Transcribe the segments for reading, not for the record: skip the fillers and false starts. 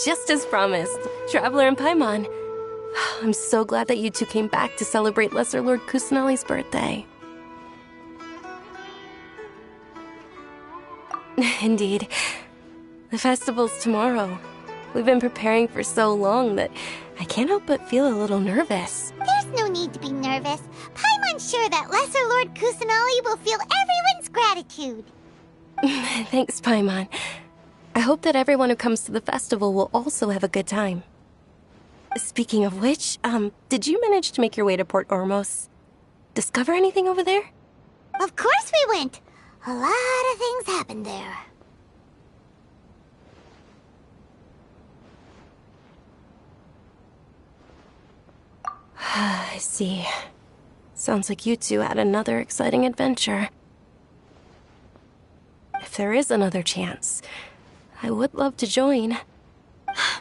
just as promised. Traveler and Paimon. I'm so glad that you two came back to celebrate Lesser Lord Kusanali's birthday. Indeed. The festival's tomorrow. We've been preparing for so long that I can't help but feel a little nervous. There's no need to be nervous. Paimon's sure that Lesser Lord Kusanali will feel everyone's gratitude. Thanks, Paimon. I hope that everyone who comes to the festival will also have a good time. Speaking of which, did you manage to make your way to Port Ormos? Discover anything over there? Of course we went. A lot of things happened there. I see. Sounds like you two had another exciting adventure. If there is another chance, I would love to join.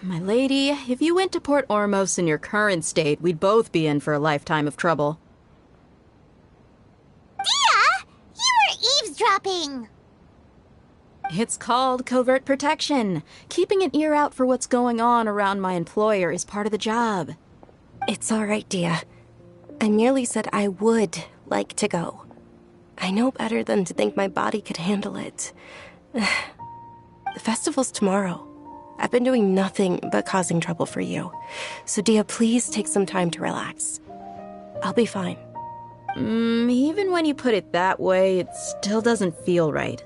My lady, if you went to Port Ormos in your current state, we'd both be in for a lifetime of trouble. Dia! You were eavesdropping! It's called covert protection. Keeping an ear out for what's going on around my employer is part of the job. It's all right, Dia. I merely said I would like to go. I know better than to think my body could handle it. The festival's tomorrow. I've been doing nothing but causing trouble for you. So, Dia, please take some time to relax. I'll be fine. Even when you put it that way, it still doesn't feel right.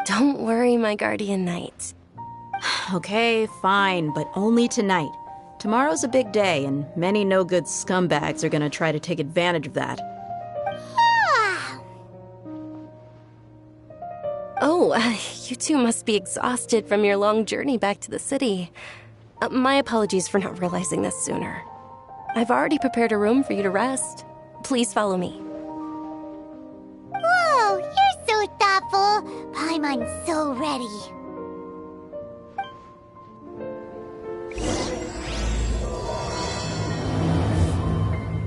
Don't worry, my guardian knight. Okay, fine, but only tonight. Tomorrow's a big day, and many no-good scumbags are gonna try to take advantage of that. Oh, you two must be exhausted from your long journey back to the city. My apologies for not realizing this sooner. I've already prepared a room for you to rest. Please follow me. Whoa, you're so thoughtful. Paimon's so ready.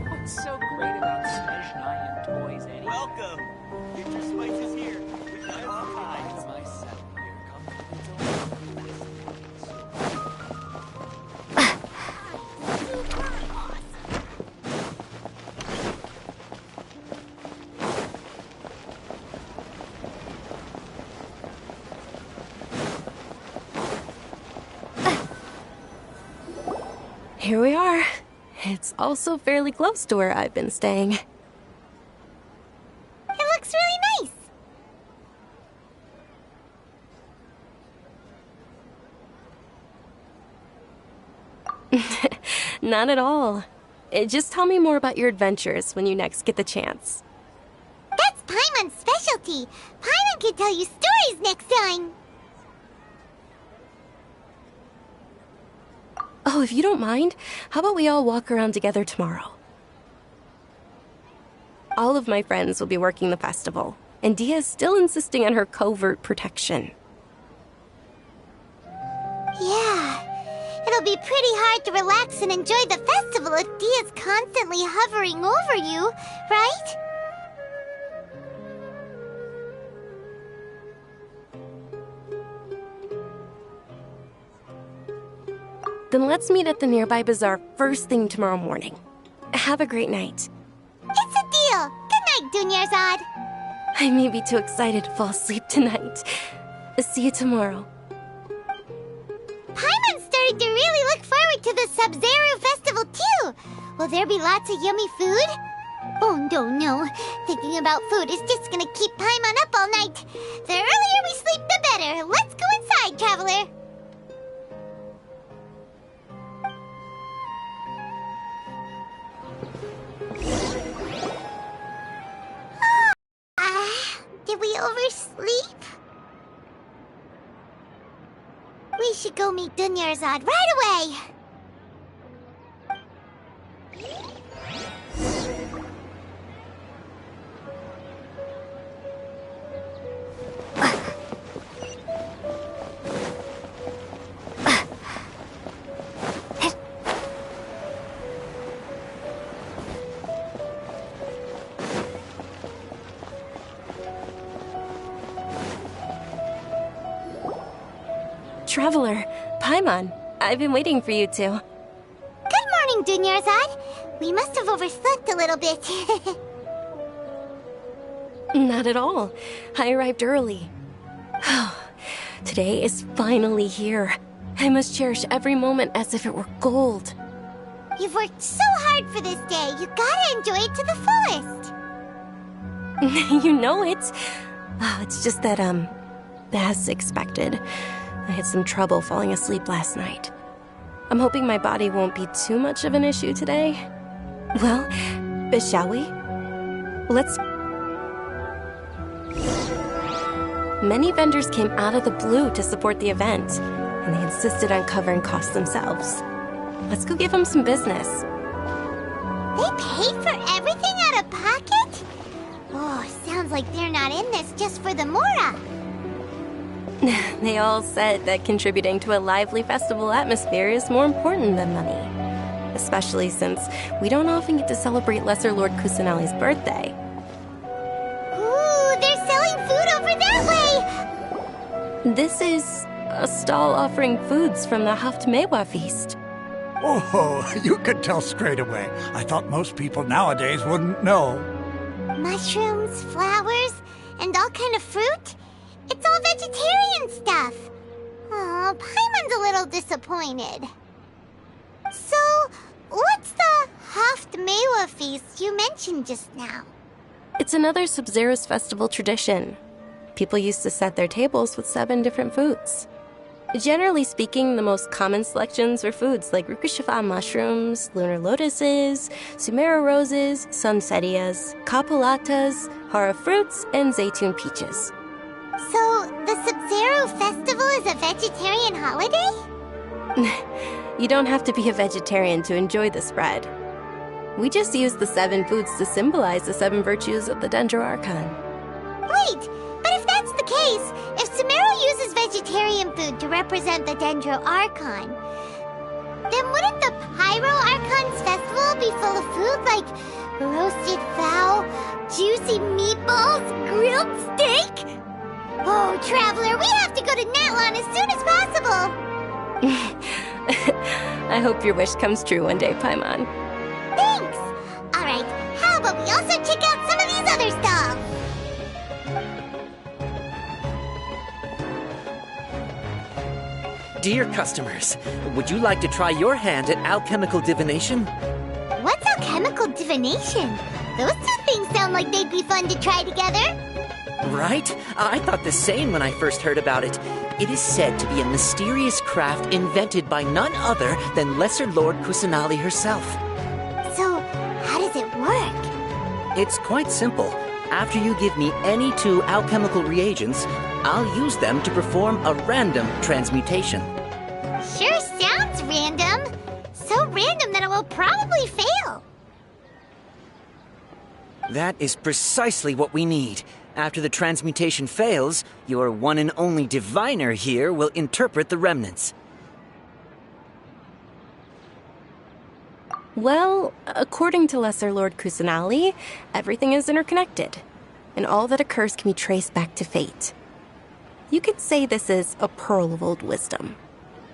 What's so great about Snezhnaya toys anyway? Welcome! Your Spice is here. We've got all kinds. My set here Here we are. It's also fairly close to where I've been staying. It looks really nice. Not at all. Just tell me more about your adventures when you next get the chance. That's Paimon's specialty. Paimon can tell you stories next time. Oh, if you don't mind, how about we all walk around together tomorrow? All of my friends will be working the festival, and Dia is still insisting on her covert protection. Yeah, it'll be pretty hard to relax and enjoy the festival if Dia's constantly hovering over you, right? Then let's meet at the nearby bazaar first thing tomorrow morning. Have a great night. It's a deal. Good night, Dunyarzad. I may be too excited to fall asleep tonight. See you tomorrow. Paimon's starting to really look forward to the Sub-Zero festival too. Will there be lots of yummy food? Oh, no. Thinking about food is just gonna keep Paimon up all night. The earlier we sleep, the better. Let's go inside, traveler. Did we oversleep? We should go meet Dunyarzad right away. Traveler, Paimon, I've been waiting for you two. Good morning, Dunyarzad. We must have overslept a little bit. Not at all. I arrived early. Today is finally here. I must cherish every moment as if it were gold. You've worked so hard for this day. You gotta enjoy it to the fullest. You know it. Oh, it's just that, as expected, I had some trouble falling asleep last night. I'm hoping my body won't be too much of an issue today. Well, shall we? Let's... Many vendors came out of the blue to support the event, and they insisted on covering costs themselves. Let's go give them some business. They paid for everything out of pocket? Oh, sounds like they're not in this just for the Mora. They all said that contributing to a lively festival atmosphere is more important than money. Especially since we don't often get to celebrate Lesser Lord Kusanali's birthday. Ooh, they're selling food over that way! This is a stall offering foods from the Haftmewa feast. Oh, you could tell straight away. I thought most people nowadays wouldn't know. Mushrooms, flowers, and all kind of fruit? It's all vegetarian stuff. Oh, Paimon's a little disappointed. So, what's the Haftmewa feast you mentioned just now? It's another Sub-Zero's festival tradition. People used to set their tables with 7 different foods. Generally speaking, the most common selections were foods like Rukushifa mushrooms, lunar lotuses, Sumera roses, sunsetias, kapulatas, hara fruits, and zaytun peaches. So, the Sub-Zero festival is a vegetarian holiday? You don't have to be a vegetarian to enjoy the spread. We just use the 7 foods to symbolize the 7 virtues of the Dendro Archon. Wait, but if that's the case, if Sumero uses vegetarian food to represent the Dendro Archon, then wouldn't the Pyro Archon's festival be full of food like roasted fowl, juicy meatballs, grilled steak? Oh, Traveler, we have to go to Natlan as soon as possible! I hope your wish comes true one day, Paimon. Thanks! Alright, how about we also check out some of these other stalls? Dear customers, would you like to try your hand at alchemical divination? What's alchemical divination? Those two things sound like they'd be fun to try together. Right? I thought the same when I first heard about it. It is said to be a mysterious craft invented by none other than Lesser Lord Kusanali herself. So, how does it work? It's quite simple. After you give me any 2 alchemical reagents, I'll use them to perform a random transmutation. Sure sounds random. So random that it will probably fail. That is precisely what we need. After the transmutation fails, your one and only diviner here will interpret the remnants. Well, according to Lesser Lord Kusanali, everything is interconnected, and all that occurs can be traced back to fate. You could say this is a pearl of old wisdom.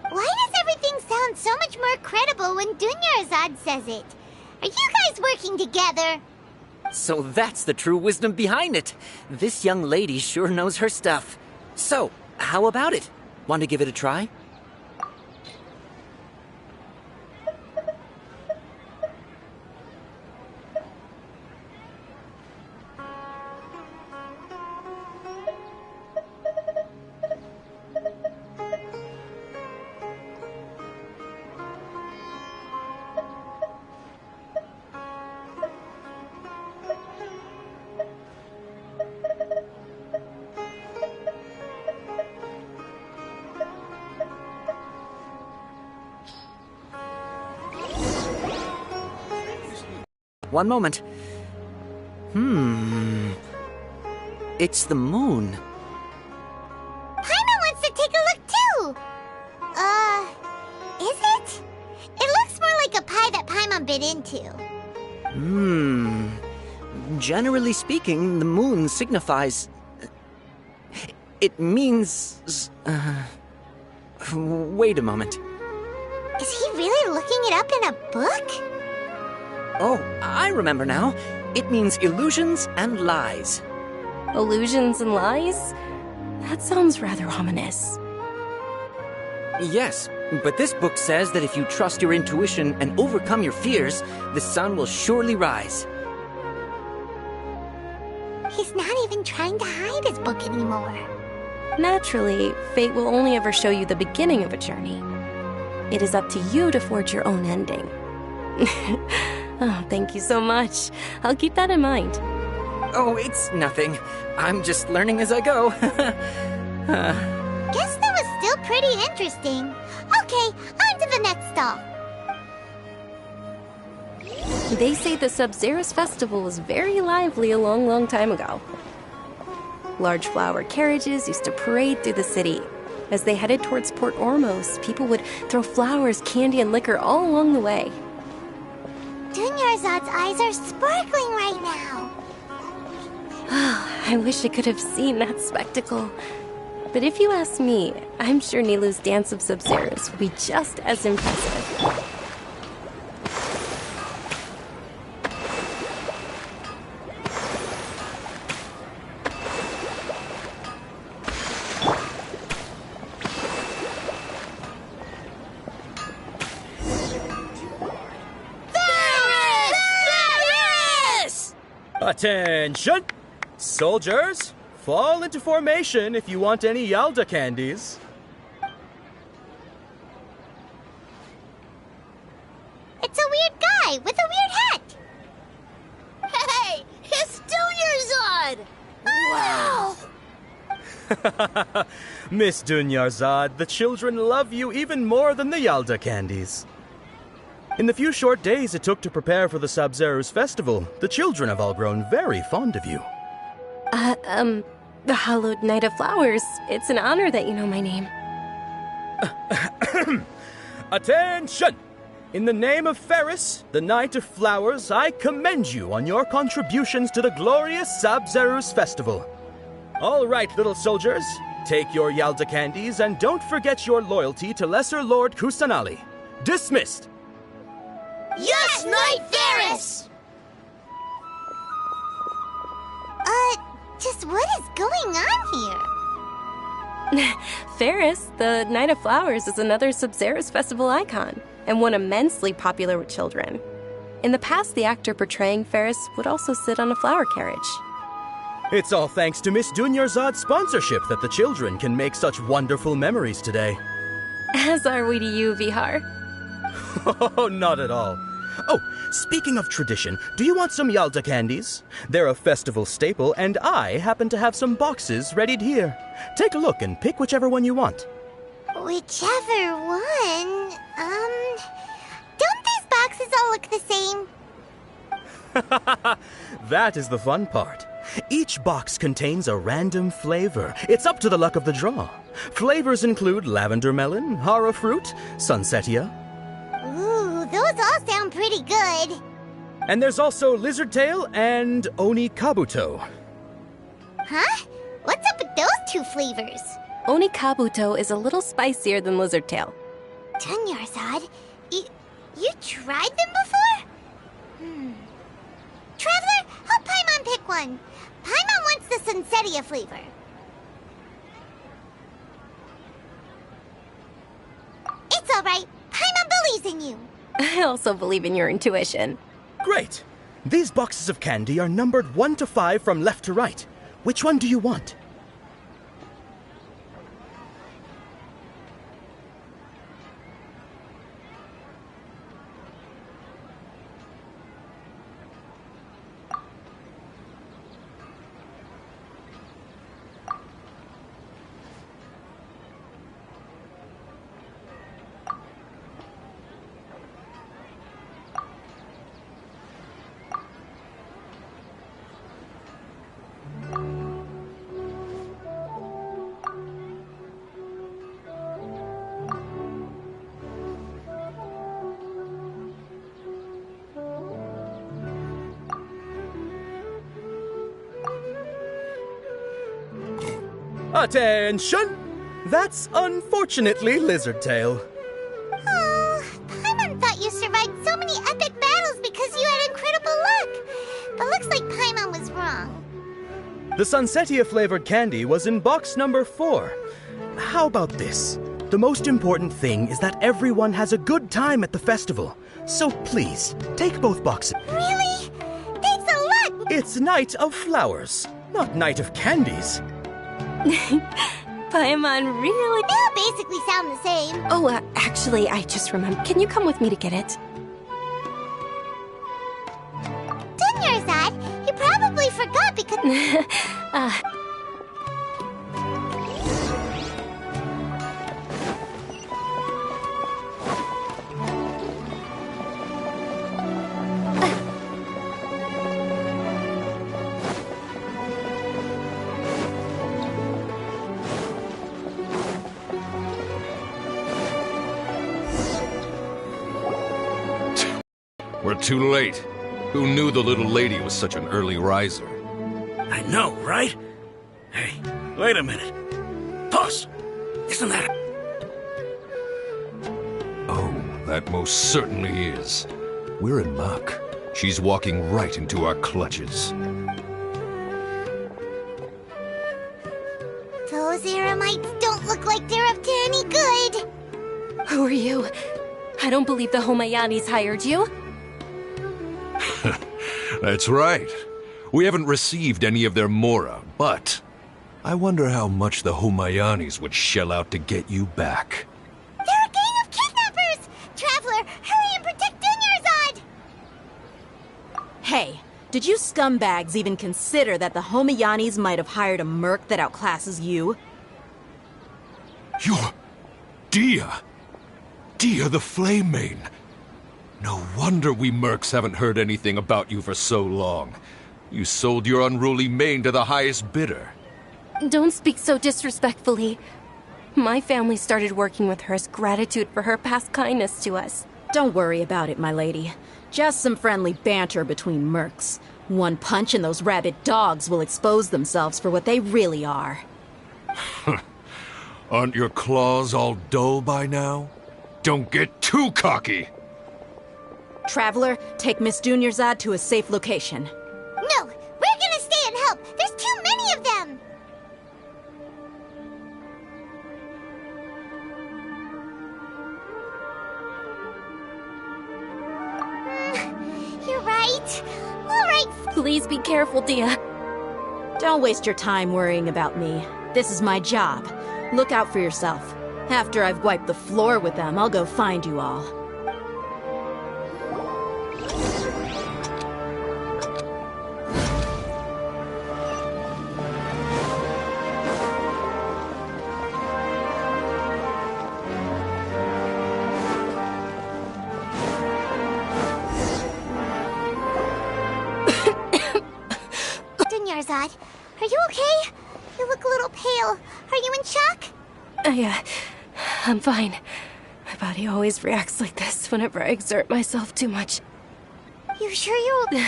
Why does everything sound so much more credible when Dunyarzad says it? Are you guys working together? So that's the true wisdom behind it. This young lady sure knows her stuff. So, how about it? Want to give it a try? One moment. It's the moon. Paimon wants to take a look too! Is it? It looks more like a pie that Paimon bit into. Generally speaking, the moon signifies... It means... Wait a moment. Is he really looking it up in a book? Oh, I remember now. It means illusions and lies. Illusions and lies? That sounds rather ominous. Yes, but this book says that if you trust your intuition and overcome your fears, the sun will surely rise. He's not even trying to hide his book anymore. Naturally, fate will only ever show you the beginning of a journey. It is up to you to forge your own ending. Oh, thank you so much. I'll keep that in mind. Oh, it's nothing. I'm just learning as I go. Guess that was still pretty interesting. Okay, on to the next stall. They say the Sub-Zerus festival was very lively a long, long time ago. Large flower carriages used to parade through the city. As they headed towards Port Ormos, people would throw flowers, candy, and liquor all along the way. Dunyarzad's eyes are sparkling right now. I wish I could have seen that spectacle. But if you ask me, I'm sure Nilu's Dance of Sub-Zerus would be just as impressive. Attention! Soldiers, fall into formation if you want any Yalda candies. It's a weird guy with a weird hat. Hey, it's Dunyarzad! Wow! Miss Dunyarzad, the children love you even more than the Yalda candies. In the few short days it took to prepare for the Sub-Zerus festival, the children have all grown very fond of you. The Hallowed Night of Flowers. It's an honor that you know my name. Attention! In the name of Ferris, the Knight of Flowers, I commend you on your contributions to the glorious Sub-Zerus festival. All right, little soldiers, take your Yalda candies and don't forget your loyalty to Lesser Lord Kusanali. Dismissed! Yes, Knight Ferris! Just what is going on here? Ferris, the Night of Flowers, is another Sub-Zerus festival icon, and one immensely popular with children. In the past, the actor portraying Ferris would also sit on a flower carriage. It's all thanks to Miss Dunyarzad's sponsorship that the children can make such wonderful memories today. As are we to you, Vihar. Oh, not at all. Oh, speaking of tradition, do you want some Yalda candies? They're a festival staple, and I happen to have some boxes readied here. Take a look and pick whichever one you want. Whichever one. Don't these boxes all look the same? That is the fun part. Each box contains a random flavor. It's up to the luck of the draw. Flavors include lavender melon, hara fruit, sunsetia. Ooh, those all sound pretty good. And there's also lizard tail and oni kabuto. Huh? What's up with those two flavors? Oni Kabuto is a little spicier than Lizard Tail. Dunyarzad, you tried them before? Traveler, help Paimon pick one. Paimon wants the Sunsetia flavor. It's all right. Paimon believes in you. I also believe in your intuition. Great! These boxes of candy are numbered 1 to 5 from left to right. Which one do you want? Attention! That's unfortunately Lizardtail. Oh, Paimon thought you survived so many epic battles because you had incredible luck. But looks like Paimon was wrong. The Sunsetia-flavored candy was in box number 4. How about this? The most important thing is that everyone has a good time at the festival. So please, take both boxes. Really? Thanks a lot! It's Night of Flowers, not Night of Candies. Paimon really... They all basically sound the same. Oh, actually, I just remembered. Can you come with me to get it? Dunyarzad, you probably forgot because... We're too late. Who knew the little lady was such an early riser? I know, right? Hey, wait a minute. Pause! Isn't that... Oh, that most certainly is. We're in luck. She's walking right into our clutches. Those Eremites don't look like they're up to any good. Who are you? I don't believe the Homayanis hired you. That's right. We haven't received any of their mora, but I wonder how much the Homayanis would shell out to get you back. They're a gang of kidnappers! Traveler, hurry and protect Dunyarzad! Hey, did you scumbags even consider that the Homayanis might have hired a merc that outclasses you? You're... Dia! Dia the Flame Mane! No wonder we mercs haven't heard anything about you for so long. You sold your unruly mane to the highest bidder. Don't speak so disrespectfully. My family started working with her as gratitude for her past kindness to us. Don't worry about it, my lady. Just some friendly banter between mercs. One punch and those rabid dogs will expose themselves for what they really are. Aren't your claws all dull by now? Don't get too cocky! Traveler, take Miss Dunyarzad to a safe location. No, we're gonna stay and help. There's too many of them. You're right. All right. Please be careful, Dia. Don't waste your time worrying about me. This is my job. Look out for yourself. After I've wiped the floor with them, I'll go find you all. Dunyarzad, are you okay? You look a little pale. Are you in shock? I'm fine. My body always reacts like this whenever I exert myself too much. You sure you'll...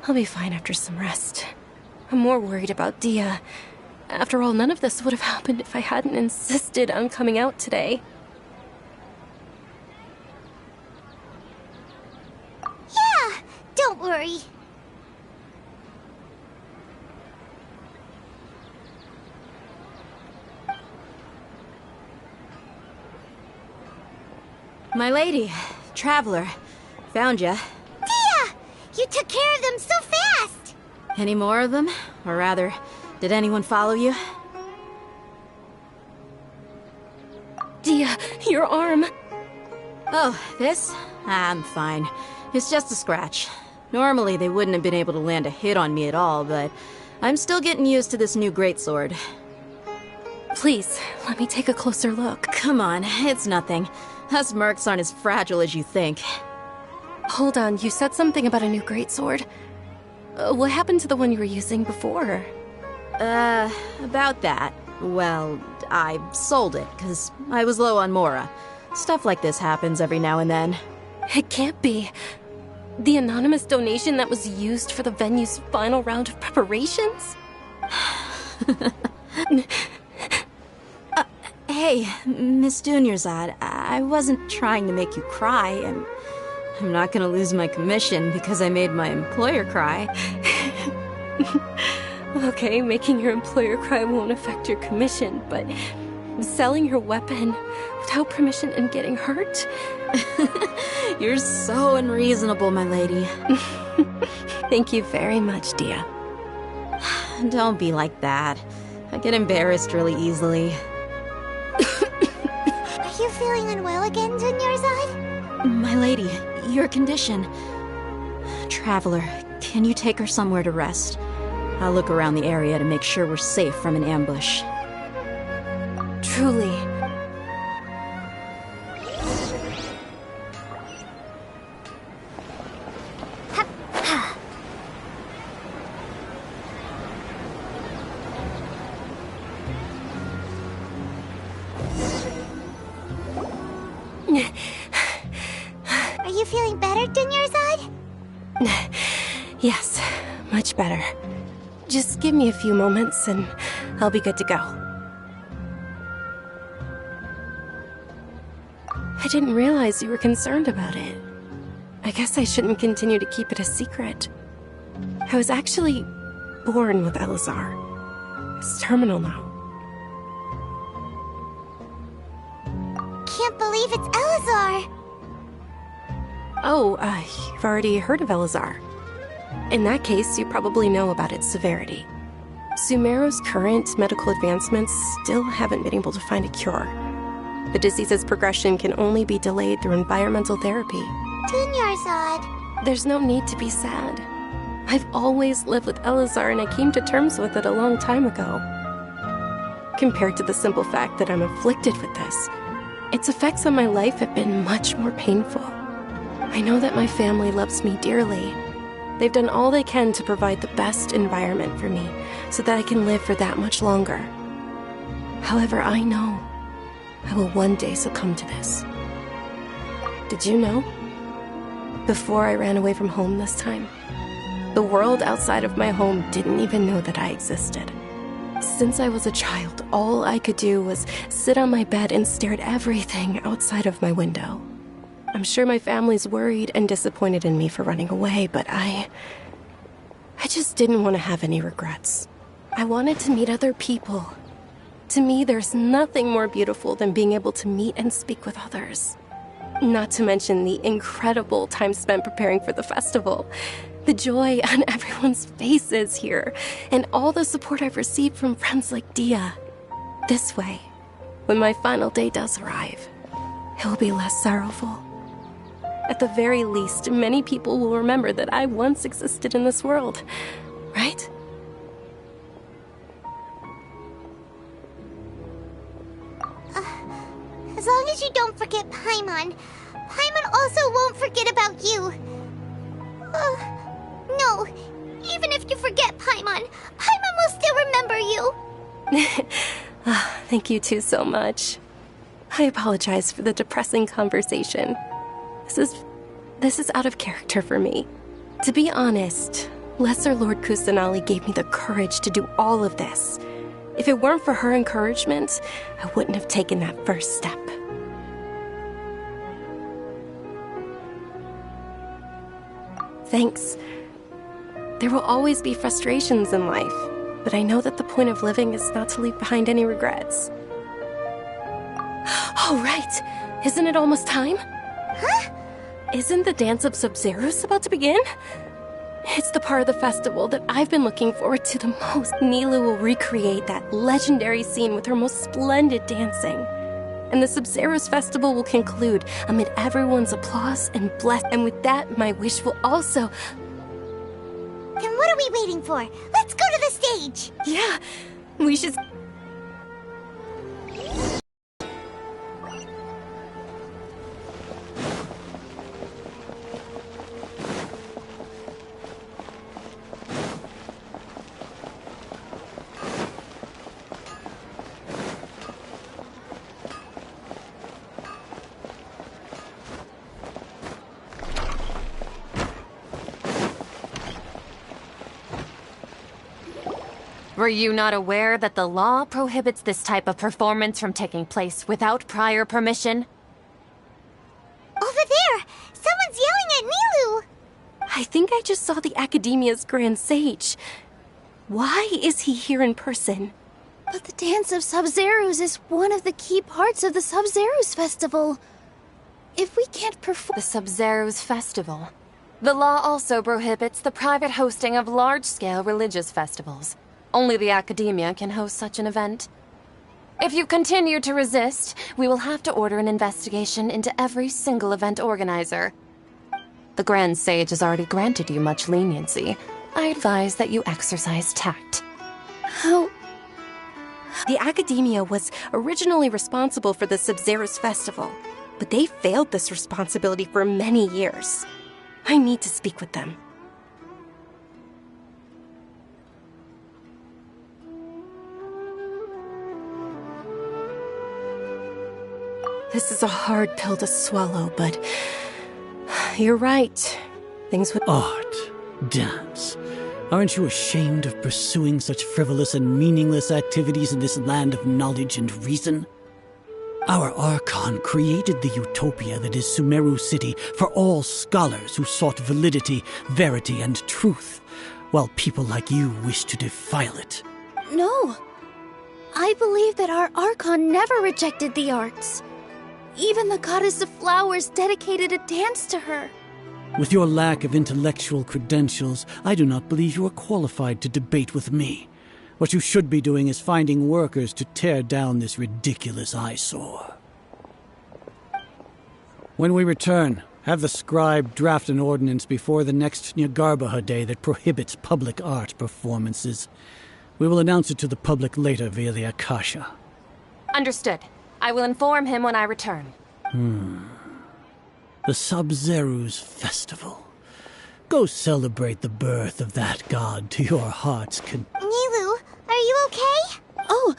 I'll be fine after some rest. I'm more worried about Dia. After all, none of this would have happened if I hadn't insisted on coming out today. Yeah, don't worry. My lady, Traveler, found ya. Dia! You took care of them so fast! Any more of them? Or rather, did anyone follow you? Dia, your arm. Oh, this? I'm fine. It's just a scratch. Normally, they wouldn't have been able to land a hit on me at all, but I'm still getting used to this new greatsword. Please, let me take a closer look. Come on, it's nothing. Us mercs aren't as fragile as you think. Hold on, you said something about a new greatsword. What happened to the one you were using before? About that. Well, I sold it, because I was low on mora. Stuff like this happens every now and then. It can't be. The anonymous donation that was used for the venue's final round of preparations? Hey, Miss Dunyarzad, I wasn't trying to make you cry. I'm not gonna lose my commission because I made my employer cry. Okay, making your employer cry won't affect your commission, but selling your weapon without permission and getting hurt? You're so unreasonable, my lady. Thank you very much, Dia. Don't be like that. I get embarrassed really easily. Are you feeling unwell again, Dunyarzad? My lady, your condition. Traveler, can you take her somewhere to rest? I'll look around the area to make sure we're safe from an ambush. Truly. Are you feeling better, Dunyarzad? Yes, much better. Just give me a few moments and I'll be good to go. I didn't realize you were concerned about it. I guess I shouldn't continue to keep it a secret. I was actually born with Elazar. It's terminal now. Can't believe it's Elazar! Oh, you've already heard of Elazar. In that case, you probably know about its severity. Sumeru's current medical advancements still haven't been able to find a cure. The disease's progression can only be delayed through environmental therapy. Dunyarzad. There's no need to be sad. I've always lived with Elazar and I came to terms with it a long time ago. Compared to the simple fact that I'm afflicted with this, its effects on my life have been much more painful. I know that my family loves me dearly. They've done all they can to provide the best environment for me so that I can live for that much longer. However, I know I will one day succumb to this. Did you know? Before I ran away from home this time, the world outside of my home didn't even know that I existed. Since I was a child, all I could do was sit on my bed and stare at everything outside of my window. I'm sure my family's worried and disappointed in me for running away, but I just didn't want to have any regrets. I wanted to meet other people. To me, there's nothing more beautiful than being able to meet and speak with others. Not to mention the incredible time spent preparing for the festival. The joy on everyone's faces here, and all the support I've received from friends like Dia. This way, when my final day does arrive, it will be less sorrowful. At the very least, many people will remember that I once existed in this world, right? As long as you don't forget Paimon, Paimon also won't forget about you. No, even if you forget Paimon, Paimon will still remember you. Thank you two so much. I apologize for the depressing conversation. This is out of character for me. To be honest, Lesser Lord Kusanali gave me the courage to do all of this. If it weren't for her encouragement, I wouldn't have taken that first step. Thanks. There will always be frustrations in life, but I know that the point of living is not to leave behind any regrets. Oh, right! Isn't it almost time? Huh? Isn't the Dance of Sub-Zerus about to begin? It's the part of the festival that I've been looking forward to the most. Nilu will recreate that legendary scene with her most splendid dancing. And the Sub-Zerus festival will conclude amid everyone's applause and and with that, my wish will also... Then what are we waiting for? Let's go to the stage! Yeah, we should... Were you not aware that the law prohibits this type of performance from taking place without prior permission? Over there! Someone's yelling at Nilu! I think I just saw the Academia's Grand Sage. Why is he here in person? But the Dance of Sub-Zerus is one of the key parts of the Sub-Zerus Festival. If we can't perform... The Sub-Zerus Festival. The law also prohibits the private hosting of large-scale religious festivals. Only the Academia can host such an event. If you continue to resist, we will have to order an investigation into every single event organizer. The Grand Sage has already granted you much leniency. I advise that you exercise tact. How... The Academia was originally responsible for the Sub-Zerus Festival, but they failed this responsibility for many years. I need to speak with them. This is a hard pill to swallow, but you're right. Things would... Art, dance. Aren't you ashamed of pursuing such frivolous and meaningless activities in this land of knowledge and reason? Our Archon created the utopia that is Sumeru City for all scholars who sought validity, verity, and truth, while people like you wish to defile it. No. I believe that our Archon never rejected the arts. Even the goddess of flowers dedicated a dance to her. With your lack of intellectual credentials, I do not believe you are qualified to debate with me. What you should be doing is finding workers to tear down this ridiculous eyesore. When we return, have the scribe draft an ordinance before the next Nyagarbha day that prohibits public art performances. We will announce it to the public later via the Akasha. Understood. I will inform him when I return. The Sub-Zerus Festival. Go celebrate the birth of that god to your heart's Nilu, are you okay? Oh,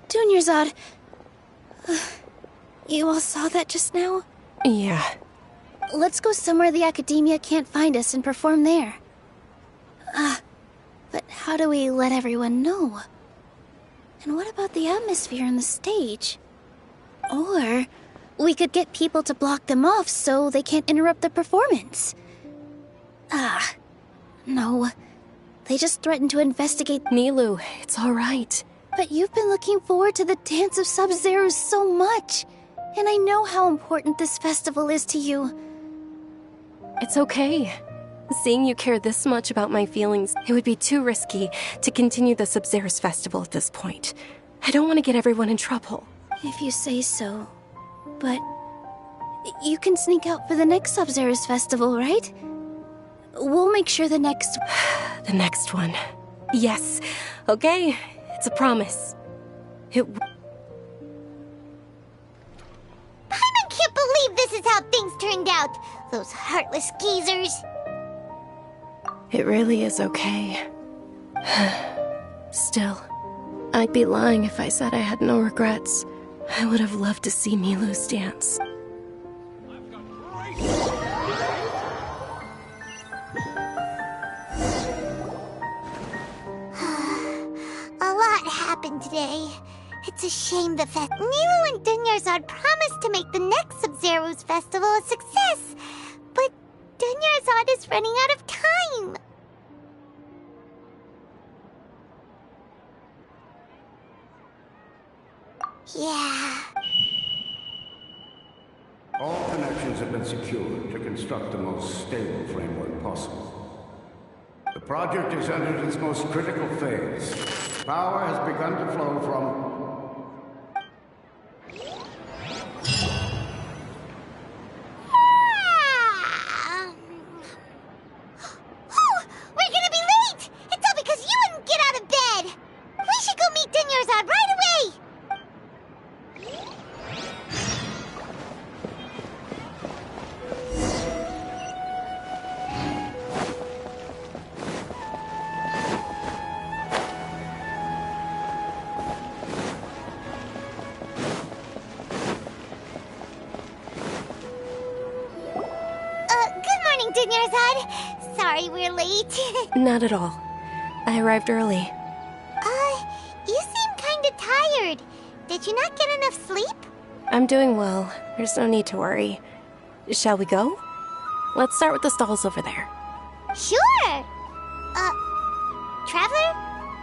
Dunyarzad. You all saw that just now? Yeah. Let's go somewhere the Academia can't find us and perform there. But how do we let everyone know? And what about the atmosphere on the stage? Or we could get people to block them off so they can't interrupt the performance. No. They just threatened to investigate... Nilu, it's all right. But you've been looking forward to the Dance of Sub-Zerus so much. And I know how important this festival is to you. It's okay. Seeing you care this much about my feelings, it would be too risky to continue the Sub-Zerus Festival at this point. I don't want to get everyone in trouble. If you say so. But you can sneak out for the next Sub-Zerus Festival, right? We'll make sure the next... The next one. Yes. Okay. It's a promise. Paimon can't believe this is how things turned out. Those heartless geezers. It really is okay. Still, I'd be lying if I said I had no regrets. I would have loved to see Nilu's dance. A lot happened today. It's a shame the Nilu and Dunyarzad promised to make the next Sub-Zerus Festival a success. But Dunyarzad is running out of time. Yeah. All connections have been secured to construct the most stable framework possible. The project has entered its most critical phase. Power has begun to flow from... Oh, we're gonna be late! It's all because you wouldn't get out of bed! We should go meet Dunyarzad right away! Good morning, Dunyarzad. Sorry we're late. Not at all. I arrived early. tired. Did you not get enough sleep? I'm doing well. There's no need to worry. Shall we go? Let's start with the stalls over there. Sure! Traveler?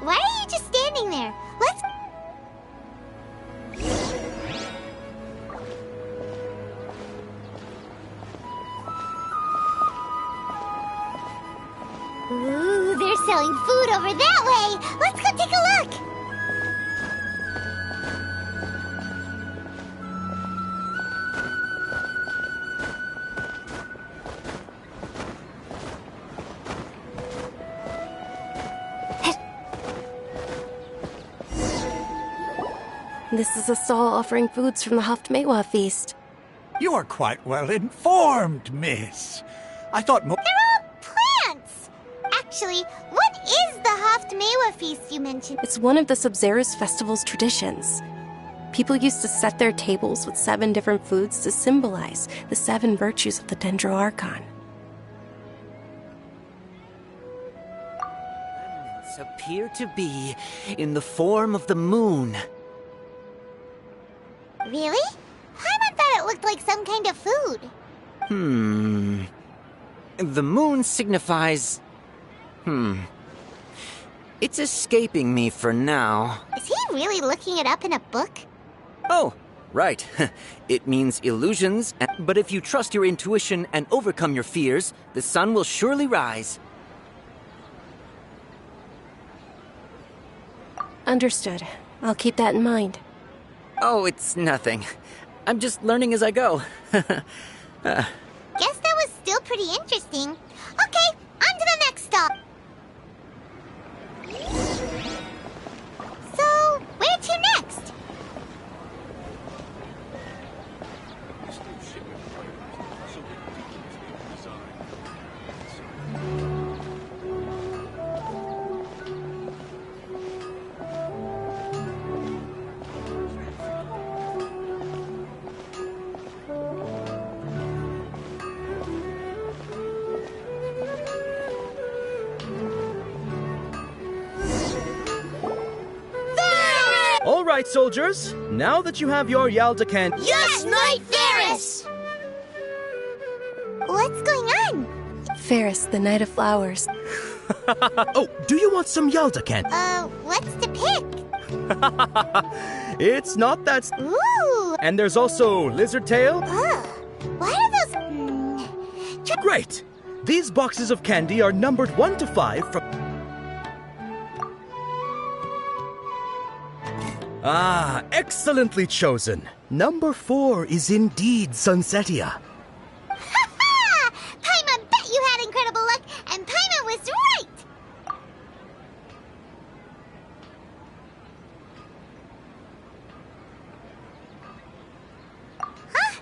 Why are you just standing there? Let's... Ooh, they're selling food over that way! Let's go take a look! This is a stall offering foods from the Haftmewa feast. You are quite well informed, miss. I thought They're all plants! Actually, what is the Haftmewa feast you mentioned? It's one of the Sub-Zerus festival's traditions. People used to set their tables with 7 different foods to symbolize the 7 virtues of the Dendroarchon. Elements appear to be in the form of the moon. Really? Paimon thought it looked like some kind of food. The moon signifies... It's escaping me for now. Is he really looking it up in a book? Oh, right. It means illusions, but if you trust your intuition and overcome your fears, the sun will surely rise. Understood. I'll keep that in mind. Oh, it's nothing. I'm just learning as I go. Guess that was still pretty interesting. Okay, on to the next stop. So, where to next? All right, soldiers. Now that you have your Yalda can... Yes, Knight Ferris! What's going on? Ferris, the Knight of Flowers. Oh, do you want some Yalda can? What's to pick? It's not that... Ooh! And there's also Lizard Tail. What are those... Great! These boxes of candy are numbered 1 to 5 from... Ah, excellently chosen. Number 4 is indeed Sunsetia. Ha-ha! Paimon bet you had incredible luck, and Paimon was right! Huh?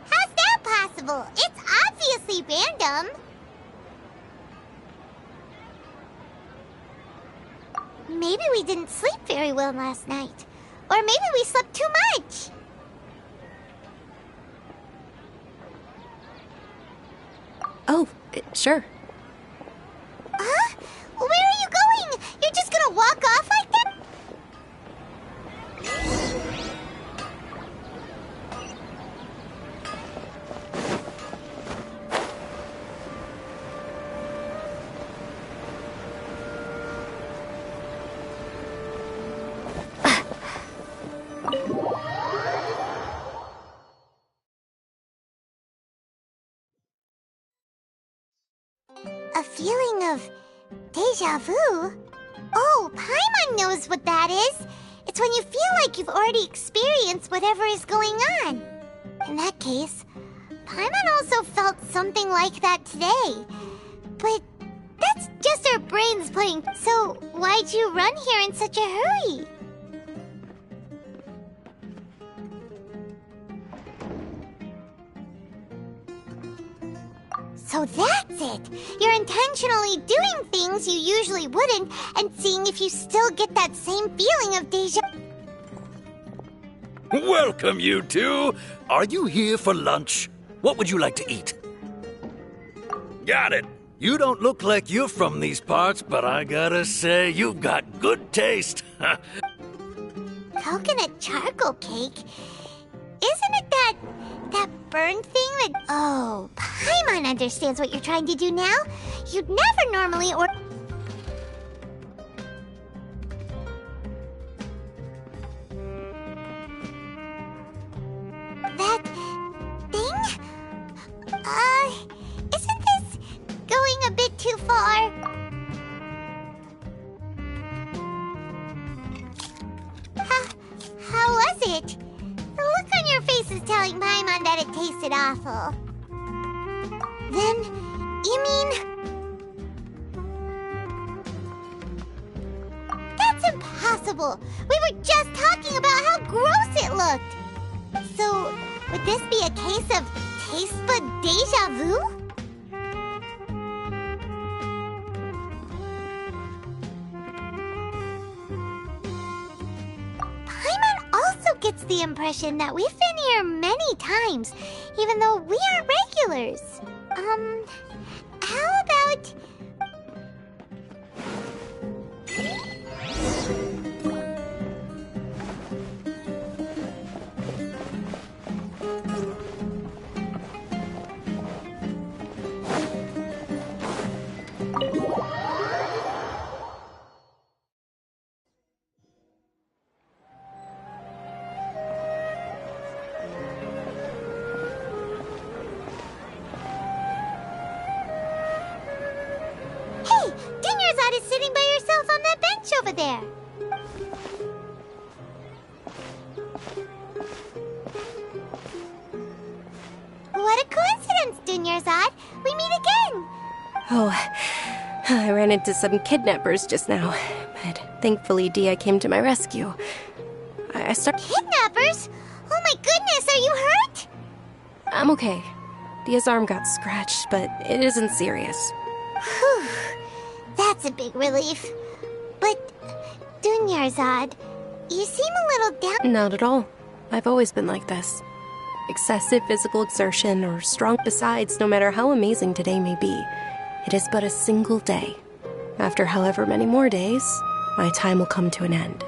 How's that possible? It's obviously random. Maybe we didn't sleep very well last night. Or maybe we slept too much. Oh, sure. Huh? Where are you going? You're just gonna walk off like that? A feeling of deja vu? Oh, Paimon knows what that is. It's when you feel like you've already experienced whatever is going on. In that case, Paimon also felt something like that today. But that's just our brains playing. So why'd you run here in such a hurry? So that's it! You're intentionally doing things you usually wouldn't and seeing if you still get that same feeling of deja... Welcome, you two! Are you here for lunch? What would you like to eat? Got it! You don't look like you're from these parts, but I gotta say, you've got good taste. Coconut charcoal cake? Isn't it that burn thing that... Oh, Paimon understands what you're trying to do now. You'd never normally order... That thing? Isn't this going a bit too far? How was it? The look on your face is telling Paimon that it tasted awful. Then, you mean... That's impossible! We were just talking about how gross it looked! So, would this be a case of taste bud deja vu? Paimon also gets the impression that we've been here many times, even though we aren't regulars. How about... Hey, Dinyarzad is sitting by herself on that bench over there. What a coincidence, Dinyarzad. We meet again. Oh, I ran into some kidnappers just now, but thankfully Dia came to my rescue. I started... Kidnappers? Oh my goodness, are you hurt? I'm okay. Dia's arm got scratched, but it isn't serious. Whew. That's a big relief. But, Dinyarzad, you seem a little down... Not at all. I've always been like this. Excessive physical exertion or strong... Besides, no matter how amazing today may be, it is but a single day. After however many more days, my time will come to an end.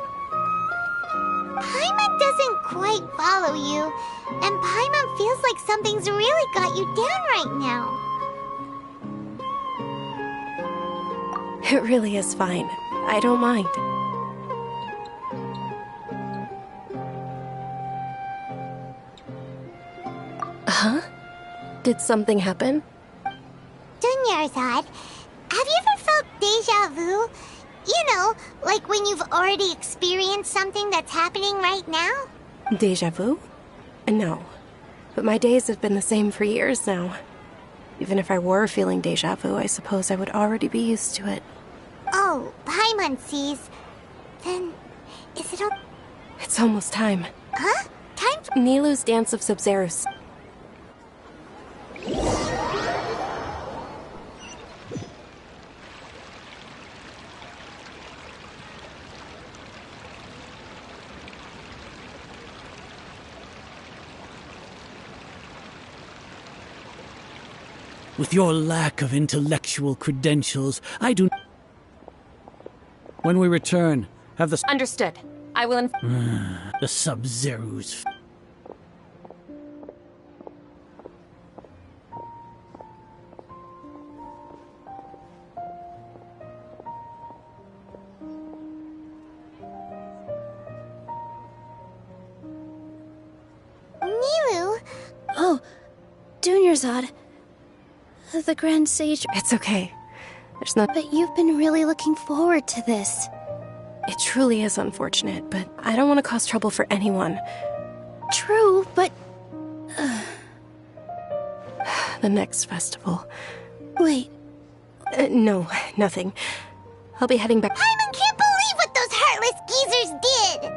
Paimon doesn't quite follow you, and Paimon feels like something's really got you down right now. It really is fine. I don't mind. Huh? Did something happen? Dinyarzad, have you ever felt deja vu? You know, like when you've already experienced something that's happening right now? Deja vu? No. But my days have been the same for years now. Even if I were feeling deja vu, I suppose I would already be used to it. Oh, Paimon sees. Then, is it all... It's almost time. Huh? Time for... Nilou's Dance of Sub-Zerus. With your lack of intellectual credentials, I do... When we return, have the... Understood. I will the Sub-Zerus. Nilou? Oh, Dinyarzad. The Grand Sage... It's okay. There's not... But you've been really looking forward to this. It truly is unfortunate, but I don't want to cause trouble for anyone. True, but... The next festival. Wait. No, nothing. I'll be heading back... Paimon can't believe what those heartless geezers did!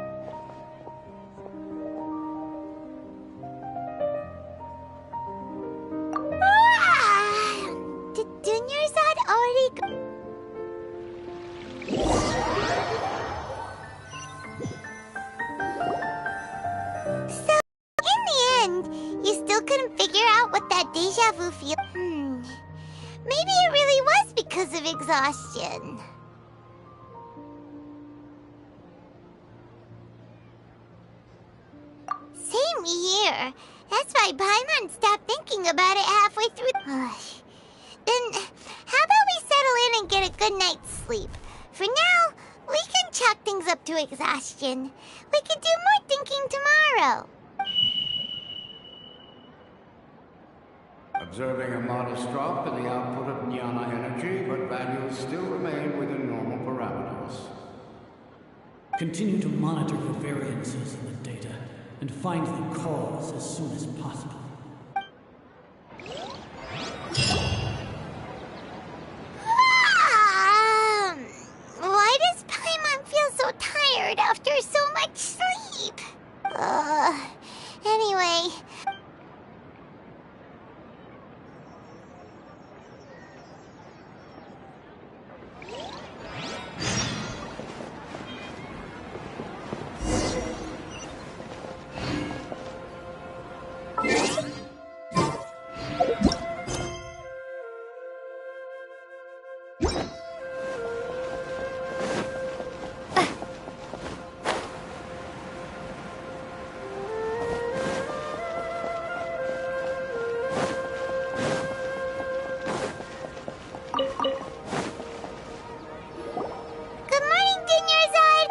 Did Dinyarzad already... So, in the end, you still couldn't figure out what that deja vu feel... Maybe it really was because of exhaustion. me here. That's why Paimon stopped thinking about it halfway through. Then, how about we settle in and get a good night's sleep? For now, we can chalk things up to exhaustion. We could do more thinking tomorrow. Observing a modest drop in the output of jnana energy, but values still remain within normal parameters. Continue to monitor for variances in the data and find the cause as soon as possible. Why does Paimon feel so tired after so much sleep? Anyway...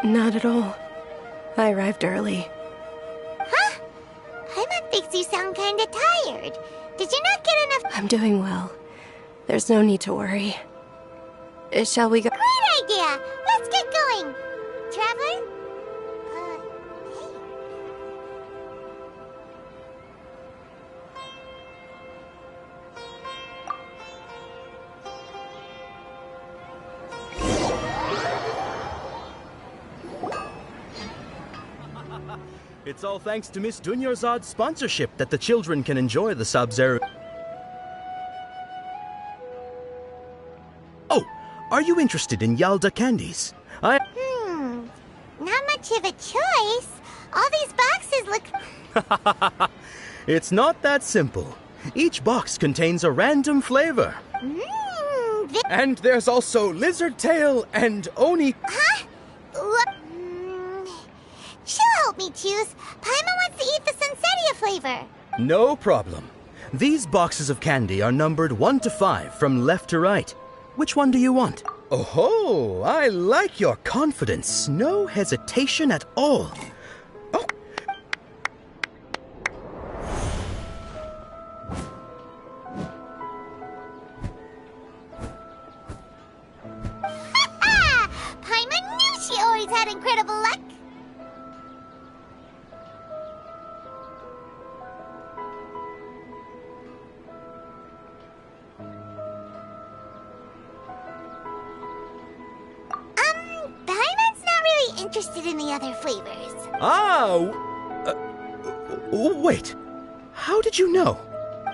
Not at all. I arrived early. Huh? Paimon thinks you sound kinda tired. Did you not get enough— I'm doing well. There's no need to worry. Shall we go— Great idea! Let's get going! Traveler? Hey. It's all thanks to Miss Dunyarzad's sponsorship that the children can enjoy the Sub-Zero. Oh, are you interested in Yalda candies? Not much of a choice. All these boxes look... It's not that simple. Each box contains a random flavor. And there's also lizard tail and oni... Huh? She'll help me choose. Paimon wants to eat the Sunsetia flavor. No problem. These boxes of candy are numbered 1 to 5 from left to right. Which one do you want? Oh, I like your confidence. No hesitation at all. Oh. Paimon knew she always had incredible luck. Interested in the other flavors. Wait. How did you know?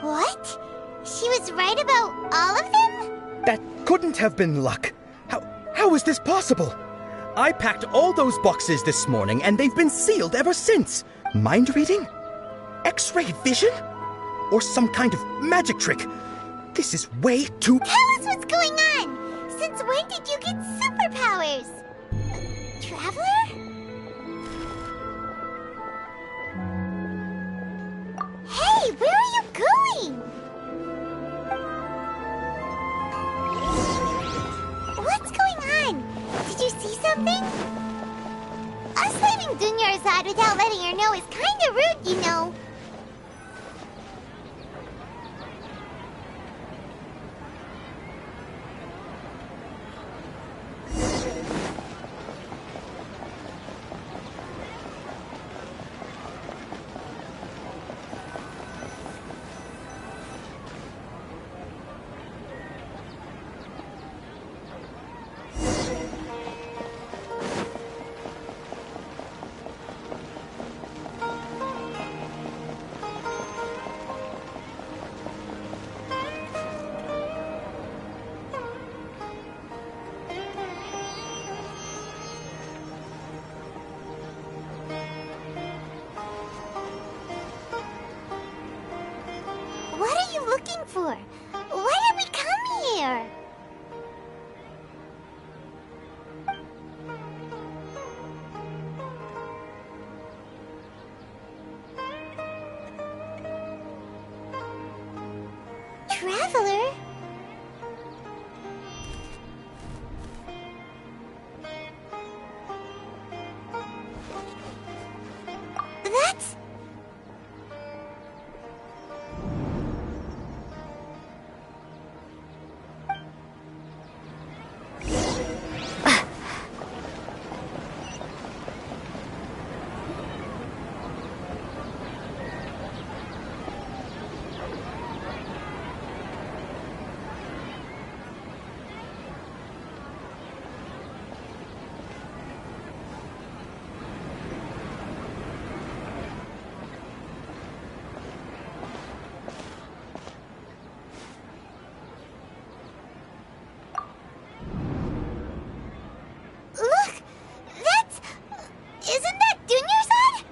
What? She was right about all of them? That couldn't have been luck. How is this possible? I packed all those boxes this morning and they've been sealed ever since. Mind reading? X-ray vision? Or some kind of magic trick? This is way too... Tell us what's going on! Since when did you get superpowers? Traveler? Hey, where are you going? What's going on? Did you see something? Us leaving Dunyarzad without letting her know is kinda rude, you know. Looking for? Why did we come here? traveler. That's... Look! That's... Isn't that Dunyarzad?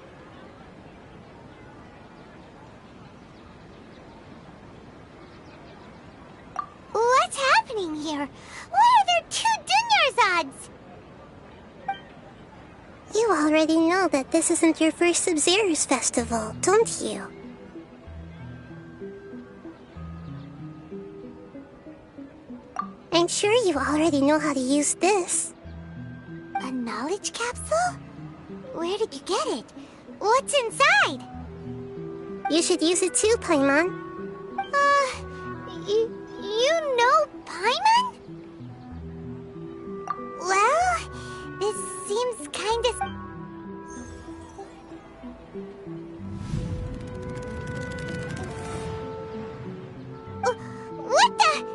What's happening here? Why are there 2 Dunyarzads? You already know that this isn't your first Sub-Zero's festival, don't you? I'm sure you already know how to use this. A knowledge capsule? Where did you get it? What's inside? You should use it too, Paimon. You know Paimon? Well, this seems kinda... What the...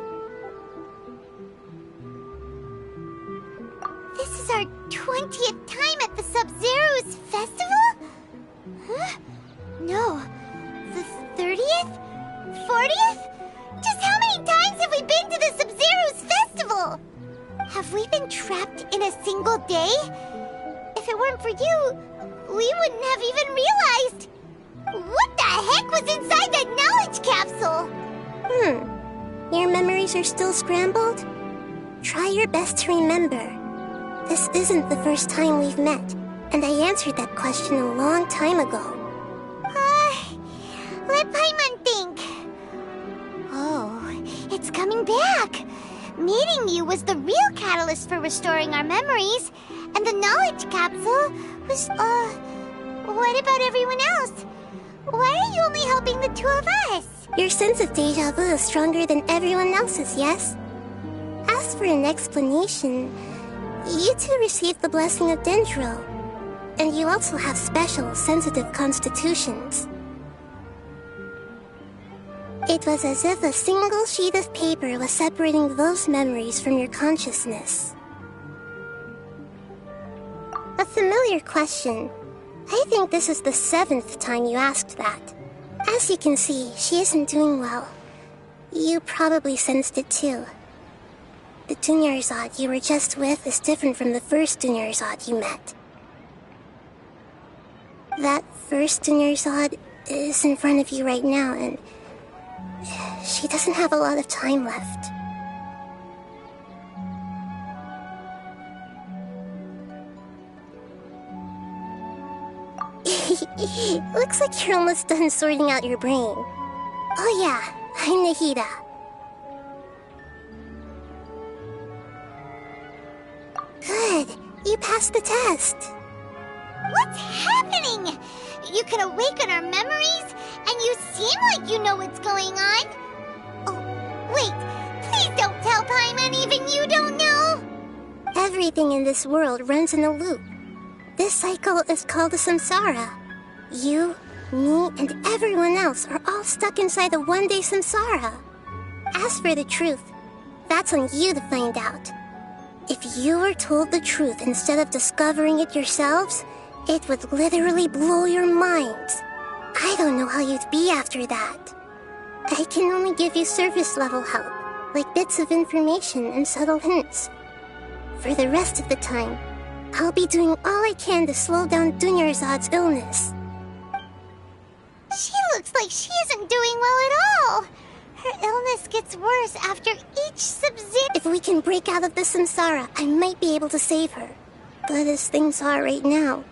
This is our 20th time at the Sub-Zero's festival? Huh? No. The 30th? 40th? Just how many times have we been to the Sub-Zero's festival? Have we been trapped in a single day? If it weren't for you, we wouldn't have even realized. What the heck was inside that knowledge capsule? Your memories are still scrambled? Try your best to remember. This isn't the first time we've met, and I answered that question a long time ago. Let Paimon think. Oh, it's coming back. Meeting you was the real catalyst for restoring our memories, and the knowledge capsule was, what about everyone else? Why are you only helping the 2 of us? Your sense of deja vu is stronger than everyone else's, yes? As for an explanation, you 2 received the blessing of Dendro, and you also have special, sensitive constitutions. It was as if a single sheet of paper was separating those memories from your consciousness. A familiar question. I think this is the 7th time you asked that. As you can see, she isn't doing well. You probably sensed it too. The Dunyarzad you were just with is different from the first Dunyarzad you met. That first Dunyarzad is in front of you right now, and she doesn't have a lot of time left. Looks like you're almost done sorting out your brain. Oh yeah, I'm Nahida. Good, you passed the test. What's happening? You can awaken our memories, and you seem like you know what's going on. Oh, wait, please don't tell Paimon even you don't know. Everything in this world runs in a loop. This cycle is called a samsara. You, me, and everyone else are all stuck inside a one-day samsara. As for the truth, that's on you to find out. If you were told the truth instead of discovering it yourselves, it would literally blow your minds. I don't know how you'd be after that. I can only give you surface-level help, like bits of information and subtle hints. For the rest of the time, I'll be doing all I can to slow down Dunyarzad's illness. She looks like she isn't doing well at all. Her illness gets worse after each Sub-Zero. If we can break out of the samsara, I might be able to save her. But as things are right now,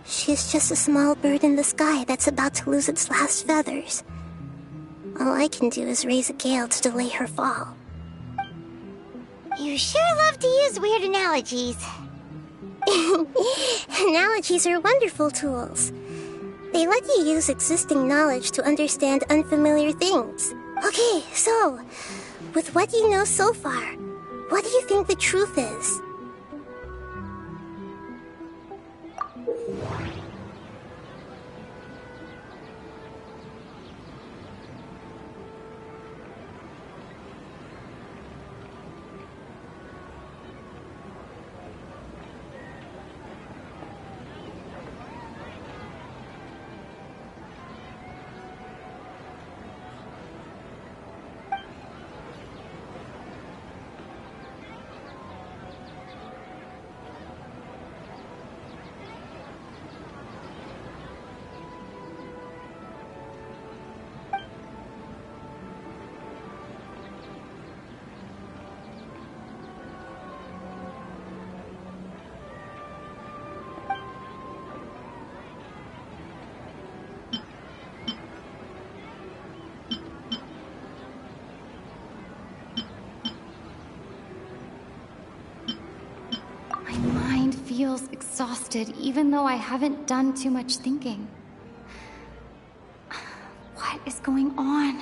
she's just a small bird in the sky that's about to lose its last feathers. All I can do is raise a gale to delay her fall. You sure love to use weird analogies. Analogies are wonderful tools. They let you use existing knowledge to understand unfamiliar things. Okay, so, with what you know so far, what do you think the truth is? Feels exhausted, even though I haven't done too much thinking. What is going on?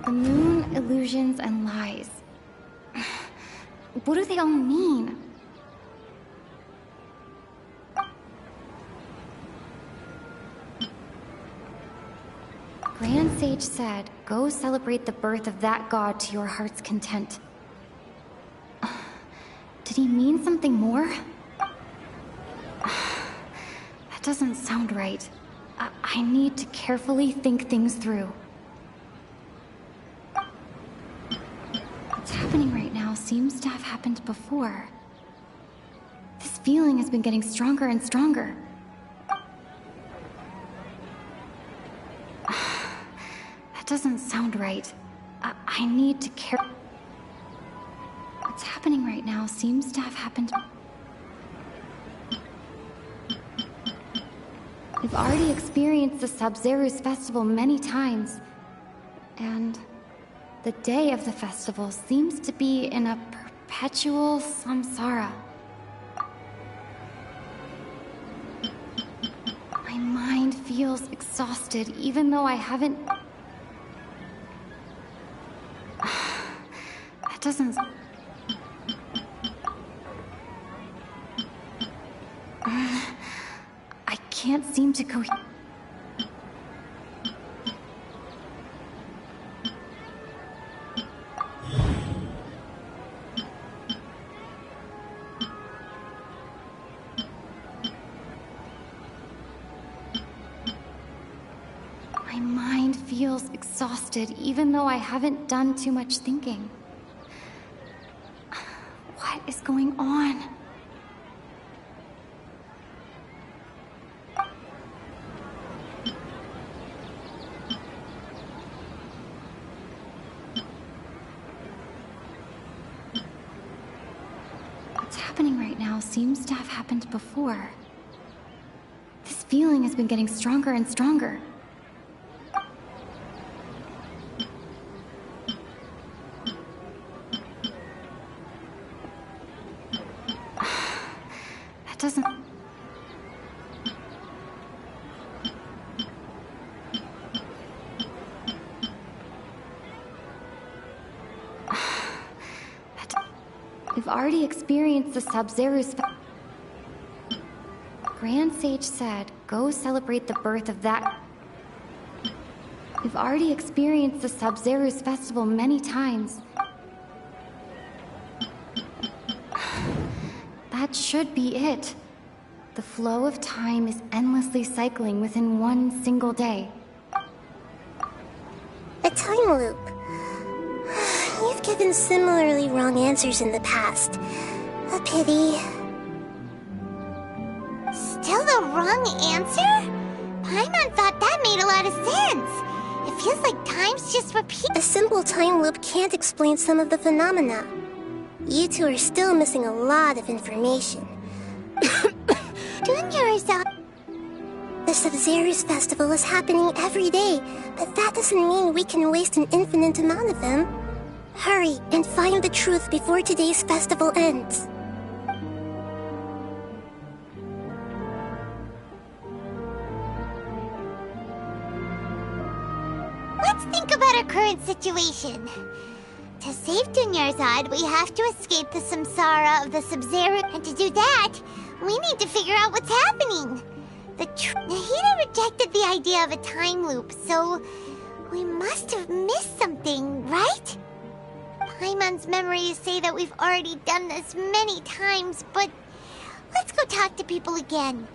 The moon, illusions, and lies. What do they all mean? Grand Sage said, go celebrate the birth of that god to your heart's content. Did he mean something more? That doesn't sound right. I need to carefully think things through. What's happening right now seems to have happened before. This feeling has been getting stronger and stronger. Doesn't sound right. I need to care. What's happening right now seems to have happened. We've already experienced the Sub-Zeru's festival many times, and the day of the festival seems to be in a perpetual samsara. My mind feels exhausted, even though I haven't. That doesn't. I can't seem to go. My mind feels exhausted, even though I haven't done too much thinking. What is going on? What's happening right now seems to have happened before. This feeling has been getting stronger and stronger. Doesn't. We've already experienced the Sub-Zeru's. Grand Sage said, go celebrate the birth of that. We've already experienced the Sub-Zeru's festival many times. That should be it. The flow of time is endlessly cycling within one single day. A time loop. You've given similarly wrong answers in the past. A pity. Still the wrong answer? Paimon thought that made a lot of sense. It feels like time's just repeat. A simple time loop can't explain some of the phenomena. You two are still missing a lot of information. Junior-san. The Sub-Zero's festival is happening every day, but that doesn't mean we can waste an infinite amount of them. Hurry and find the truth before today's festival ends. Let's think about our current situation. To save Dunyarzad, we have to escape the samsara of the Sub-Zero, and to do that, we need to figure out what's happening. Nahida rejected the idea of a time loop, so we must have missed something, right? Paimon's memories say that we've already done this many times, but let's go talk to people again.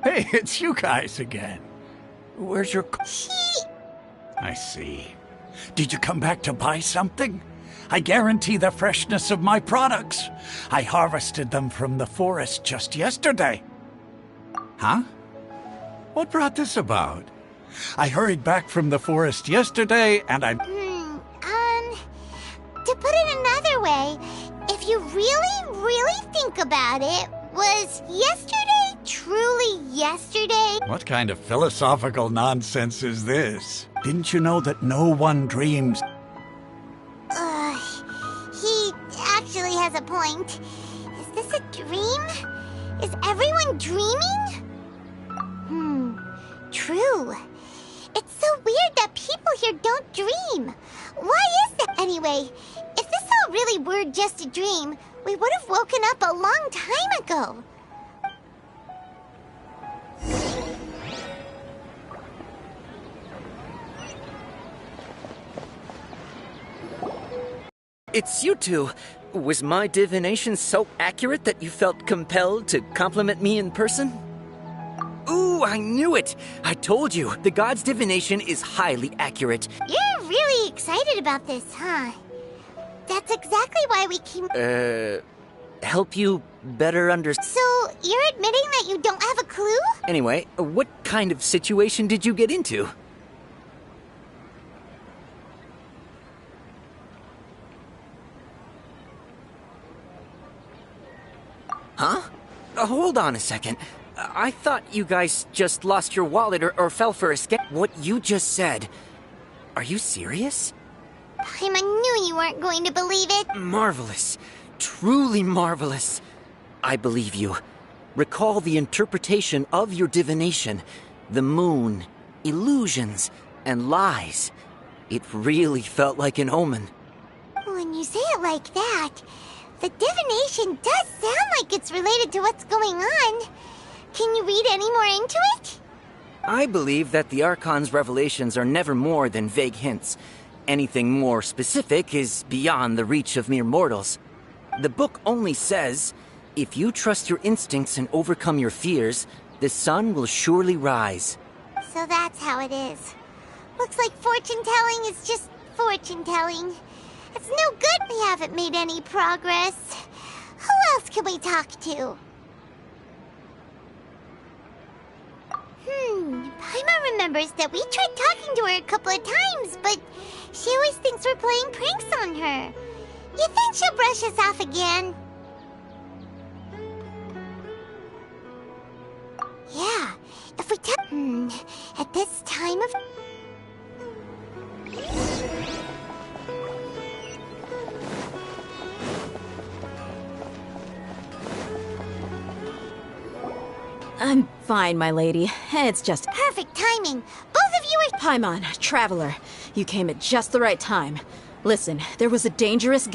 Hey, it's you guys again. Where's your... I see. Did you come back to buy something? I guarantee the freshness of my products. I harvested them from the forest just yesterday. Huh? What brought this about? I hurried back from the forest yesterday, and I... To put it another way, if you really think about it, was yesterday truly yesterday? What kind of philosophical nonsense is this? Didn't you know that no one dreams? He actually has a point. Is this a dream? Is everyone dreaming? True. It's so weird that people here don't dream. Why is that? Anyway, if this all really were just a dream, we would have woken up a long time ago. It's you two. Was my divination so accurate that you felt compelled to compliment me in person? Ooh, I knew it! I told you, the god's divination is highly accurate. You're really excited about this, huh? That's exactly why we came... Help you better understand? So, you're admitting that you don't have a clue? Anyway, what kind of situation did you get into? Huh? Hold on a second. I thought you guys just lost your wallet or fell for a scam. What you just said. Are you serious? Paimon knew you weren't going to believe it. Marvelous. Truly marvelous. I believe you. Recall the interpretation of your divination. The moon, illusions, and lies. It really felt like an omen. When you say it like that, the divination does sound like it's related to what's going on. Can you read any more into it? I believe that the Archon's revelations are never more than vague hints. Anything more specific is beyond the reach of mere mortals. The book only says, if you trust your instincts and overcome your fears, the sun will surely rise. So that's how it is. Looks like fortune-telling is just fortune-telling. It's no good we haven't made any progress. Who else can we talk to? Paimon remembers that we tried talking to her a couple of times, but she always thinks we're playing pranks on her. You think she'll brush us off again? Yeah, if we at this time of... I'm fine, my lady. It's just... Perfect timing. Both of you are... Paimon, Traveler, you came at just the right time. Listen, there was a dangerous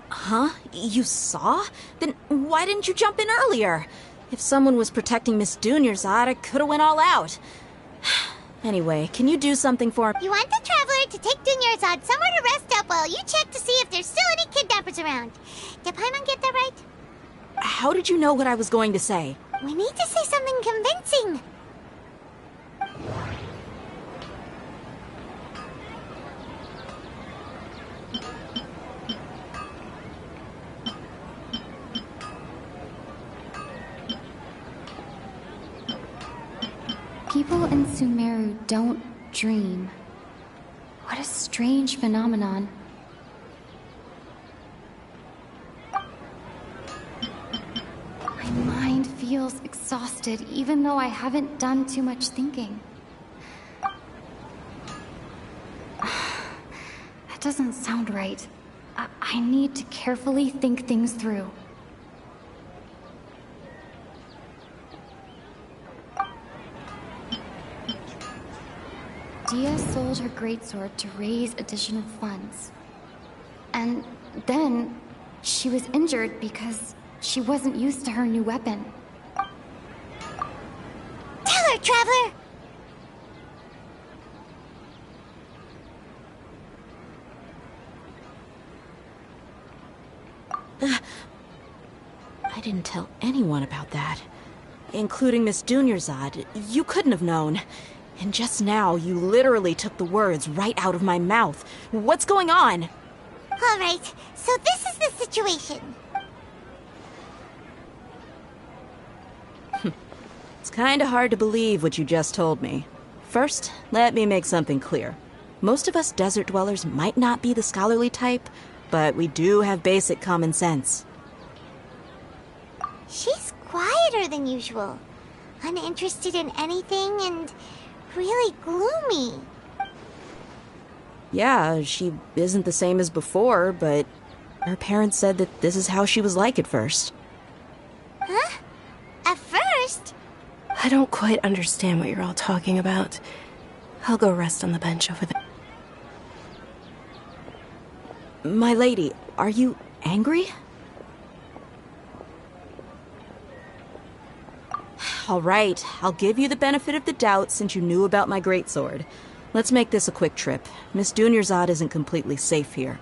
Huh? You saw? Then why didn't you jump in earlier? If someone was protecting Miss Dunyarzad, I could have went all out. Anyway, can you do something for... You want the Traveler to take Dunyarzad somewhere to rest up while you check to see if there's still any kidnappers around. Did Paimon get that right? How did you know what I was going to say? We need to say something convincing. People in Sumeru don't dream. What a strange phenomenon. My mind feels exhausted even though I haven't done too much thinking. That doesn't sound right. I need to carefully think things through. Dia sold her greatsword to raise additional funds. And then she was injured because she wasn't used to her new weapon. Tell her, Traveler! I didn't tell anyone about that. Including Miss Dunyarzad. You couldn't have known. And just now, you literally took the words right out of my mouth. What's going on? All right, so this is the situation. It's kinda hard to believe what you just told me. First, let me make something clear. Most of us desert dwellers might not be the scholarly type, but we do have basic common sense. She's quieter than usual. Uninterested in anything and really gloomy. Yeah, she isn't the same as before, but her parents said that this is how she was like at first. Huh? At first? I don't quite understand what you're all talking about. I'll go rest on the bench over there. My lady, are you angry? All right, I'll give you the benefit of the doubt since you knew about my greatsword. Let's make this a quick trip. Miss Dunyarzad isn't completely safe here.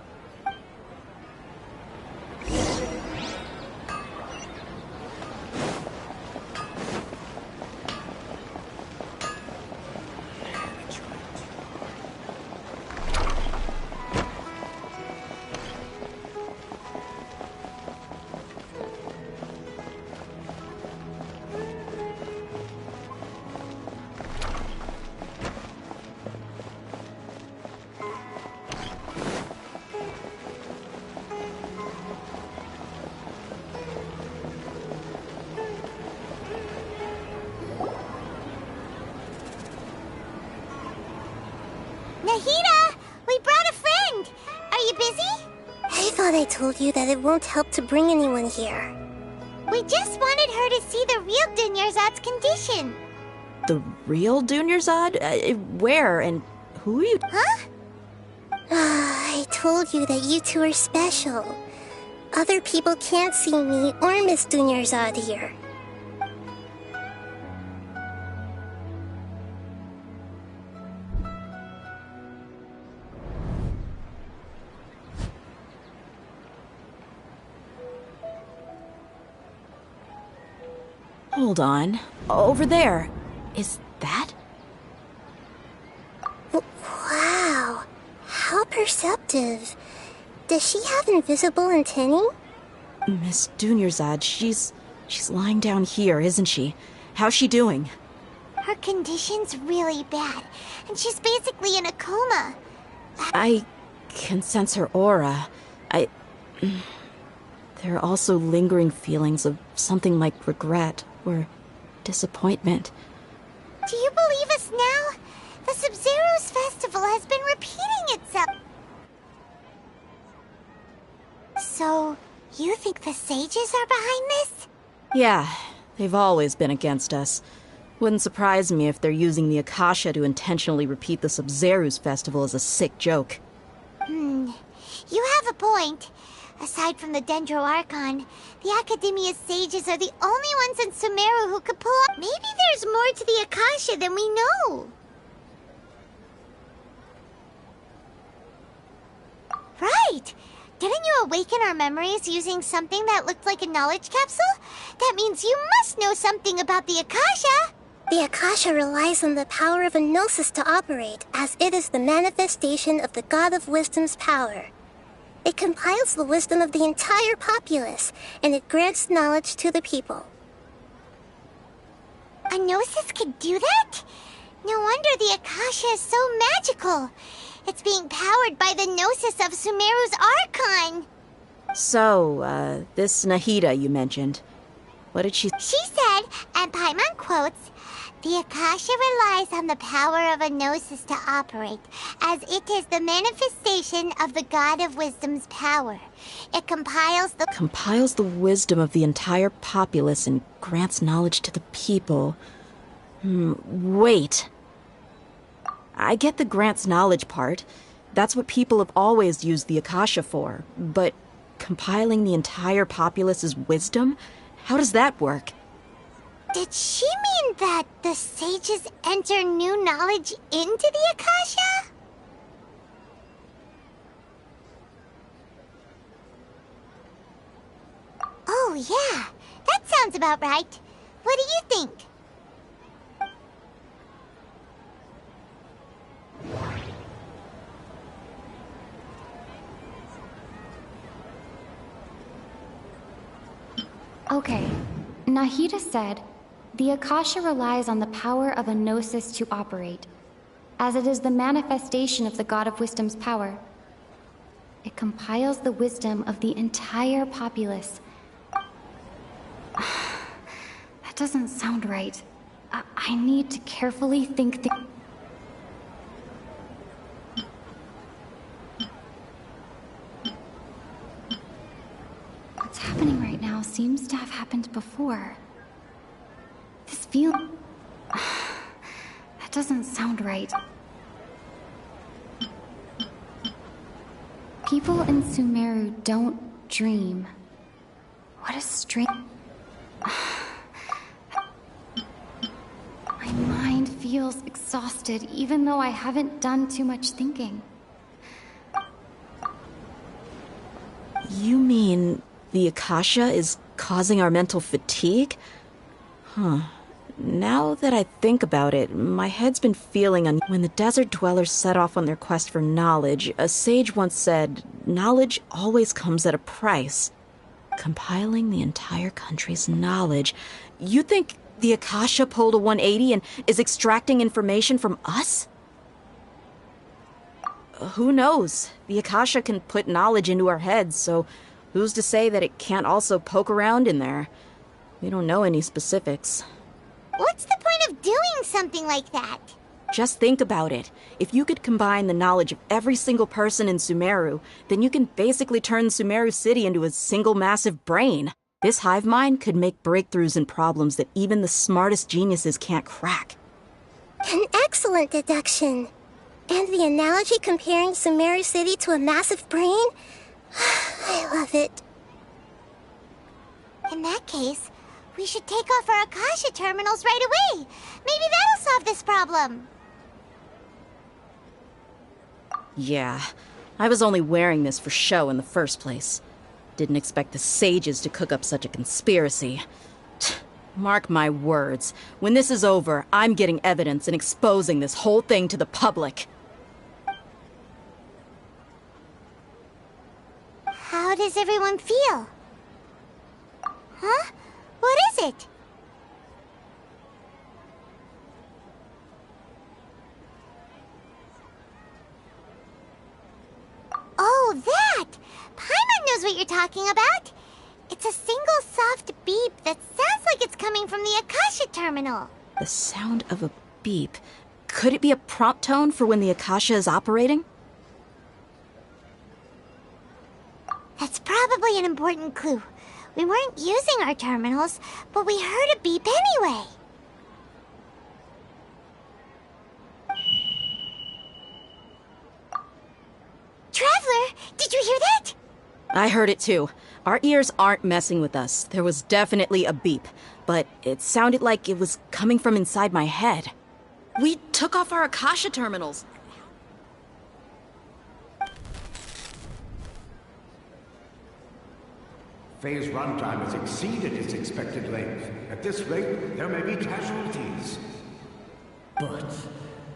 Nahida! We brought a friend! Are you busy? I thought I told you that it won't help to bring anyone here. We just wanted her to see the real Dunyarzad's condition. The real Dunyarzad? Where and who are you? Huh? I told you that you two are special. Other people can't see me or Miss Dunyarzad here. Hold on. Over there. Is that? Wow. How perceptive. Does she have invisible antennae? Miss Dunyarzad, she's lying down here, isn't she? How's she doing? Her condition's really bad, and she's basically in a coma. I can sense her aura. There are also lingering feelings of something like regret or disappointment. Do you believe us now? The Sub-Zero's festival has been repeating itself. So, you think the sages are behind this? Yeah, they've always been against us. Wouldn't surprise me if they're using the Akasha to intentionally repeat the Sub-Zero's festival as a sick joke. You have a point. Aside from the Dendro Archon, the Academia's sages are the only ones in Sumeru who could pull off. Maybe there's more to the Akasha than we know. Didn't you awaken our memories using something that looked like a knowledge capsule? That means you must know something about the Akasha! The Akasha relies on the power of a gnosis to operate, as it is the manifestation of the God of Wisdom's power. It compiles the wisdom of the entire populace, and it grants knowledge to the people. A gnosis could do that? No wonder the Akasha is so magical. It's being powered by the gnosis of Sumeru's Archon. So, this Nahida you mentioned, what did she... She said, and Paimon quotes, "The Akasha relies on the power of a gnosis to operate, as it is the manifestation of the God of Wisdom's power. It compiles the wisdom of the entire populace and grants knowledge to the people. Wait. I get the grants knowledge part. That's what people have always used the Akasha for. But compiling the entire populace's wisdom? How does that work? Did she mean that the sages enter new knowledge into the Akasha? Oh, yeah. That sounds about right. What do you think? Okay. Nahida said, "The Akasha relies on the power of a gnosis to operate, as it is the manifestation of the God of Wisdom's power. It compiles the wisdom of the entire populace." That doesn't sound right. I need to carefully think What's happening right now seems to have happened before. This feeling... That doesn't sound right. People in Sumeru don't dream. What a strange... My mind feels exhausted, even though I haven't done too much thinking. You mean the Akasha is causing our mental fatigue? Now that I think about it, my head's been feeling when the desert dwellers set off on their quest for knowledge, a sage once said, knowledge always comes at a price. Compiling the entire country's knowledge. You think the Akasha pulled a 180 and is extracting information from us? Who knows? The Akasha can put knowledge into our heads, so who's to say that it can't also poke around in there? We don't know any specifics. What's the point of doing something like that? Just think about it. If you could combine the knowledge of every single person in Sumeru, then you can basically turn Sumeru City into a single massive brain. This hive mind could make breakthroughs in problems that even the smartest geniuses can't crack. An excellent deduction. And the analogy comparing Sumeru City to a massive brain? I love it. In that case, we should take off our Akasha terminals right away. Maybe that'll solve this problem. Yeah, I was only wearing this for show in the first place. Didn't expect the sages to cook up such a conspiracy. Mark my words, when this is over, I'm getting evidence and exposing this whole thing to the public. How does everyone feel? Huh? What is it? Oh, that! Paimon knows what you're talking about. It's a single soft beep that sounds like it's coming from the Akasha terminal. The sound of a beep. Could it be a prompt tone for when the Akasha is operating? That's probably an important clue. We weren't using our terminals, but we heard a beep anyway. Traveler, did you hear that? I heard it too. Our ears aren't messing with us. There was definitely a beep, but it sounded like it was coming from inside my head. We took off our Akasha terminals. Phase runtime has exceeded its expected length. At this rate, there may be casualties. But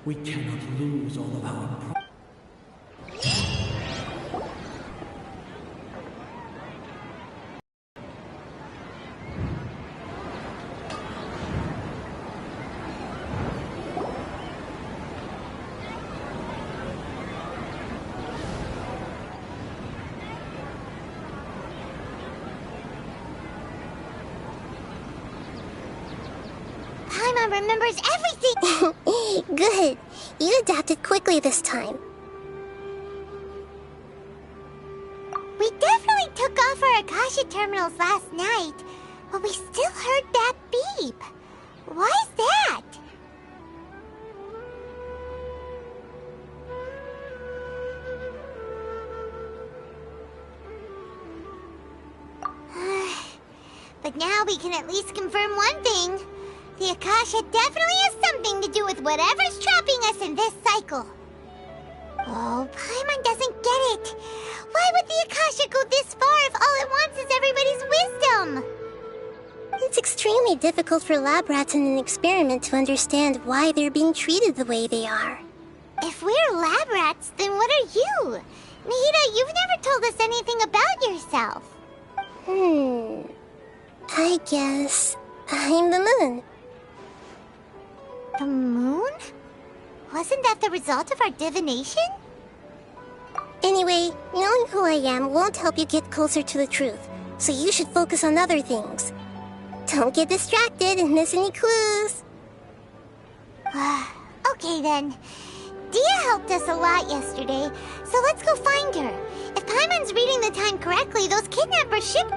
we cannot lose all of our Paimon remembers everything! Good. You adapted quickly this time. We definitely took off our Akasha terminals last night, but we still heard that beep. Why is that? But now we can at least confirm one thing. The Akasha definitely has something to do with whatever's trapping us in this cycle. Oh, Paimon doesn't get it. Why would the Akasha go this far if all it wants is everybody's wisdom? It's extremely difficult for lab rats in an experiment to understand why they're being treated the way they are. If we're lab rats, then what are you? Nahida, you've never told us anything about yourself. I guess I'm the moon. The moon? Wasn't that the result of our divination? Anyway, knowing who I am won't help you get closer to the truth, so you should focus on other things. Don't get distracted and miss any clues. Okay then. Dia helped us a lot yesterday, so let's go find her. If Paimon's reading the time correctly, those kidnappers should...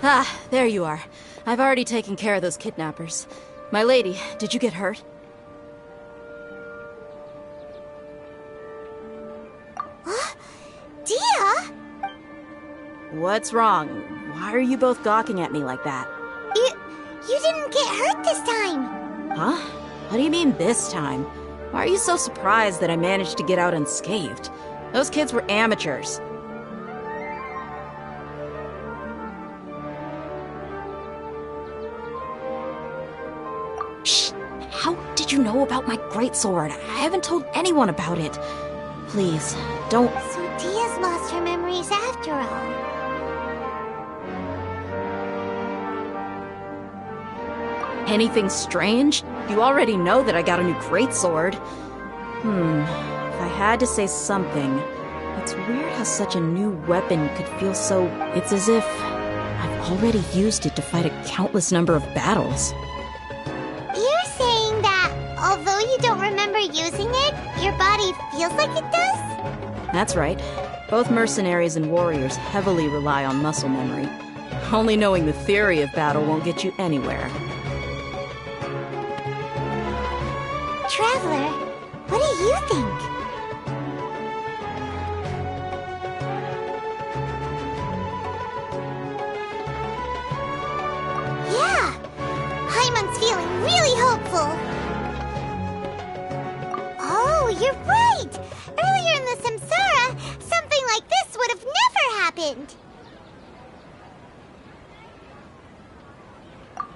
Ah, there you are. I've already taken care of those kidnappers. My lady, did you get hurt? Dia? What's wrong? Why are you both gawking at me like that? You didn't get hurt this time. Huh? What do you mean this time? Why are you so surprised that I managed to get out unscathed? Those kids were amateurs. Shh! How did you know about my greatsword? I haven't told anyone about it. Please, don't... So Dia's lost her memories after all. Anything strange? You already know that I got a new greatsword. If I had to say something, it's weird how such a new weapon could feel so... It's as if I've already used it to fight a countless number of battles. You're saying that, although you don't remember using it, your body feels like it does? That's right. Both mercenaries and warriors heavily rely on muscle memory. Only knowing the theory of battle won't get you anywhere. Traveler, what do you think? Yeah! Paimon's feeling really hopeful. Oh, you're right! Earlier in the Samsara, something like this would have never happened.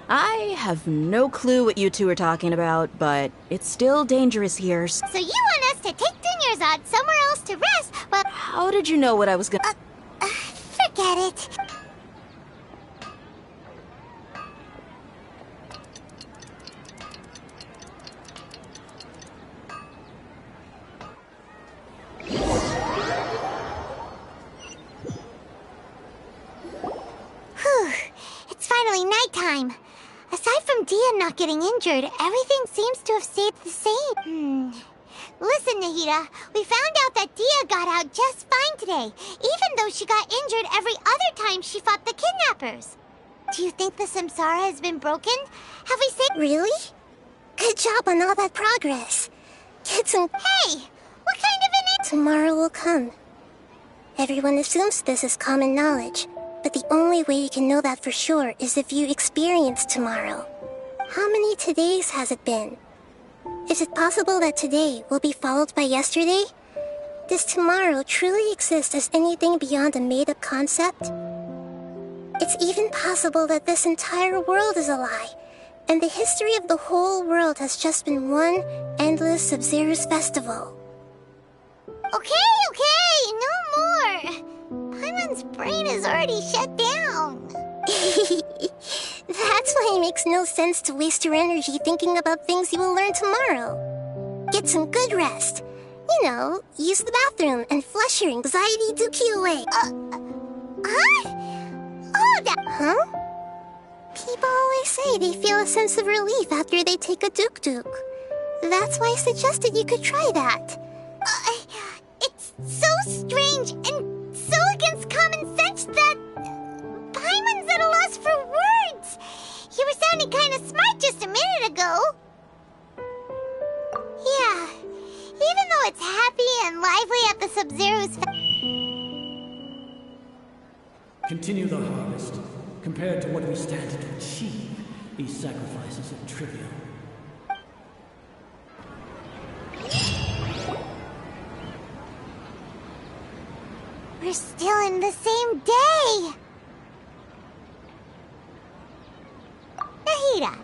I have no clue what you two are talking about, but it's still dangerous here. So you want us to take Dunyarzad somewhere else to rest, well... How did you know what I was gonna... forget it. Whew, it's finally nighttime. Aside from Dia not getting injured, everything seems to have stayed the same. Listen, Nahida, we found out that Dia got out just fine today, even though she got injured every other time she fought the kidnappers. Do you think the Samsara has been broken? Have we saved... Really? Good job on all that progress. Get some... Hey! What kind of an... Tomorrow will come. Everyone assumes this is common knowledge, but the only way you can know that for sure is if you experience tomorrow. How many todays has it been? Is it possible that today will be followed by yesterday? Does tomorrow truly exist as anything beyond a made-up concept? It's even possible that this entire world is a lie, and the history of the whole world has just been one endless Sub-Zero's festival. Okay, no more. Paimon's brain is already shut down. That's why it makes no sense to waste your energy thinking about things you will learn tomorrow. Get some good rest. You know, use the bathroom and flush your anxiety dookie away. Huh? Oh, Huh? People always say they feel a sense of relief after they take a duk-duk. That's why I suggested you could try that. It's so strange and so against common sense that Paimon's at a loss for words. You were sounding kind of smart just a minute ago. Yeah, even though it's happy and lively at the Sub-Zero's Continue the harvest. Compared to what we stand to achieve, these sacrifices are trivial. We're still in the same day. Nahida,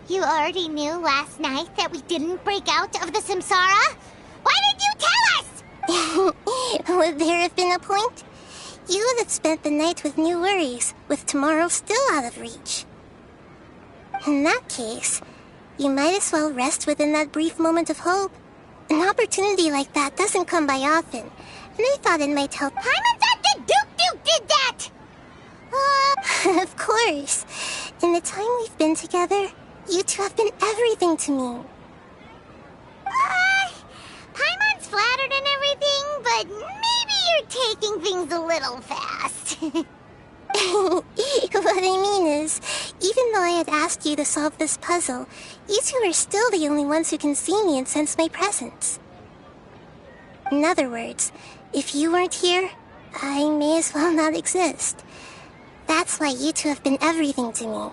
you already knew last night that we didn't break out of the Samsara? Why did you tell us? Would there have been a point? You would have spent the night with new worries, with tomorrow still out of reach. In that case, you might as well rest within that brief moment of hope. An opportunity like that doesn't come by often, and I thought it might help. Paimon's at the Duke did that! Of course. In the time we've been together, you two have been everything to me. Paimon's flattered and everything, but maybe you're taking things a little fast. What I mean is, even though I had asked you to solve this puzzle, you two are still the only ones who can see me and sense my presence. In other words, if you weren't here, I may as well not exist. That's why you two have been everything to me.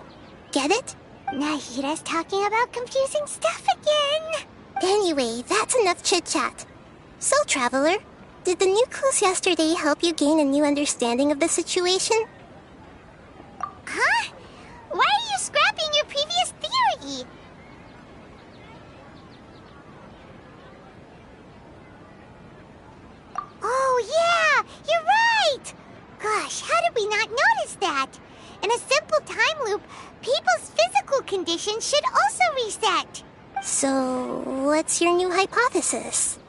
Get it? Nahida's talking about confusing stuff again. Anyway, that's enough chit-chat. So, Traveler, did the new clues yesterday help you gain a new understanding of the situation? Huh? Why are you scrapping your previous theory? Oh, yeah! You're right! Gosh, how did we not notice that? In a simple time loop, people's physical conditions should also reset. So, what's your new hypothesis?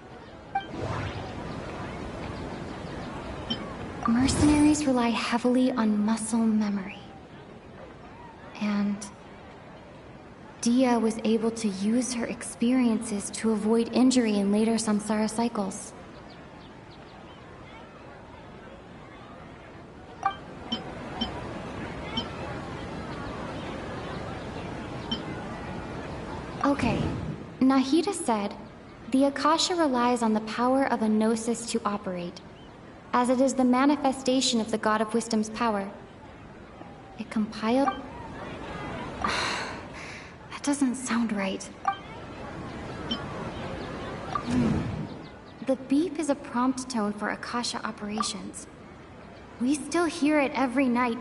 Mercenaries rely heavily on muscle memory. And Dia was able to use her experiences to avoid injury in later samsara cycles. Okay, Nahida said, the Akasha relies on the power of a gnosis to operate, as it is the manifestation of the God of Wisdom's power. It compiled... That doesn't sound right. The beep is a prompt tone for Akasha operations. We still hear it every night.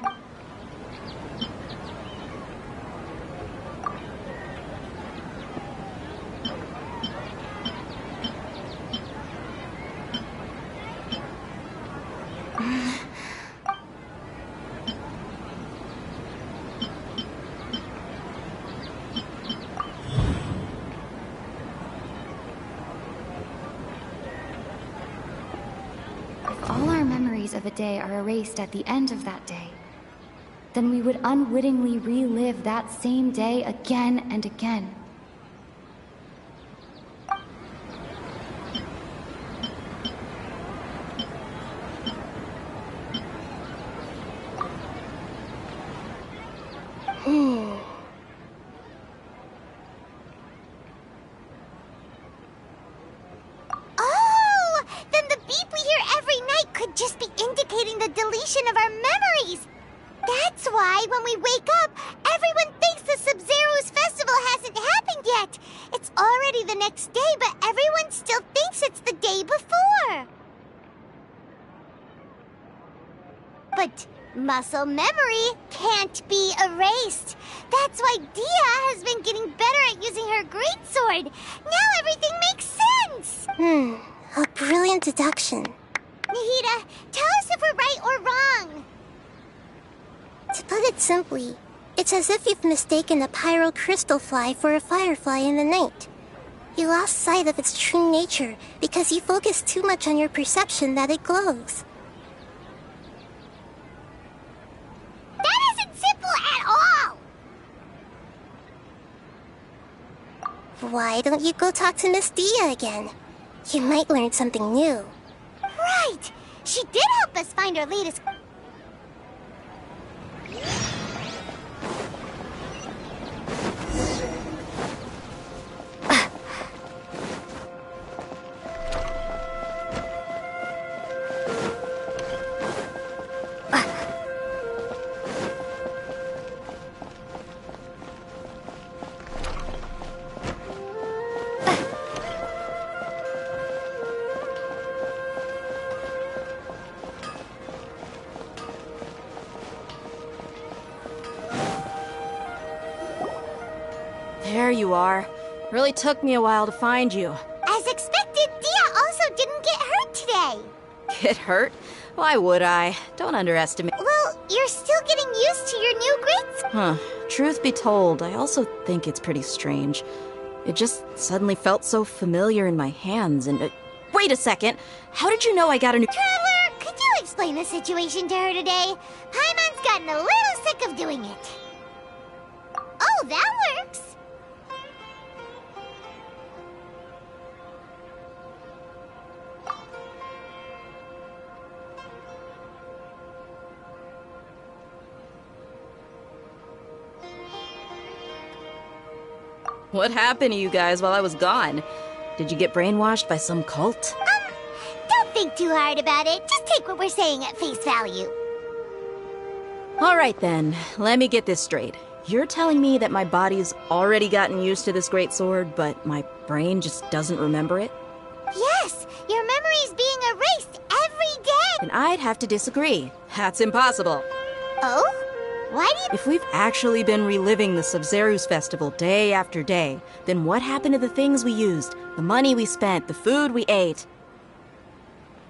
Of a day are erased at the end of that day, then we would unwittingly relive that same day again and again. Of our memories. That's why when we wake up, everyone thinks the Sub-Zero's festival hasn't happened yet. It's already the next day, but everyone still thinks it's the day before. But muscle memory can't be erased. That's why Dia has been getting better at using her greatsword. Now everything makes sense. A brilliant deduction. Nahida, tell us if we're right or wrong. To put it simply, it's as if you've mistaken a pyro crystal fly for a firefly in the night. You lost sight of its true nature because you focus too much on your perception that it glows. That isn't simple at all! Why don't you go talk to Miss Dia again? You might learn something new. Right! She did help us find our latest... There you are. Really took me a while to find you. As expected, Dia also didn't get hurt today. Get hurt? Why would I? Don't underestimate. Well, you're still getting used to your new greats. Truth be told, I also think it's pretty strange. It just suddenly felt so familiar in my hands and... wait a second! How did you know I got a new... Traveler, could you explain the situation to her today? Paimon's gotten a little sick of doing it. Oh, that works. What happened to you guys while I was gone? Did you get brainwashed by some cult? Don't think too hard about it. Just take what we're saying at face value. Alright then, let me get this straight. You're telling me that my body's already gotten used to this great sword, but my brain just doesn't remember it? Yes, your memory's being erased every day. Then I'd have to disagree. That's impossible. Oh? Why do you... If we've actually been reliving the Sub-Zeru's festival day after day, then what happened to the things we used, the money we spent, the food we ate?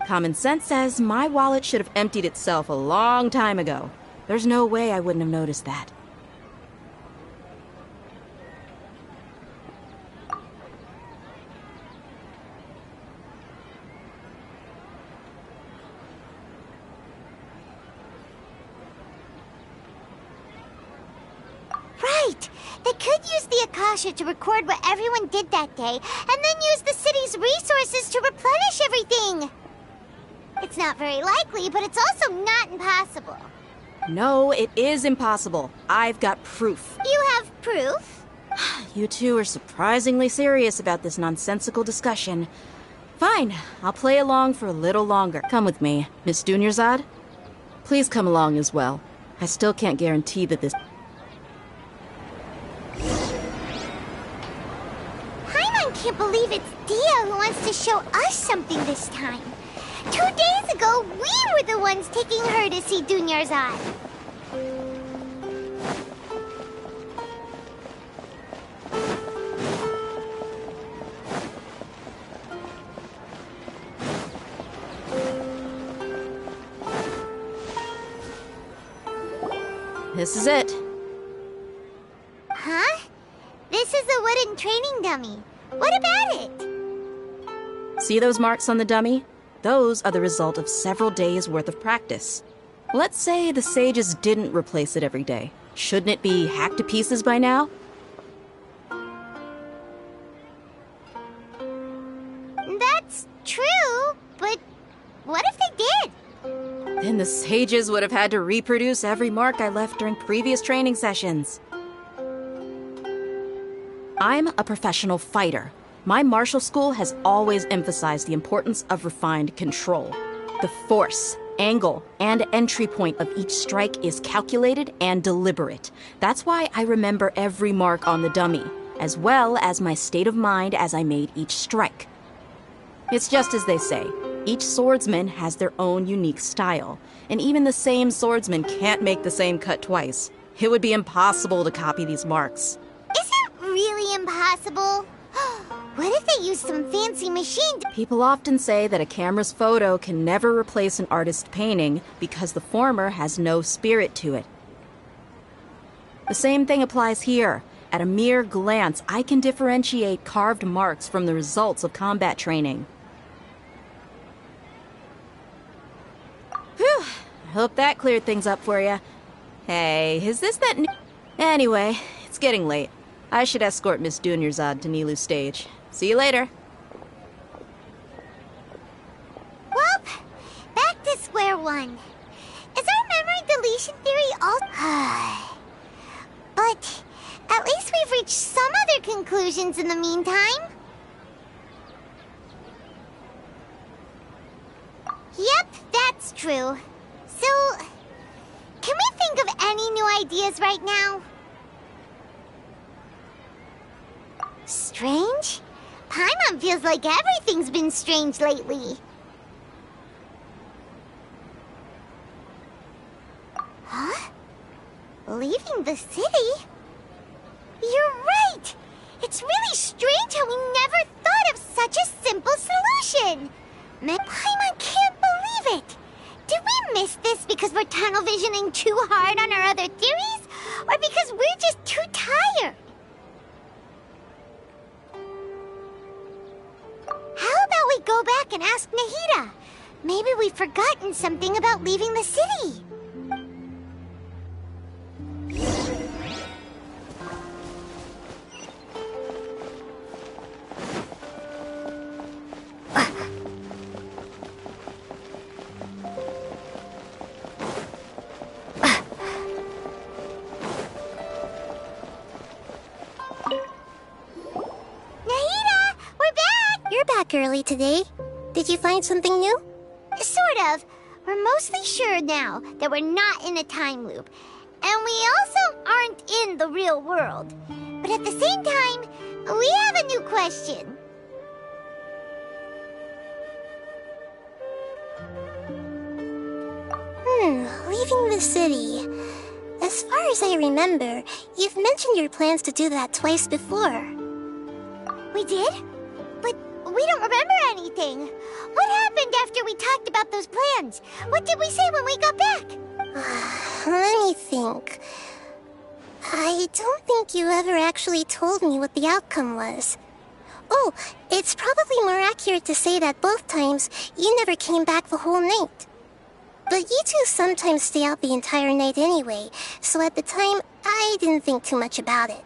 Common sense says my wallet should have emptied itself a long time ago. There's no way I wouldn't have noticed that. Right! They could use the Akasha to record what everyone did that day, and then use the city's resources to replenish everything! It's not very likely, but it's also not impossible. No, it is impossible. I've got proof. You have proof? You two are surprisingly serious about this nonsensical discussion. Fine, I'll play along for a little longer. Come with me, Miss Dunyarzad. Please come along as well. I still can't guarantee that this... Paimon can't believe it's Dia who wants to show us something this time. 2 days ago, we were the ones taking her to see Dunyarzad. This is it. Huh? This is a wooden training dummy. What about it? See those marks on the dummy? Those are the result of several days' worth of practice. Let's say the sages didn't replace it every day. Shouldn't it be hacked to pieces by now? That's true, but what if they did? Then the sages would have had to reproduce every mark I left during previous training sessions. I'm a professional fighter. My martial school has always emphasized the importance of refined control. The Force. angle, and entry point of each strike is calculated and deliberate. That's why I remember every mark on the dummy, as well as my state of mind as I made each strike. It's just as they say, each swordsman has their own unique style, and even the same swordsman can't make the same cut twice. It would be impossible to copy these marks. Is it really impossible? What if they use some fancy machine? People often say that a camera's photo can never replace an artist's painting because the former has no spirit to it. The same thing applies here. At a mere glance, I can differentiate carved marks from the results of combat training. Whew, I hope that cleared things up for you. Hey, is this that new... Anyway, it's getting late. I should escort Miss Dunyarzad to Nilu's stage. See you later. Well, back to square one. Is our memory deletion theory all... But at least we've reached some other conclusions in the meantime. Yep, that's true. So, can we think of any new ideas right now? Strange? Paimon feels like everything's been strange lately. Huh? Leaving the city? You're right! It's really strange how we never thought of such a simple solution! Paimon can't believe it! Did we miss this because we're tunnel visioning too hard on our other theories? Or because we're just too tired? How about we go back and ask Nahida? Maybe we've forgotten something about leaving the city. Early today. Did you find something new? Sort of. We're mostly sure now that we're not in a time loop. And we also aren't in the real world. But at the same time, we have a new question. Leaving the city. As far as I remember, you've mentioned your plans to do that twice before. We did? We don't remember anything. What happened after we talked about those plans? What did we say when we got back? Let me think. I don't think you ever actually told me what the outcome was. Oh, it's probably more accurate to say that both times you never came back the whole night. But you two sometimes stay out the entire night anyway, so at the time, I didn't think too much about it.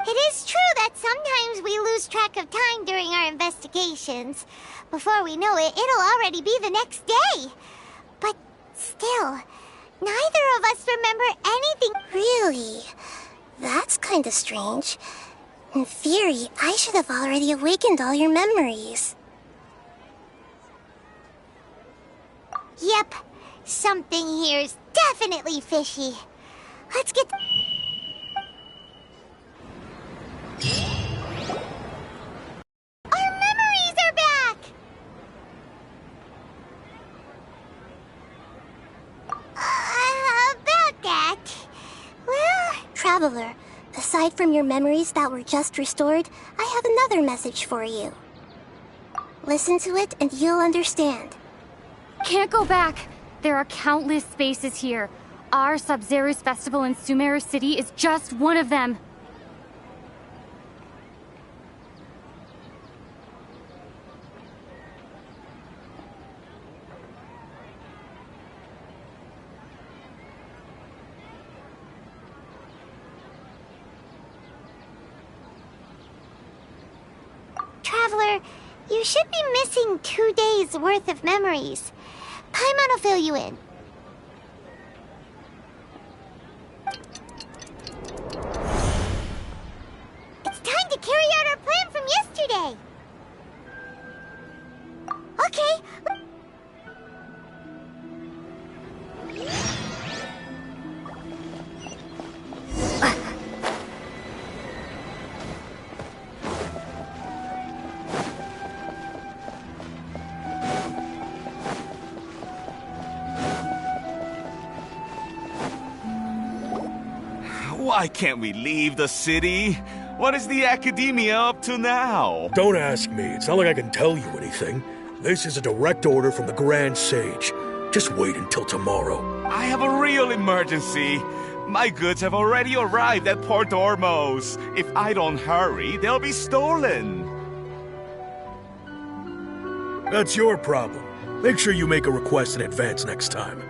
It is true that sometimes we lose track of time during our investigations. Before we know it, it'll already be the next day. But still, neither of us remember anything. Really? That's kinda strange. In theory, I should have already awakened all your memories. Yep, something here's definitely fishy. Let's get... Our memories are back! About that... Well... Traveler, aside from your memories that were just restored, I have another message for you. Listen to it and you'll understand. Can't go back! There are countless spaces here. Our Sub-Zero's festival in Sumeru City is just one of them. Traveler, you should be missing 2 days' worth of memories. Paimon will fill you in. It's time to carry out our plan from yesterday. Okay. Why can't we leave the city? What is the academia up to now? Don't ask me. It's not like I can tell you anything. This is a direct order from the Grand Sage. Just wait until tomorrow. I have a real emergency. My goods have already arrived at Port Ormos. If I don't hurry, they'll be stolen. That's your problem. Make sure you make a request in advance next time.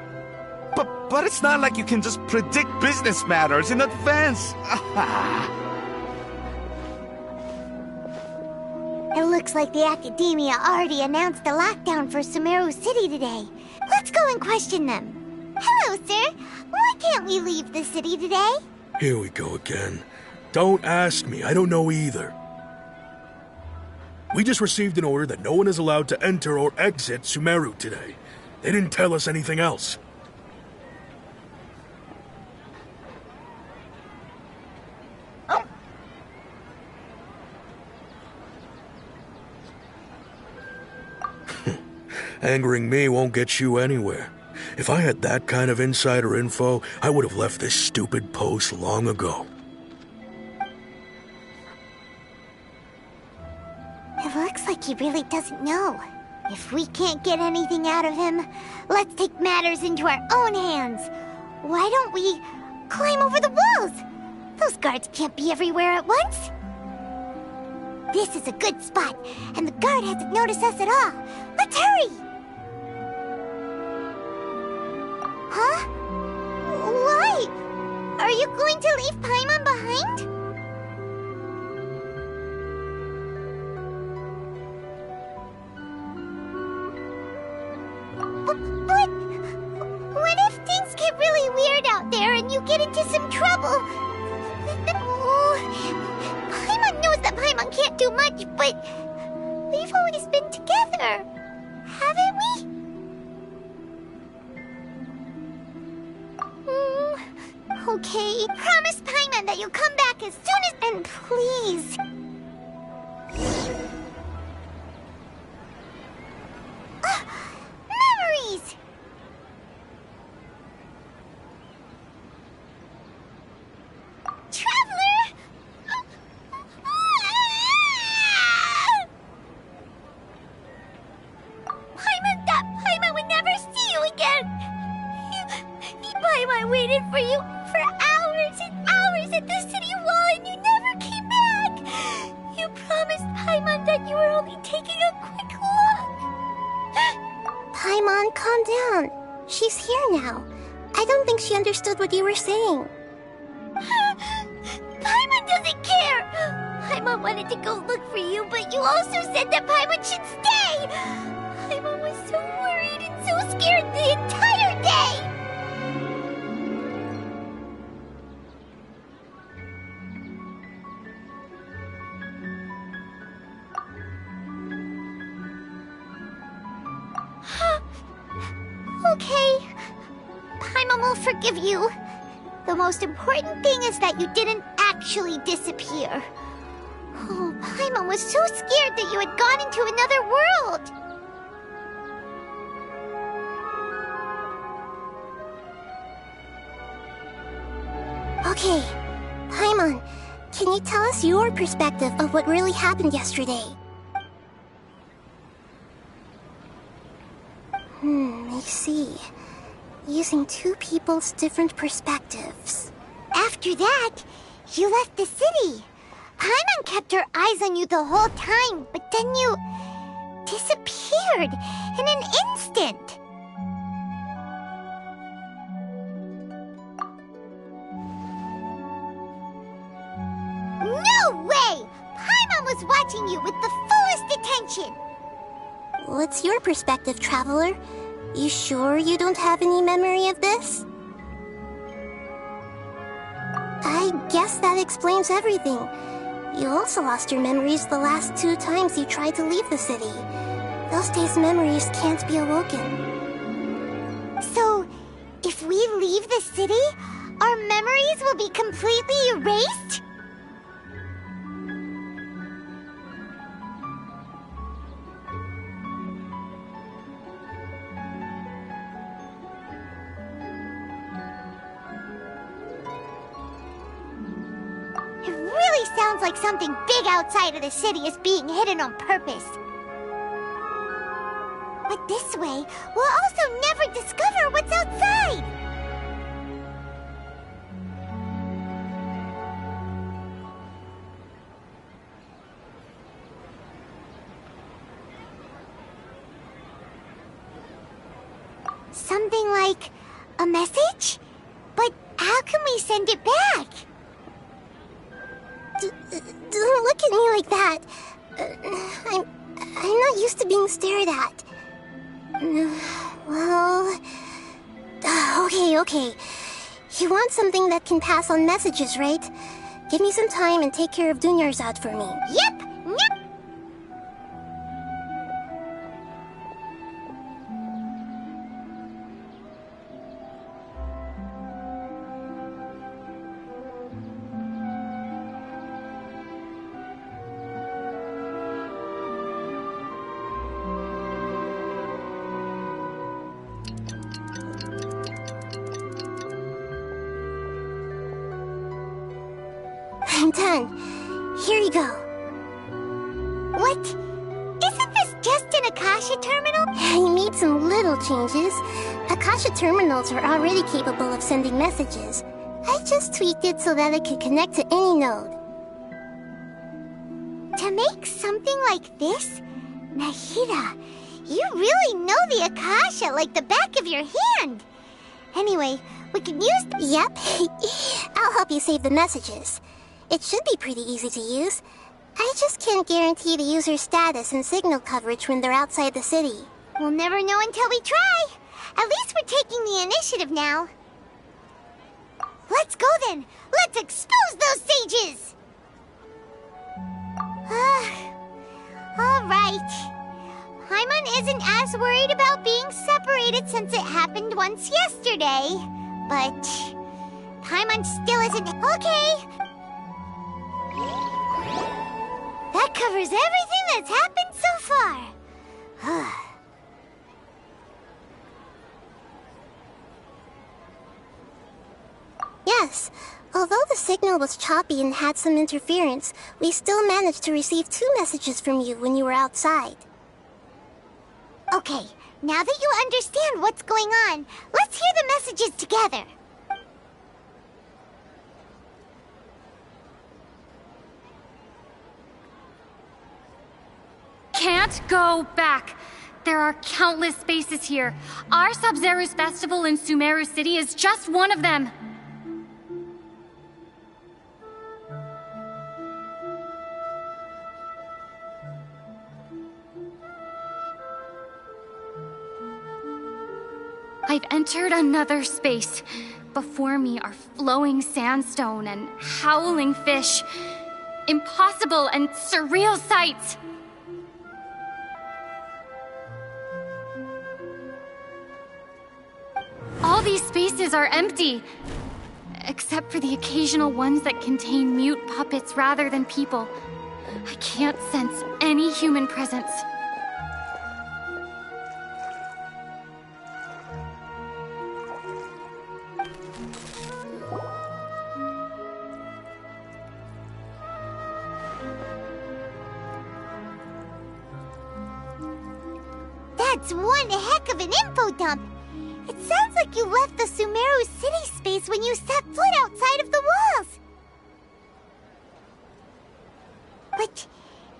But it's not like you can just predict business matters in advance. It looks like the Academia already announced a lockdown for Sumeru City today. Let's go and question them. Hello, sir. Why can't we leave the city today? Here we go again. Don't ask me. I don't know either. We just received an order that no one is allowed to enter or exit Sumeru today. They didn't tell us anything else. Angering me won't get you anywhere. If I had that kind of insider info, I would have left this stupid post long ago. It looks like he really doesn't know. If we can't get anything out of him, let's take matters into our own hands. Why don't we climb over the walls? Those guards can't be everywhere at once. This is a good spot, and the guard hasn't noticed us at all. Let's hurry! Huh? Why? Are you going to leave Paimon behind? But what if things get really weird out there and you get into some trouble? Paimon knows that Paimon can't do much, but we've always been together, haven't we? Okay, promise Paimon that you'll come back as soon as... And please... Memories! Traveler! Paimon would never see you again! Paimon waited for you for hours and hours at the city wall and you never came back! You promised Paimon that you were only taking a quick look! Paimon, calm down. She's here now. I don't think she understood what you were saying. Paimon doesn't care! Paimon wanted to go look for you, but you also said that Paimon should stay! Paimon was so worried and so scared the entire day! Okay. Paimon will forgive you. The most important thing is that you didn't actually disappear. Oh, Paimon was so scared that you had gone into another world. Okay, Paimon, can you tell us your perspective of what really happened yesterday? I see. Using two people's different perspectives. After that, you left the city. Paimon kept her eyes on you the whole time, but then you disappeared in an instant. No way! Paimon was watching you with the fullest attention. What's your perspective, Traveler? You sure you don't have any memory of this? I guess that explains everything. You also lost your memories the last 2 times you tried to leave the city. Those days' memories can't be awoken. So, if we leave the city, our memories will be completely erased? sounds like something big outside of the city is being hidden on purpose. But this way, we'll also never discover what's outside! Something like a message? But how can we send it back? Don't look at me like that. I'm not used to being stared at. Well... Okay. You want something that can pass on messages, right? Give me some time and take care of Dunyarzad for me. Yep! I'm done. Here you go. What? Isn't this just an Akasha terminal? I made some little changes. Akasha terminals are already capable of sending messages. I just tweaked it so that it could connect to any node. To make something like this? Nahida, you really know the Akasha like the back of your hand. Anyway, we can use... Yep. I'll help you save the messages. It should be pretty easy to use. I just can't guarantee the user's status and signal coverage when they're outside the city. We'll never know until we try. At least we're taking the initiative now. Let's go then. Let's expose those sages! Alright. Paimon isn't as worried about being separated since it happened once yesterday. But Paimon still isn't... Okay! That covers everything that's happened so far. Yes. Although the signal was choppy and had some interference, we still managed to receive 2 messages from you when you were outside. Okay, now that you understand what's going on, let's hear the messages together. Can't go back. There are countless spaces here. Our Sub-Zero's festival in Sumeru City is just one of them. I've entered another space. Before me are flowing sandstone and howling fish. Impossible and surreal sights. All these spaces are empty, except for the occasional ones that contain mute puppets rather than people. I can't sense any human presence. That's one heck of an info dump. It sounds like you left the Sumeru City space when you set foot outside of the walls. But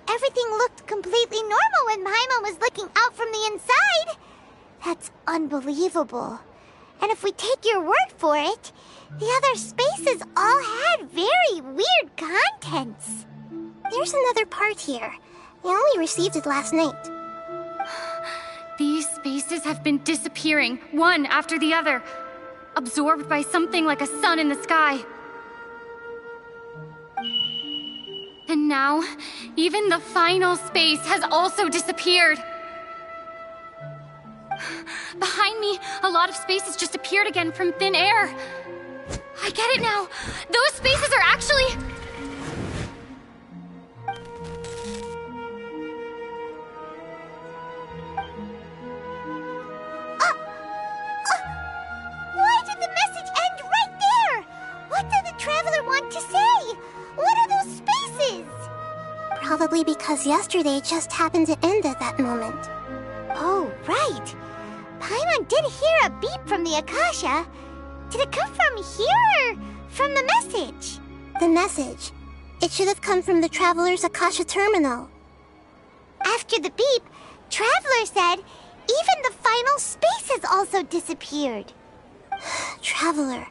everything looked completely normal when Paimon was looking out from the inside. That's unbelievable. And if we take your word for it, the other spaces all had very weird contents. There's another part here. I only received it last night. These spaces have been disappearing, one after the other, absorbed by something like a sun in the sky. And now, even the final space has also disappeared. Behind me, a lot of spaces just appeared again from thin air. I get it now. Those spaces are actually... Why did the message end right there? What did the traveler want to say? What are those spaces? because yesterday just happened to end at that moment. Oh, right. Paimon did hear a beep from the Akasha. Did it come from here or from the message? The message. It should have come from the Traveler's Akasha terminal. After the beep, Traveler said even the final space has also disappeared. Traveler,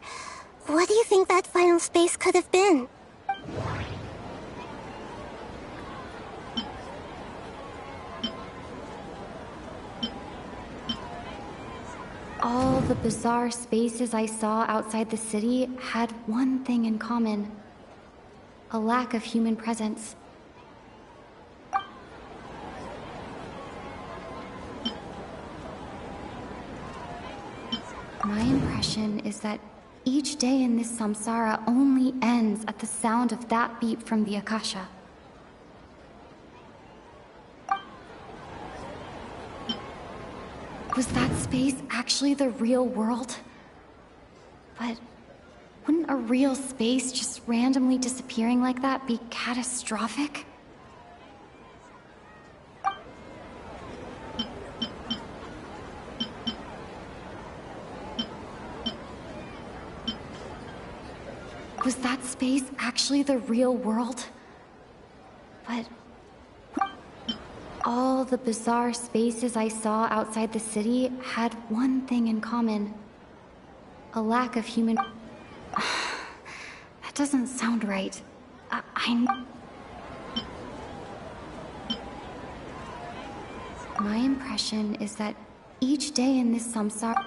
what do you think that final space could have been? All the bizarre spaces I saw outside the city had one thing in common: a lack of human presence. My impression is that each day in this samsara only ends at the sound of that beep from the Akasha. Was that space actually the real world? But wouldn't a real space just randomly disappearing like that be catastrophic? Was that space actually the real world? But all the bizarre spaces I saw outside the city had one thing in common: a lack of human... That doesn't sound right. My impression is that each day in this samsara...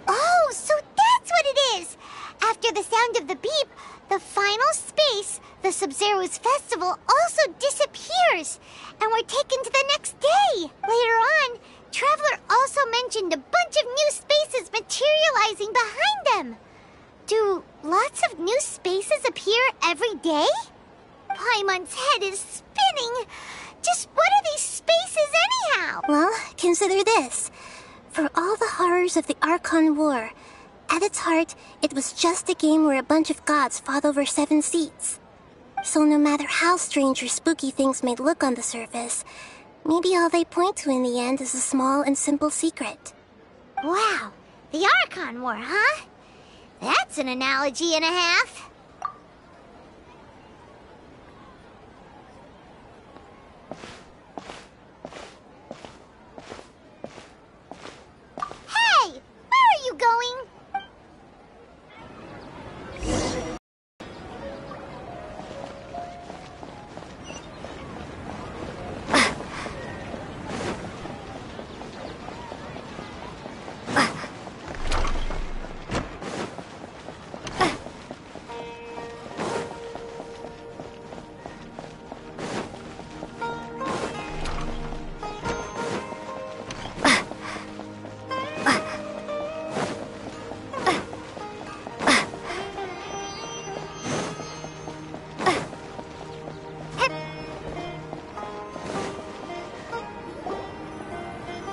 Oh, so that's what it is! After the sound of the beep, the final space, the Sub-Zero's festival, also disappears, and we're taken to the next day. Later on, Traveler also mentioned a bunch of new spaces materializing behind them. Do lots of new spaces appear every day? Paimon's head is spinning. Just what are these spaces anyhow? Well, consider this. For all the horrors of the Archon War, at its heart, it was just a game where a bunch of gods fought over 7 seats. So no matter how strange or spooky things may look on the surface, maybe all they point to in the end is a small and simple secret. Wow, the Archon War, huh? That's an analogy and a half. Hey, where are you going?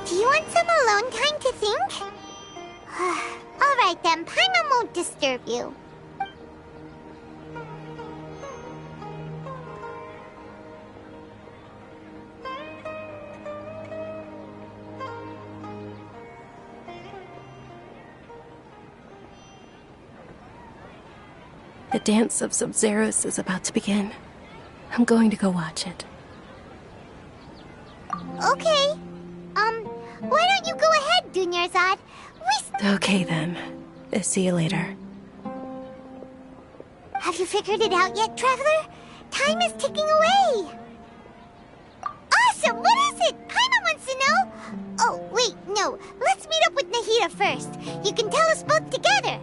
Do you want some alone time to think? All right then, Paimon won't disturb you. The dance of Sub-Zeros is about to begin. I'm going to go watch it. Okay. Why don't you go ahead, Dunyarzad? Okay then. See you later. Have you figured it out yet, Traveler? Time is ticking away. Awesome! What is it? Paimon wants to know. Oh, wait, no. Let's meet up with Nahida first. You can tell us both together.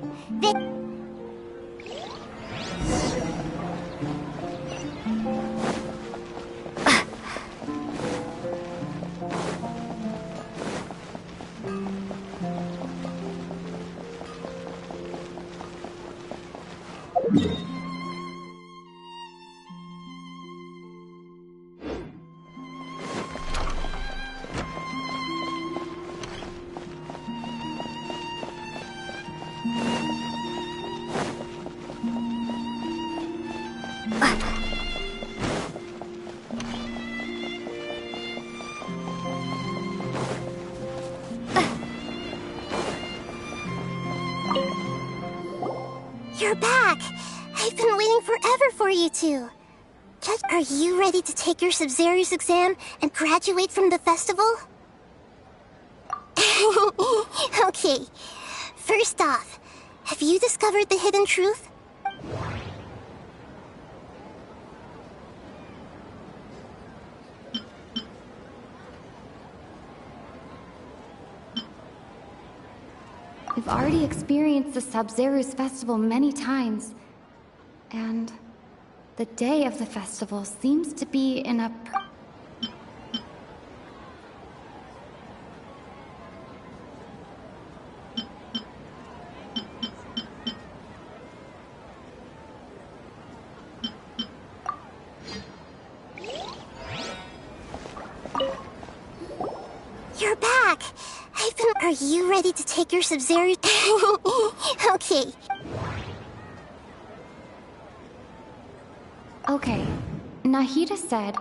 You're back! I've been waiting forever for you two. Are you ready to take your Sub-Zero's exam and graduate from the festival? Okay. First off, have you discovered the hidden truth? We've already experienced the Sub-Zero's festival many times. And the day of the festival seems to be in a... You're back! Are you ready to take your Sub-Zero? Okay. Okay. Nahida said,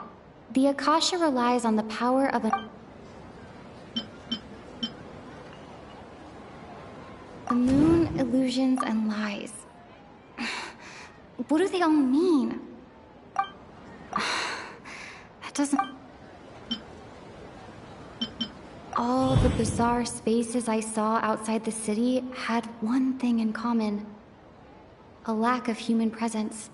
the Akasha relies on the power of a... The moon, illusions, and lies. What do they all mean? That doesn't... All the bizarre spaces I saw outside the city had one thing in common. A lack of human presence.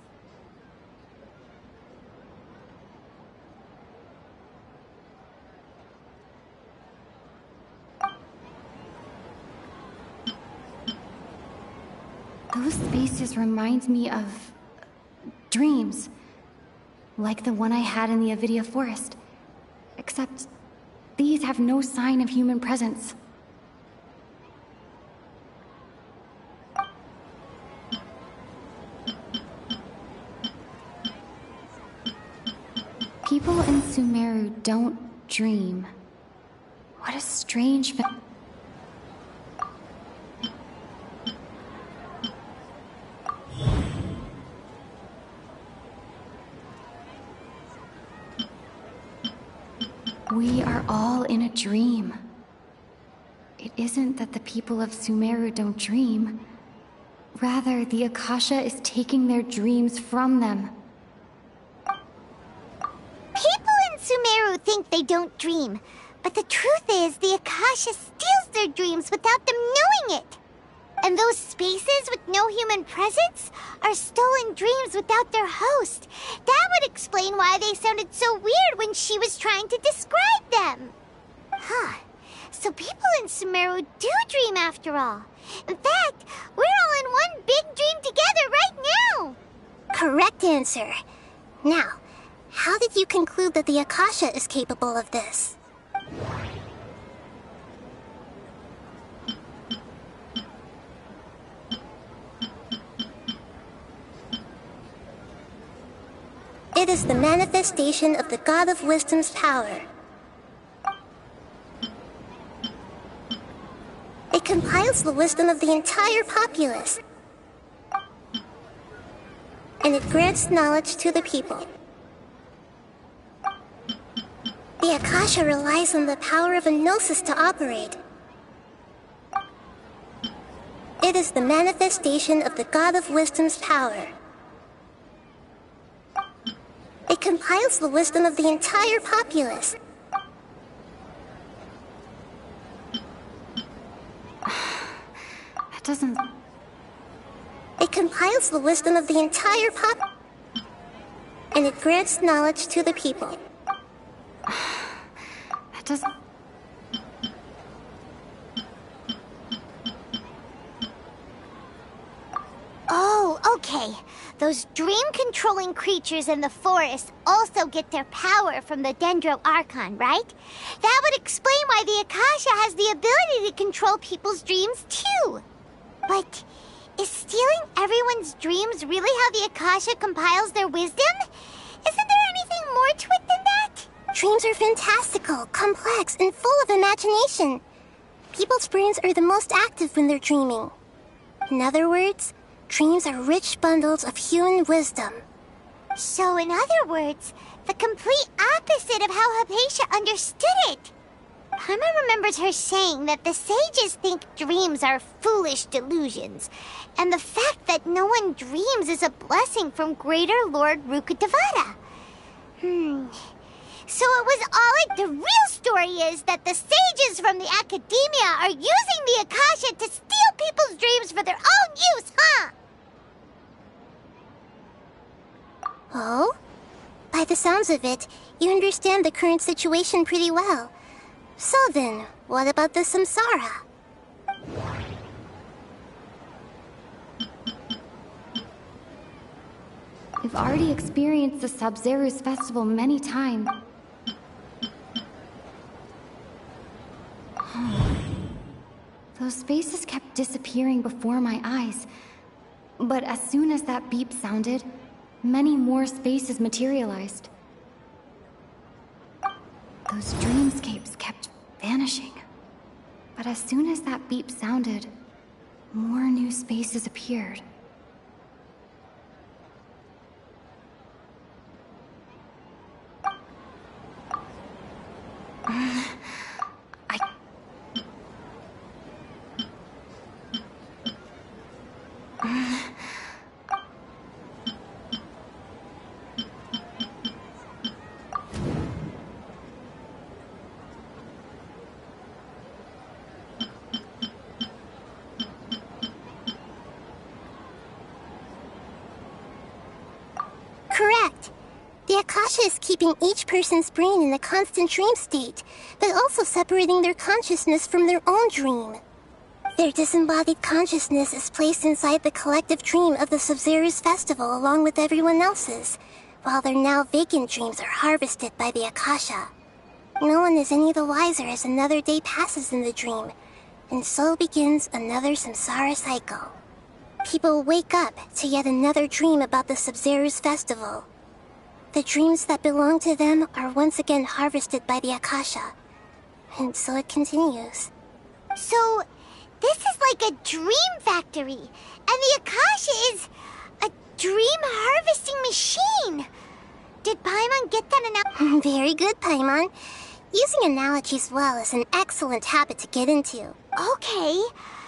Those spaces remind me of... dreams. Like the one I had in the Avidia Forest. Except... these have no sign of human presence. People in Sumeru don't dream. What a strange... We are all in a dream. It isn't that the people of Sumeru don't dream. Rather, the Akasha is taking their dreams from them. People in Sumeru think they don't dream, but the truth is the Akasha steals their dreams without them knowing it. And those spaces with no human presence are stolen dreams without their host. That would explain why they sounded so weird when she was trying to describe them. Huh. So people in Sumeru do dream after all. In fact, we're all in one big dream together right now. Correct answer. Now, how did you conclude that the Akasha is capable of this? It is the manifestation of the God of Wisdom's power. It compiles the wisdom of the entire populace. And it grants knowledge to the people. The Akasha relies on the power of a gnosis to operate. It is the manifestation of the God of Wisdom's power. It compiles the wisdom of the entire populace. That doesn't... It compiles the wisdom of the entire and it grants knowledge to the people. That doesn't... Oh, okay. Those dream-controlling creatures in the forest also get their power from the Dendro Archon, right? That would explain why the Akasha has the ability to control people's dreams, too. But is stealing everyone's dreams really how the Akasha compiles their wisdom? Isn't there anything more to it than that? Dreams are fantastical, complex, and full of imagination. People's brains are the most active when they're dreaming. In other words, dreams are rich bundles of human wisdom. So, in other words, the complete opposite of how Hypatia understood it. Paimon remembers her saying that the sages think dreams are foolish delusions, and the fact that no one dreams is a blessing from Greater Lord Rukkhadevata. So it was all like the real story is that the sages from the academia are using the Akasha to steal people's dreams for their own use, huh? Oh? By the sounds of it, you understand the current situation pretty well. So then, what about the samsara? We've already experienced the Sub-Zeru's festival many times. Those spaces kept disappearing before my eyes. But as soon as that beep sounded, many more spaces materialized. Those dreamscapes kept vanishing. But as soon as that beep sounded, more new spaces appeared. Correct. The Akasha is keeping each person's brain in a constant dream state, but also separating their consciousness from their own dream. Their disembodied consciousness is placed inside the collective dream of the Sub-Zeru's festival along with everyone else's, while their now vacant dreams are harvested by the Akasha. No one is any the wiser as another day passes in the dream, and so begins another samsara cycle. People wake up to yet another dream about the Sub-Zeru's festival. The dreams that belong to them are once again harvested by the Akasha, and so it continues. So, this is like a dream factory, and the Akasha is a dream harvesting machine. Did Paimon get that analogy? Very good, Paimon. Using analogies well is an excellent habit to get into. Okay,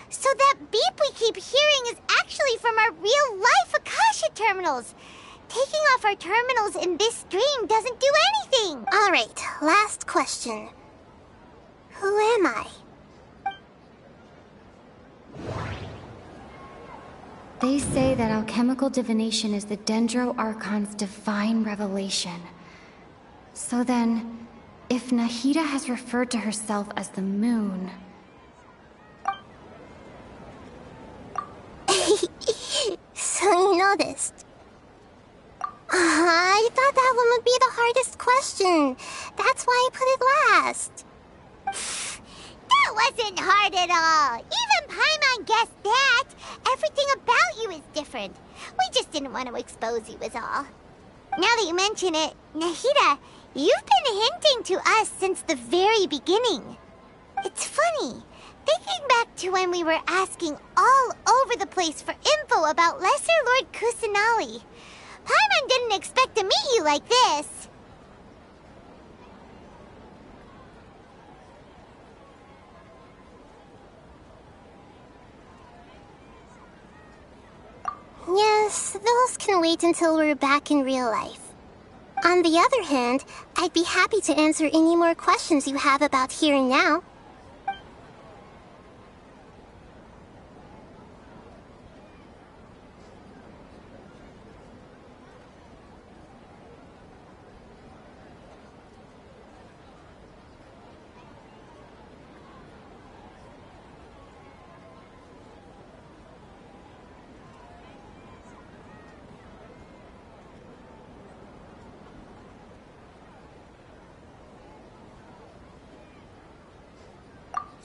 so that beep we keep hearing is actually from our real-life Akasha terminals. Taking off our terminals in this dream doesn't do anything. All right, last question. Who am I? They say that alchemical divination is the Dendro Archon's divine revelation. So then, if Nahida has referred to herself as the moon... So you noticed. I thought that one would be the hardest question. That's why I put it last. That wasn't hard at all. Even Paimon guessed that. Everything about you is different. We just didn't want to expose you is all. Now that you mention it, Nahida, you've been hinting to us since the very beginning. It's funny. Thinking back to when we were asking all over the place for info about Lesser Lord Kusanali, Paimon didn't expect to meet you like this. Yes, those can wait until we're back in real life. On the other hand, I'd be happy to answer any more questions you have about here and now.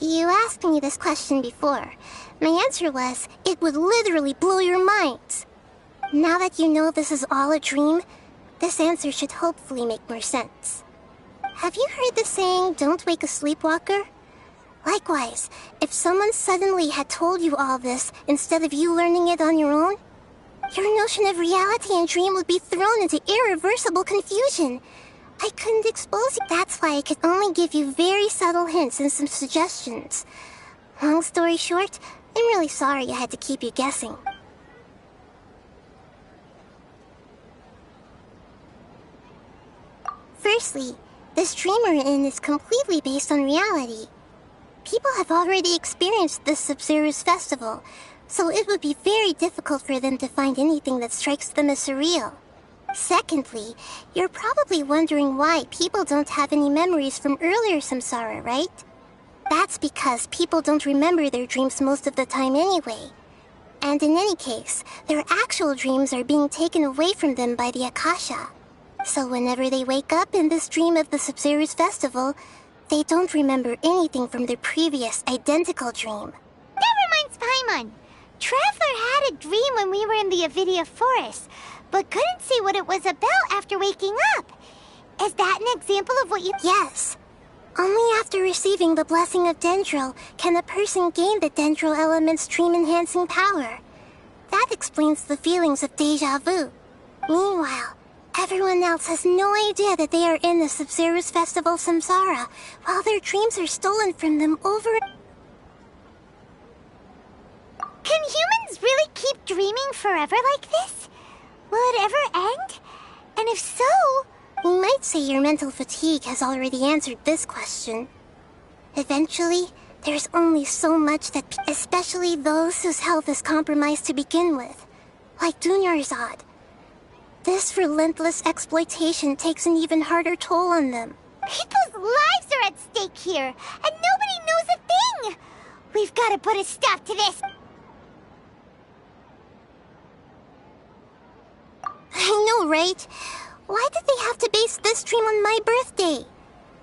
You asked me this question before. My answer was, it would literally blow your minds. Now that you know this is all a dream, this answer should hopefully make more sense. Have you heard the saying, don't wake a sleepwalker? Likewise, if someone suddenly had told you all this instead of you learning it on your own, your notion of reality and dream would be thrown into irreversible confusion. I couldn't expose you. That's why I could only give you very subtle hints and some suggestions. Long story short, I'm really sorry I had to keep you guessing. Firstly, this dream we're in is completely based on reality. People have already experienced this Sub-Zero's festival, so it would be very difficult for them to find anything that strikes them as surreal. Secondly, you're probably wondering why people don't have any memories from earlier samsara, right? That's because people don't remember their dreams most of the time anyway. And in any case, their actual dreams are being taken away from them by the Akasha. So whenever they wake up in this dream of the Sub-Zero's festival, they don't remember anything from their previous identical dream. That reminds Paimon. Traveler had a dream when we were in the Avidia forest, but couldn't see what it was about after waking up. Is that an example of what you— Yes. Only after receiving the blessing of Dendril can a person gain the Dendril element's dream-enhancing power. That explains the feelings of déjà vu. Meanwhile, everyone else has no idea that they are in the Sub-Zero's festival samsara, while their dreams are stolen from them over— Can humans really keep dreaming forever like this? Will it ever end? And if so— We might say your mental fatigue has already answered this question. Eventually, there's only so much that especially those whose health is compromised to begin with, like Dunyarzad. This relentless exploitation takes an even harder toll on them. People's lives are at stake here, and nobody knows a thing! We've got to put a stop to this! I know, right? Why did they have to base this dream on my birthday?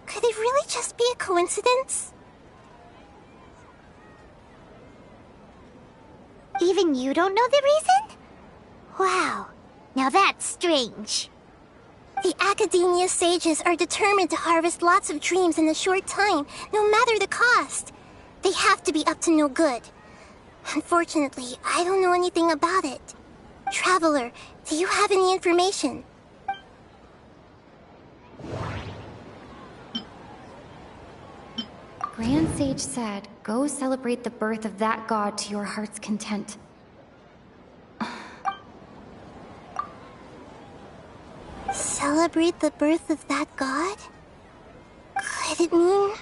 Could it really just be a coincidence? Even you don't know the reason? Wow, now that's strange. The Academia sages are determined to harvest lots of dreams in a short time, no matter the cost. They have to be up to no good. Unfortunately, I don't know anything about it. Traveler, do you have any information? Grand Sage said, go celebrate the birth of that god to your heart's content. Celebrate the birth of that god? Could it mean...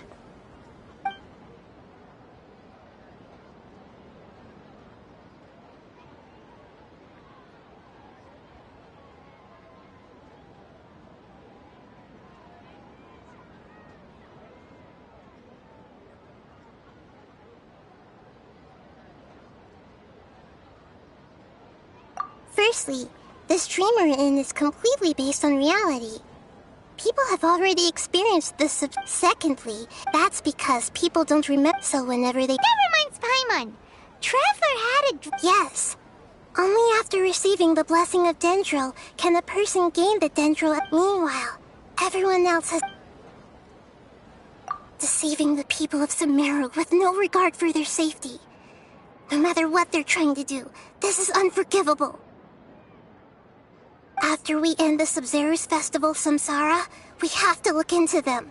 Firstly, this dream we're in is completely based on reality. People have already experienced this. Secondly, that's because people don't remember, so whenever they— That reminds Paimon. Traveler had a— Yes. Only after receiving the blessing of Dendril can a person gain the Dendril. Meanwhile, everyone else has— deceiving the people of Sumeru with no regard for their safety. No matter what they're trying to do, this is unforgivable. After we end the Sub-Zero's festival samsara, we have to look into them.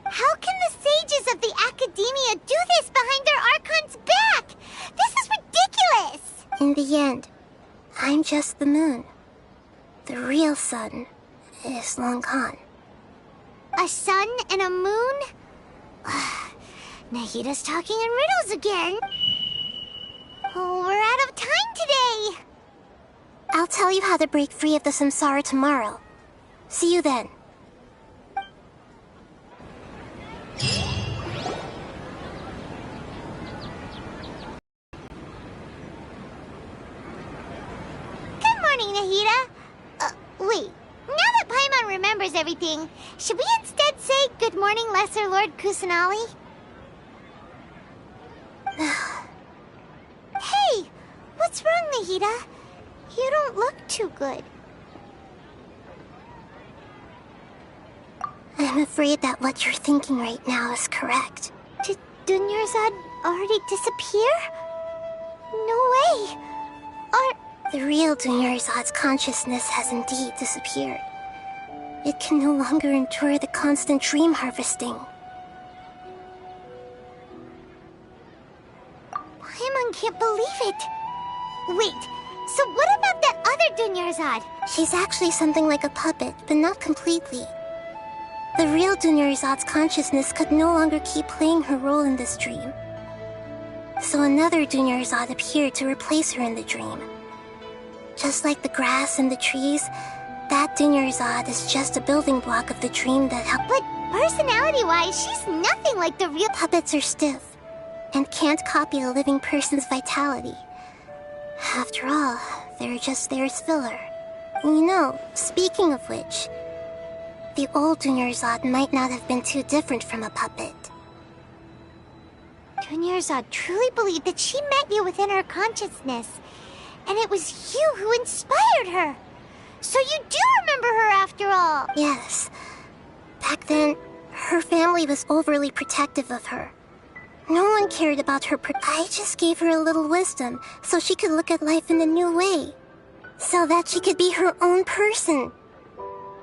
How can the sages of the Academia do this behind their Archon's back? This is ridiculous! In the end, I'm just the moon. The real sun is long gone. A sun and a moon? Nahida's talking in riddles again. Oh, we're out of time today! I'll tell you how to break free of the samsara tomorrow. See you then. Good morning, Nahida. Wait. Now that Paimon remembers everything, should we instead say good morning, Lesser Lord Kusanali? Hey! What's wrong, Nahida? You don't look too good. I'm afraid that what you're thinking right now is correct. Did Dunyarzad already disappear? No way! The real Dunyarzad's consciousness has indeed disappeared. it can no longer endure the constant dream harvesting. Paimon can't believe it. Wait, so what about that other Dunyarzad? She's actually something like a puppet, but not completely. The real Dunyarzad's consciousness could no longer keep playing her role in this dream. So another Dunyarzad appeared to replace her in the dream. Just like the grass and the trees, that Dunyarzad is just a building block of the dream that helped. But personality-wise, she's nothing like the real... Puppets are stiff, and can't copy a living person's vitality. After all, they're just there as filler. You know, speaking of which, the old Dunyarzad might not have been too different from a puppet. Dunyarzad truly believed that she met you within her consciousness, and it was you who inspired her. So you do remember her after all. Yes. Back then, her family was overly protective of her. No one cared about her. I just gave her a little wisdom so she could look at life in a new way. So that she could be her own person.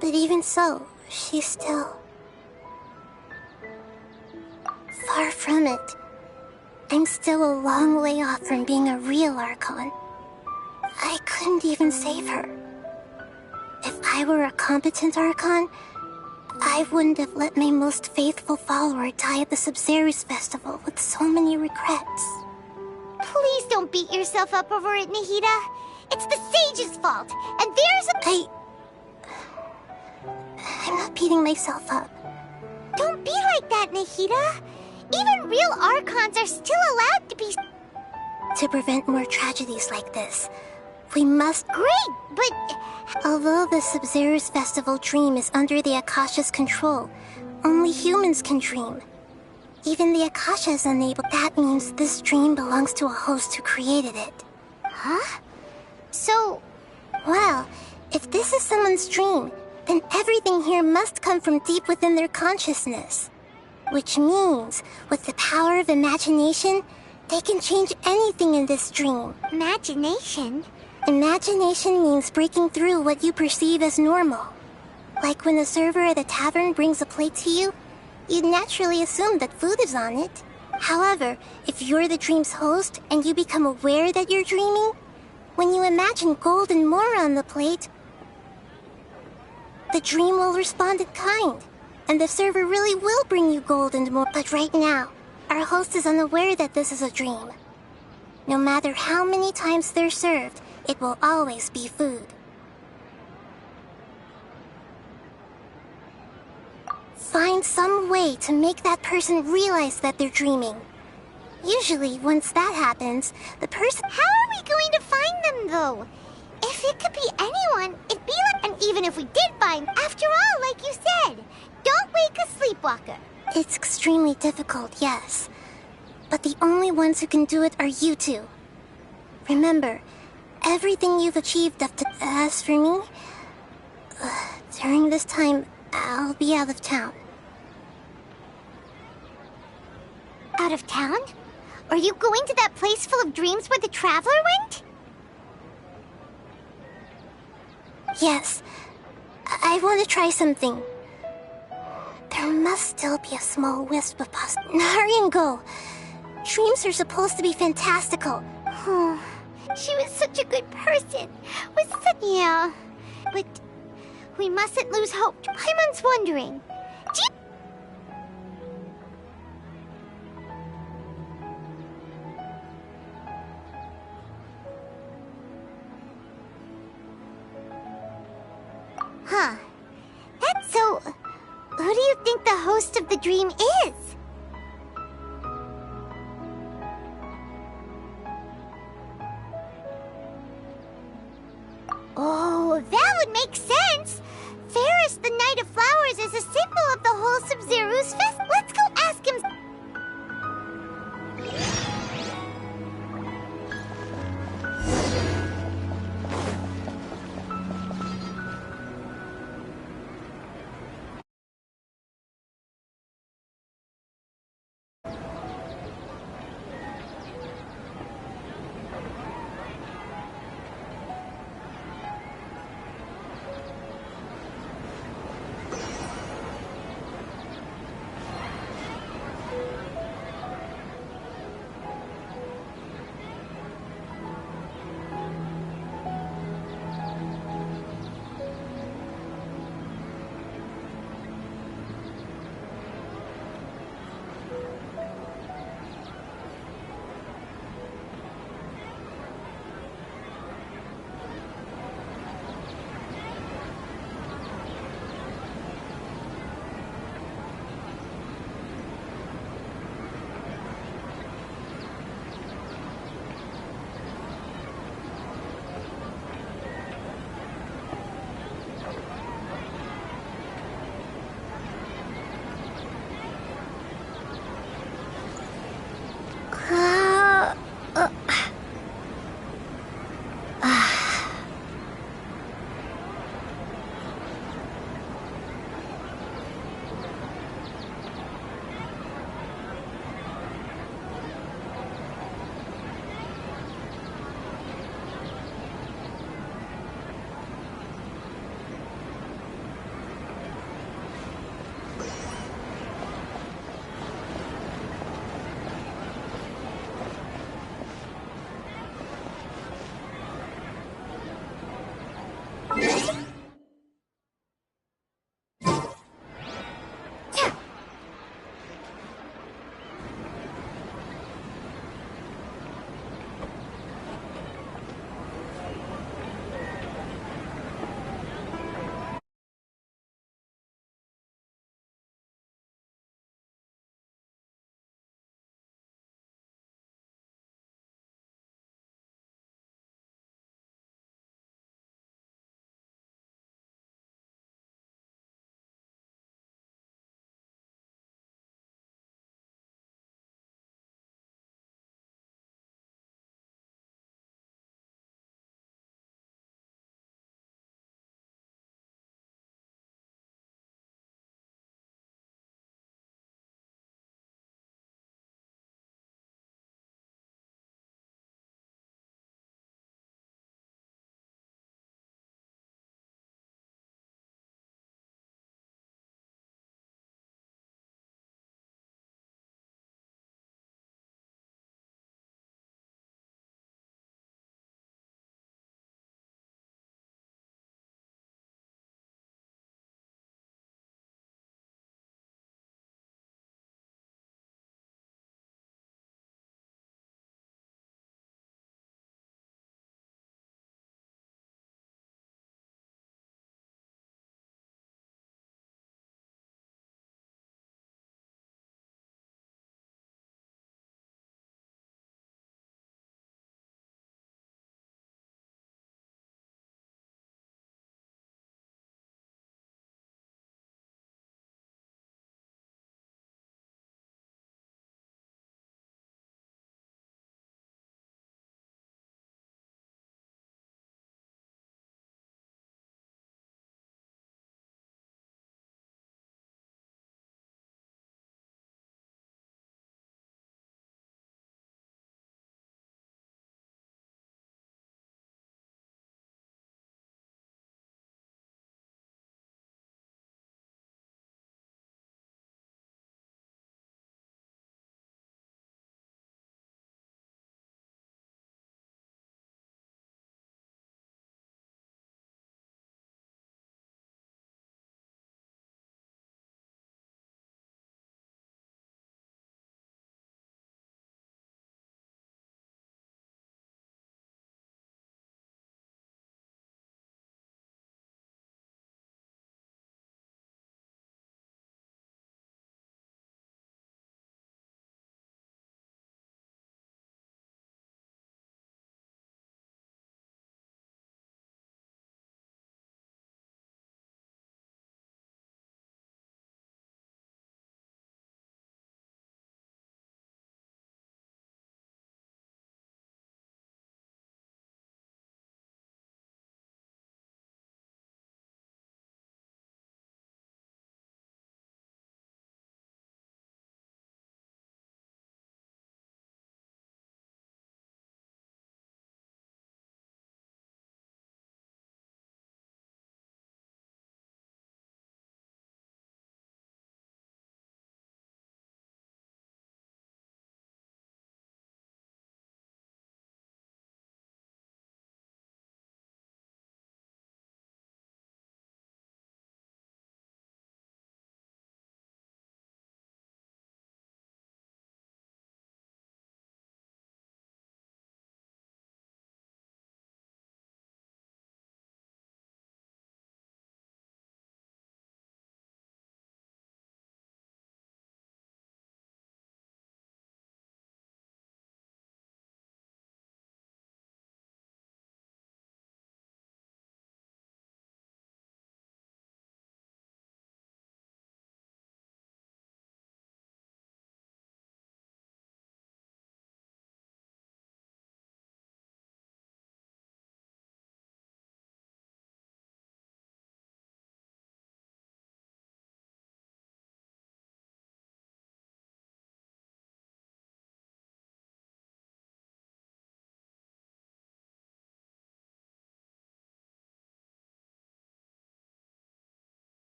But even so, she's still... far from it. I'm still a long way off from being a real Archon. I couldn't even save her. If I were a competent Archon, I wouldn't have let my most faithful follower die at the Sub-Zerus Festival with so many regrets. Please don't beat yourself up over it, Nahida. It's the sage's fault, and there's a... I'm not beating myself up. Don't be like that, Nahida. Even real Archons are still allowed to be... To prevent more tragedies like this, we must... Great, but... Although the Sub-Zerus Festival dream is under the Akasha's control, only humans can dream. Even the Akasha is unable. That means this dream belongs to a host who created it. Huh? So... Well, if this is someone's dream, then everything here must come from deep within their consciousness. Which means, with the power of imagination, they can change anything in this dream. Imagination? Imagination means breaking through what you perceive as normal. Like when a server at a tavern brings a plate to you, you'd naturally assume that food is on it. However, if you're the dream's host and you become aware that you're dreaming, when you imagine gold and more on the plate, the dream will respond in kind, and the server really will bring you gold and more. But right now, our host is unaware that this is a dream. No matter how many times they're served, it will always be food. Find some way to make that person realize that they're dreaming. Usually, once that happens, the person... How are we going to find them, though? If it could be anyone, it'd be like... And even if we did find... After all, like you said, don't wake a sleepwalker. It's extremely difficult, yes. But the only ones who can do it are you two. Remember, everything you've achieved up to... As for me, during this time, I'll be out of town. Out of town? Are you going to that place full of dreams where the Traveler went? Yes. I want to try something. There must still be a small wisp of hurry and go. Dreams are supposed to be fantastical. Oh, she was such a good person. Was such... Yeah. But we mustn't lose hope. Paimon's wondering. Do you... Huh. That's so... Who do you think the host of the dream is? Oh, that would make sense! Ferris, the Knight of Flowers, is a symbol of the whole Sub-Zerus Fest. Let's go ask him...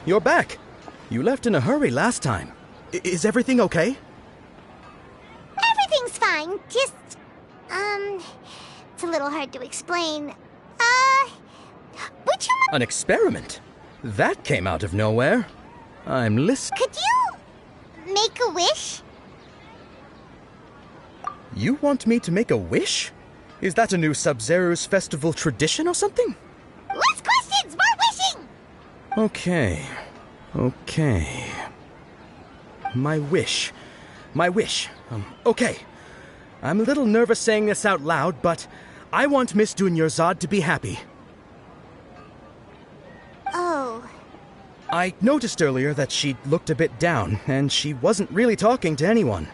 You're back. You left in a hurry last time. Is everything okay? Everything's fine. Just, it's a little hard to explain. Would you An experiment? That came out of nowhere. I'm listening. Could you make a wish? You want me to make a wish? Is that a new Sub-Zero's festival tradition or something? Less questions, more wishing! Okay. My wish. Okay. I'm a little nervous saying this out loud, but I want Miss Dunyarzad to be happy. Oh. I noticed earlier that she looked a bit down, and she wasn't really talking to anyone.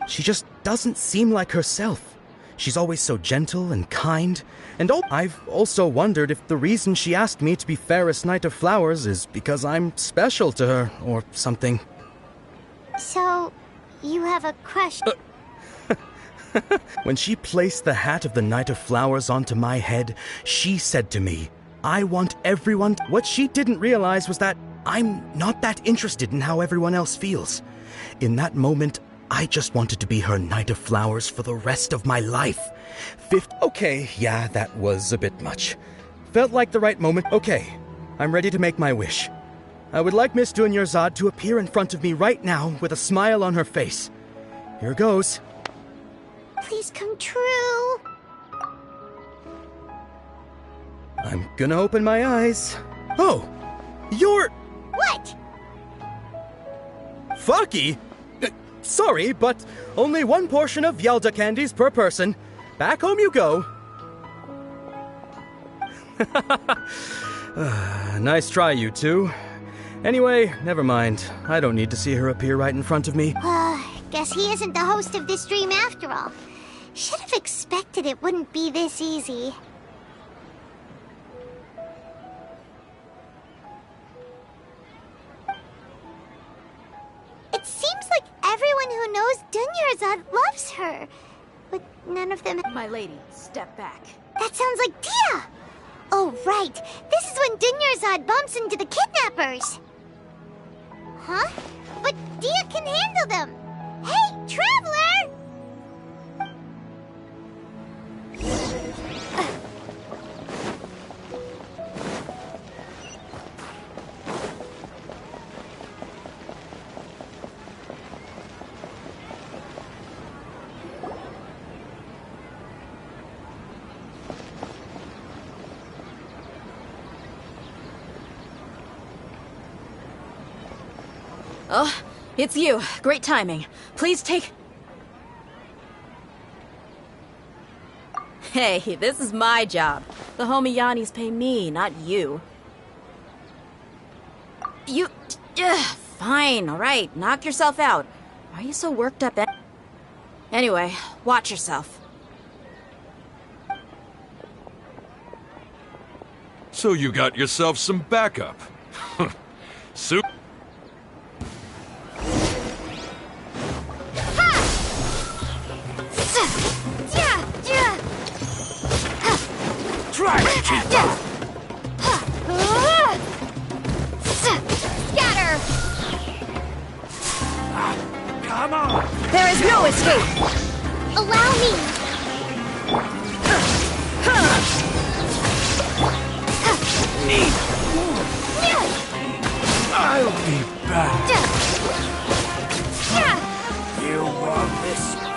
She just doesn't seem like herself. She's always so gentle and kind, and I've also wondered if the reason she asked me to be Fairest Knight of Flowers is because I'm special to her, or something. So, you have a crush? When she placed the hat of the Knight of Flowers onto my head, she said to me, I want everyone... What she didn't realize was that I'm not that interested in how everyone else feels. In that moment, I just wanted to be her Knight of Flowers for the rest of my life. Okay, yeah, that was a bit much. Felt like the right moment. Okay, I'm ready to make my wish. I would like Miss Dunyarzad to appear in front of me right now with a smile on her face. Here goes. Please come true. I'm gonna open my eyes. Oh, you're... What? Faki? Sorry, but only one portion of Yelda candies per person. Back home you go. Nice try, you two. Anyway, never mind. I don't need to see her appear right in front of me. Guess he isn't the host of this dream after all. Should have expected it wouldn't be this easy. It seems like everyone who knows Dunyarzad loves her. But none of them... My lady, step back. That sounds like Dia! Oh, right. This is when Dunyarzad bumps into the kidnappers. Huh? But Dia can handle them. Hey, Traveler! Oh, it's you. Great timing. Please take... Hey, this is my job. The homie Yannis pay me, not you. You... fine, alright. Knock yourself out. Why are you so worked up? Anyway, watch yourself. So you got yourself some backup. Soup. Try it, Chief! Scatter! Come on! There is no escape! Allow me! I'll be back. You want this one?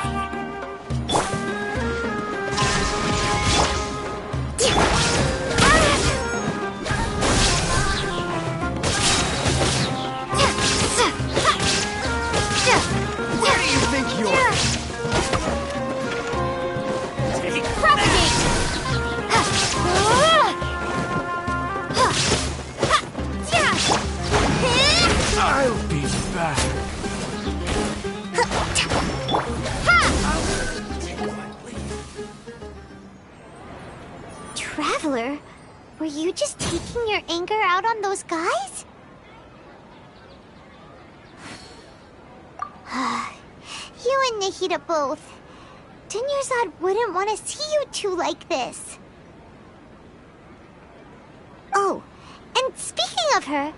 Where do you think you're... I'll be back. Traveler, were you just taking your anger out on those guys? You and Nahida both. Dunyarzad wouldn't want to see you two like this. Oh, and speaking of her,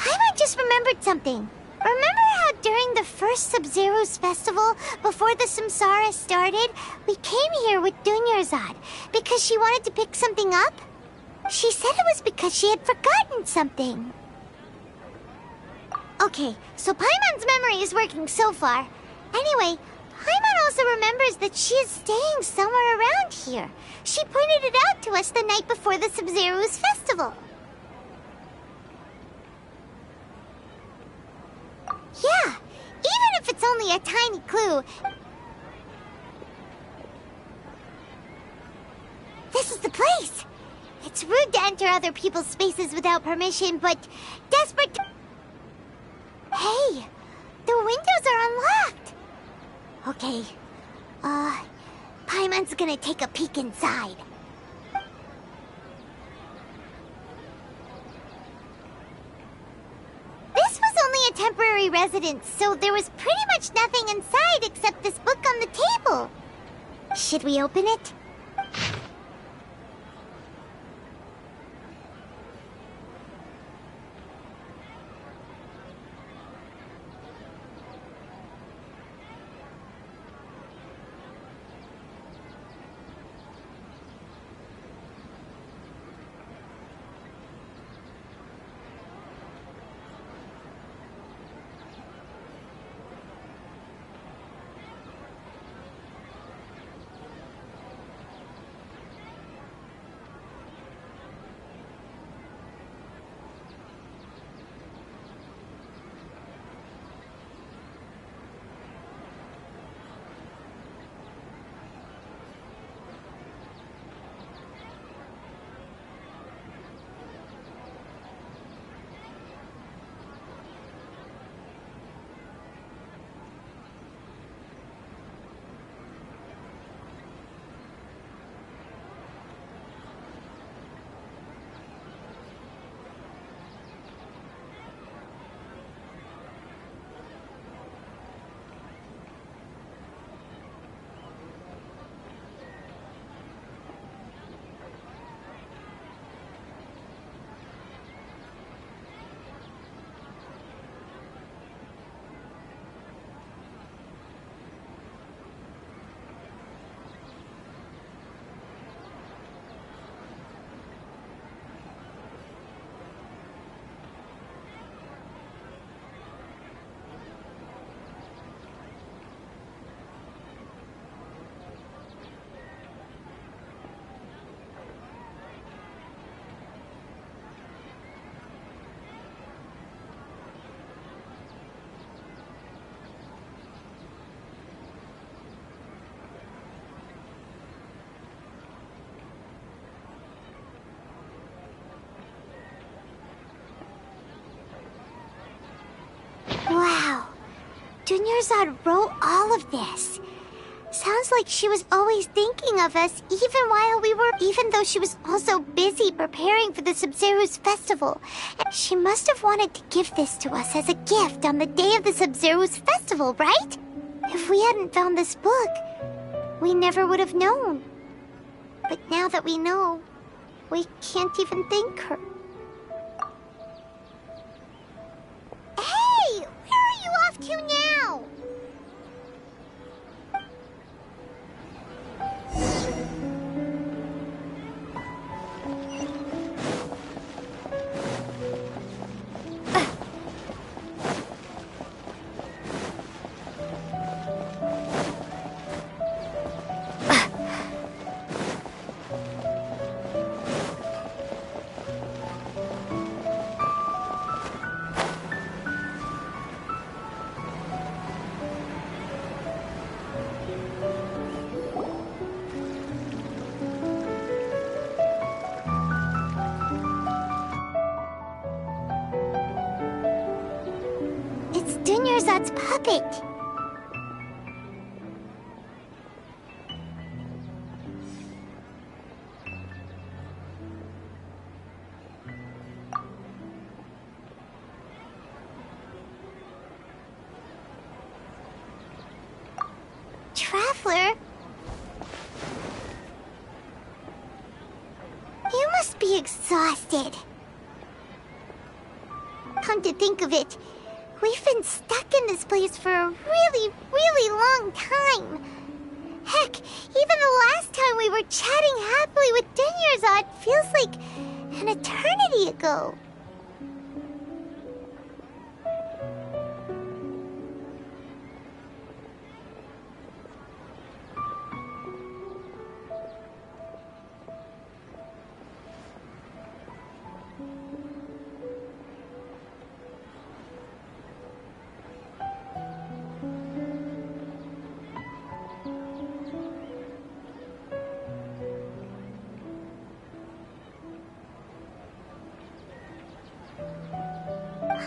Paimon just remembered something. Remember how during the first Sub-Zero's festival, before the Samsara started, we came here with Dunyarzad because she wanted to pick something up? She said it was because she had forgotten something. Okay, so Paimon's memory is working so far. Anyway, Paimon also remembers that she is staying somewhere around here. She pointed it out to us the night before the Sub-Zero's festival. Yeah, even if it's only a tiny clue. This is the place. It's rude to enter other people's spaces without permission, but desperate to... Hey, the windows are unlocked. Okay, Paimon's gonna take a peek inside. This was only a temporary residence, so there was pretty much nothing inside except this book on the table. Should we open it? Wow, Dunyarzad wrote all of this. Sounds like she was always thinking of us, even though she was also busy preparing for the Sub-Zero's festival. She must have wanted to give this to us as a gift on the day of the Sub-Zero's festival, right? If we hadn't found this book, we never would have known. But now that we know, we can't even thank her. Hey! Where are you off to now? Dunyarzad's puppet. Traveler? You must be exhausted. come to think of it, we've been stuck in this place for a really, really long time. Heck, even the last time we were chatting happily with Denyerzad feels like an eternity ago.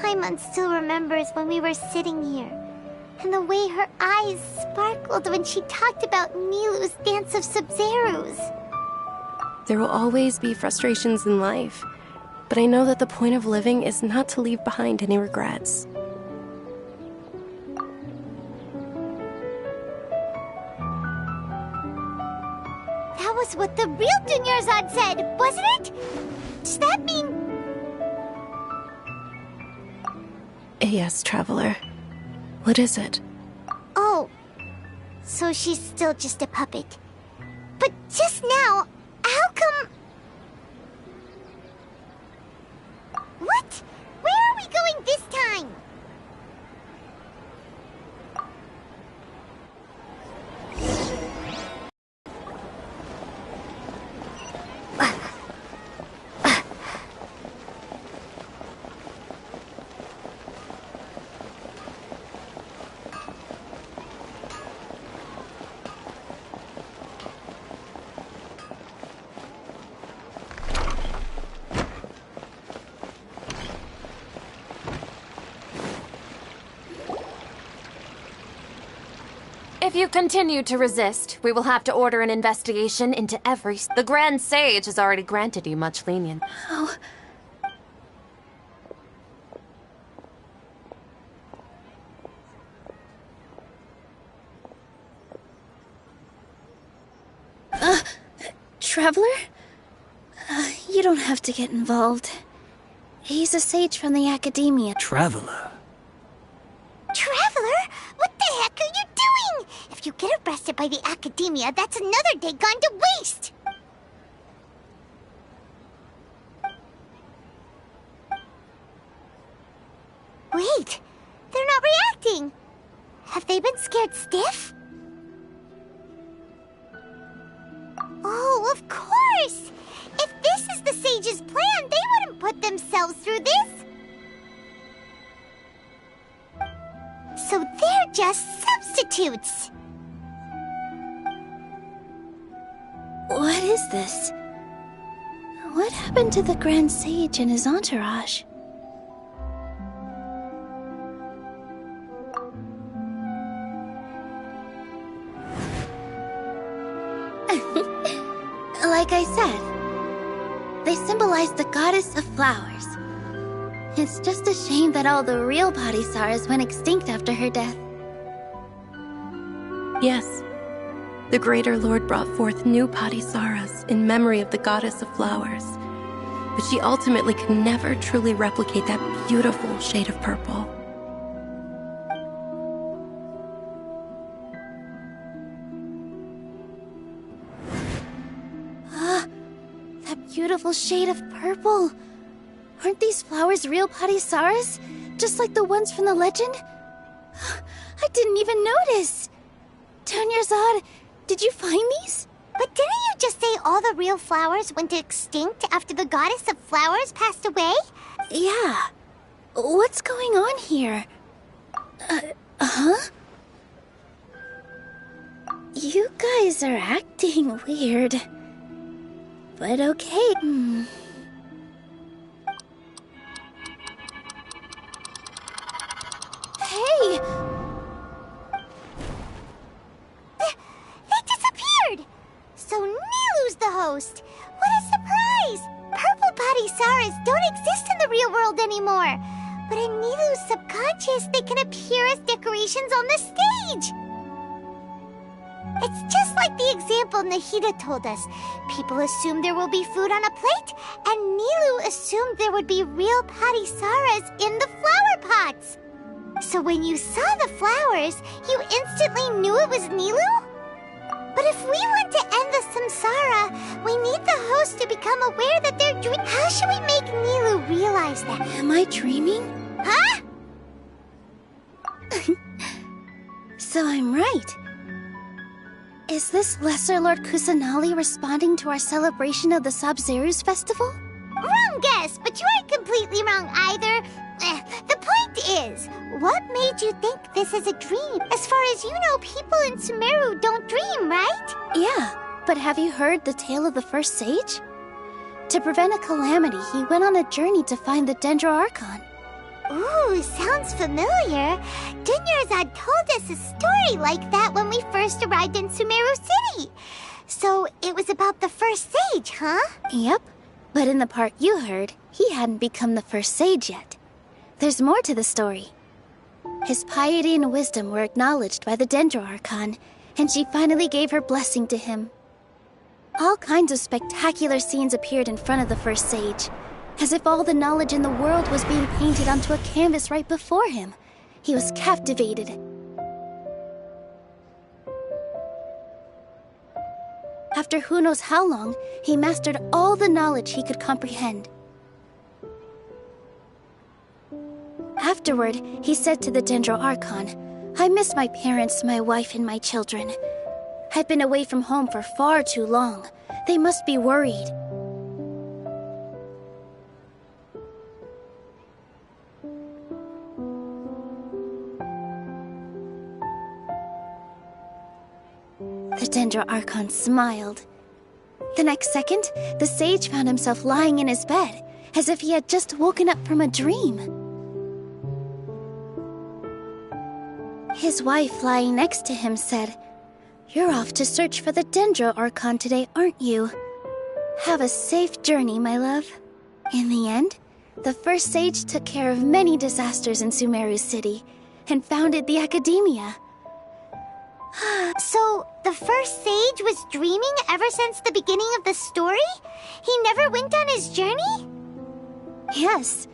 Paimon still remembers when we were sitting here, and the way her eyes sparkled when she talked about Nilu's dance of Sub-Zerus. There will always be frustrations in life, but I know that the point of living is not to leave behind any regrets. That was what the real Denyerzad said, wasn't it? Does that mean... Yes, Traveler. What is it? Oh, so she's still just a puppet. But just now, how come... What? Where are we going this time? If you continue to resist, we will have to order an investigation into every... The Grand Sage has already granted you much lenience. Oh. Traveler? You don't have to get involved. He's a sage from the Academia. Traveler? Traveler? What the heck are you doing? If you get arrested by the Academia, that's another day gone to waste! Wait, they're not reacting. Have they been scared stiff? Oh, of course! If this is the sage's plan, they wouldn't put themselves through this. So they're just substitutes. What is this? What happened to the Grand Sage and his entourage? Like I said, they symbolize the goddess of flowers. It's just a shame that all the real Padisarahs went extinct after her death. Yes. The Greater Lord brought forth new Padisarahs in memory of the goddess of flowers. But she ultimately could never truly replicate that beautiful shade of purple. That beautiful shade of purple. Aren't these flowers real Padisarahs? Just like the ones from the legend? I didn't even notice! Denyerzad, did you find these? But didn't you just say all the real flowers went extinct after the goddess of flowers passed away? Yeah. What's going on here? Huh? You guys are acting weird. But okay. Hey! They disappeared! So Nilu's the host! What a surprise! Purple Padisarahs don't exist in the real world anymore. But in Nilu's subconscious, they can appear as decorations on the stage. It's just like the example Nahida told us. People assumed there will be food on a plate, and Nilu assumed there would be real patisaras in the flower pots. So when you saw the flowers, you instantly knew it was Nilu? But if we want to end the samsara, we need the host to become aware that they're dreaming. How should we make Nilu realize that? Am I dreaming? Huh? So I'm right. Is this Lesser Lord Kusanali responding to our celebration of the Sabzeruz festival? Wrong guess, but you aren't completely wrong either. The point is, what made you think this is a dream? As far as you know, people in Sumeru don't dream, right? Yeah, but have you heard the tale of the first sage? To prevent a calamity, he went on a journey to find the Dendro Archon. Ooh, sounds familiar. Dunyarzad told us a story like that when we first arrived in Sumeru City. So it was about the first sage, huh? Yep, but in the part you heard, he hadn't become the first sage yet. There's more to the story. His piety and wisdom were acknowledged by the Dendro Archon, and she finally gave her blessing to him. All kinds of spectacular scenes appeared in front of the first sage, as if all the knowledge in the world was being painted onto a canvas right before him. He was captivated. After who knows how long, he mastered all the knowledge he could comprehend. Afterward, he said to the Dendro Archon, "I miss my parents, my wife, and my children. I've been away from home for far too long. They must be worried." The Dendro Archon smiled. The next second, the sage found himself lying in his bed, as if he had just woken up from a dream. His wife, lying next to him, said, "You're off to search for the Dendro Archon today, aren't you? Have a safe journey, my love." In the end, the first sage took care of many disasters in Sumeru City and founded the Academia. So, the first sage was dreaming ever since the beginning of the story? He never went on his journey? Yes,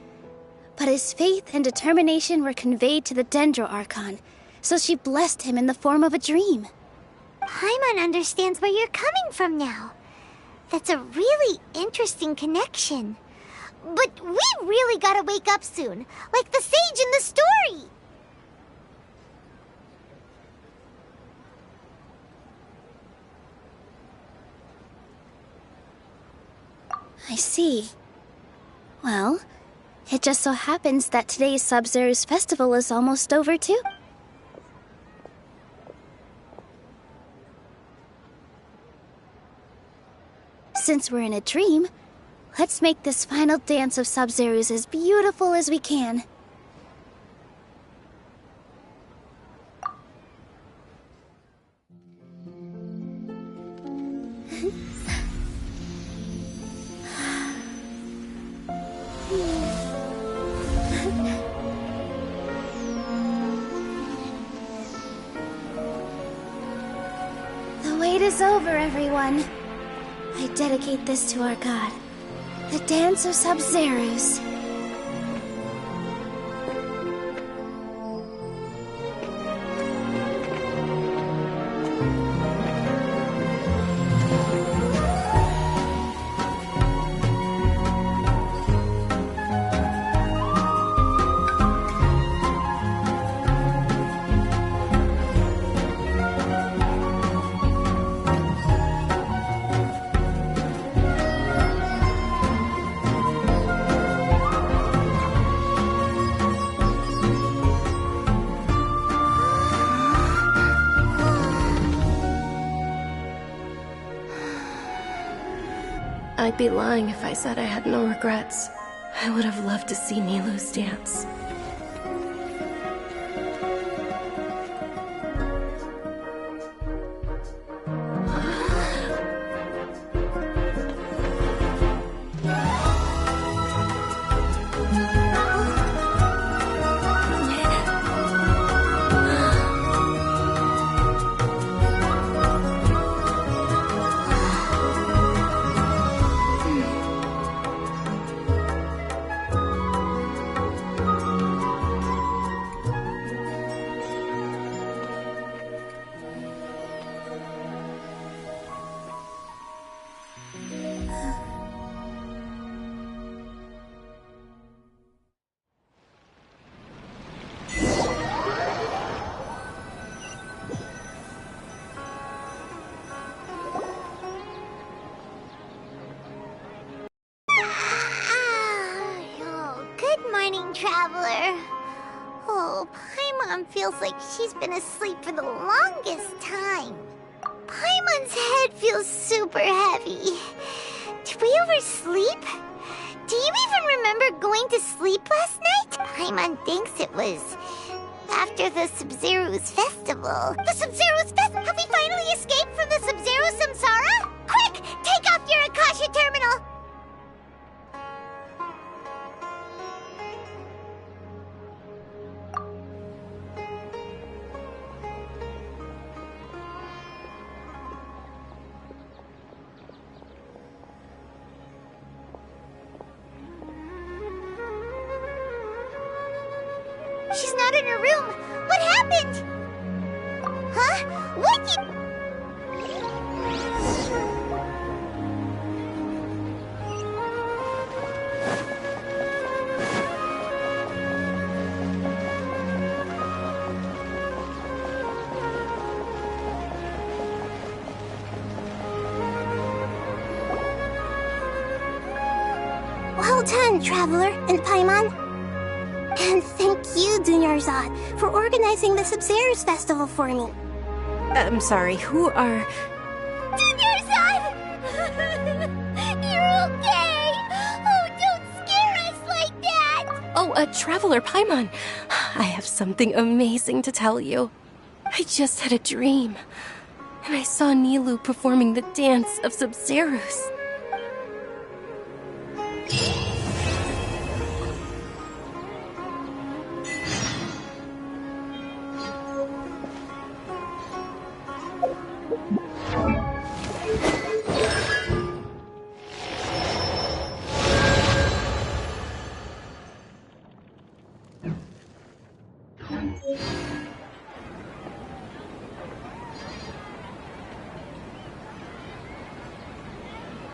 but his faith and determination were conveyed to the Dendro Archon, so she blessed him in the form of a dream. Paimon understands where you're coming from now. That's a really interesting connection. But we really gotta wake up soon, like the sage in the story! I see. Well, it just so happens that today's Sabzeruz festival is almost over too. Since we're in a dream, let's make this final dance of Sabzeruz as beautiful as we can. The wait is over, everyone. I dedicate this to our god, the dance of Sabzeruz. I'd be lying if I said I had no regrets. I would have loved to see Nilu's dance. Paimon feels like she's been asleep for the longest time. Paimon's head feels super heavy. Did we oversleep? Do you even remember going to sleep last night? Paimon thinks it was after the Sub-Zero's festival. The Sub-Zero's festival? Have we finally escaped from the Sub-Zero Samsara? Quick! Take off your Akasha terminal! She's not in her room. What happened? Huh? What did... Well done, Traveler and Paimon. And thank you, Dunyarzad, for organizing the Sub-Zero's festival for me. I'm sorry, who are... Dunyarzad! You're okay! Oh, don't scare us like that! Oh, Traveler Paimon. I have something amazing to tell you. I just had a dream, and I saw Nilou performing the dance of Sub-Zeros.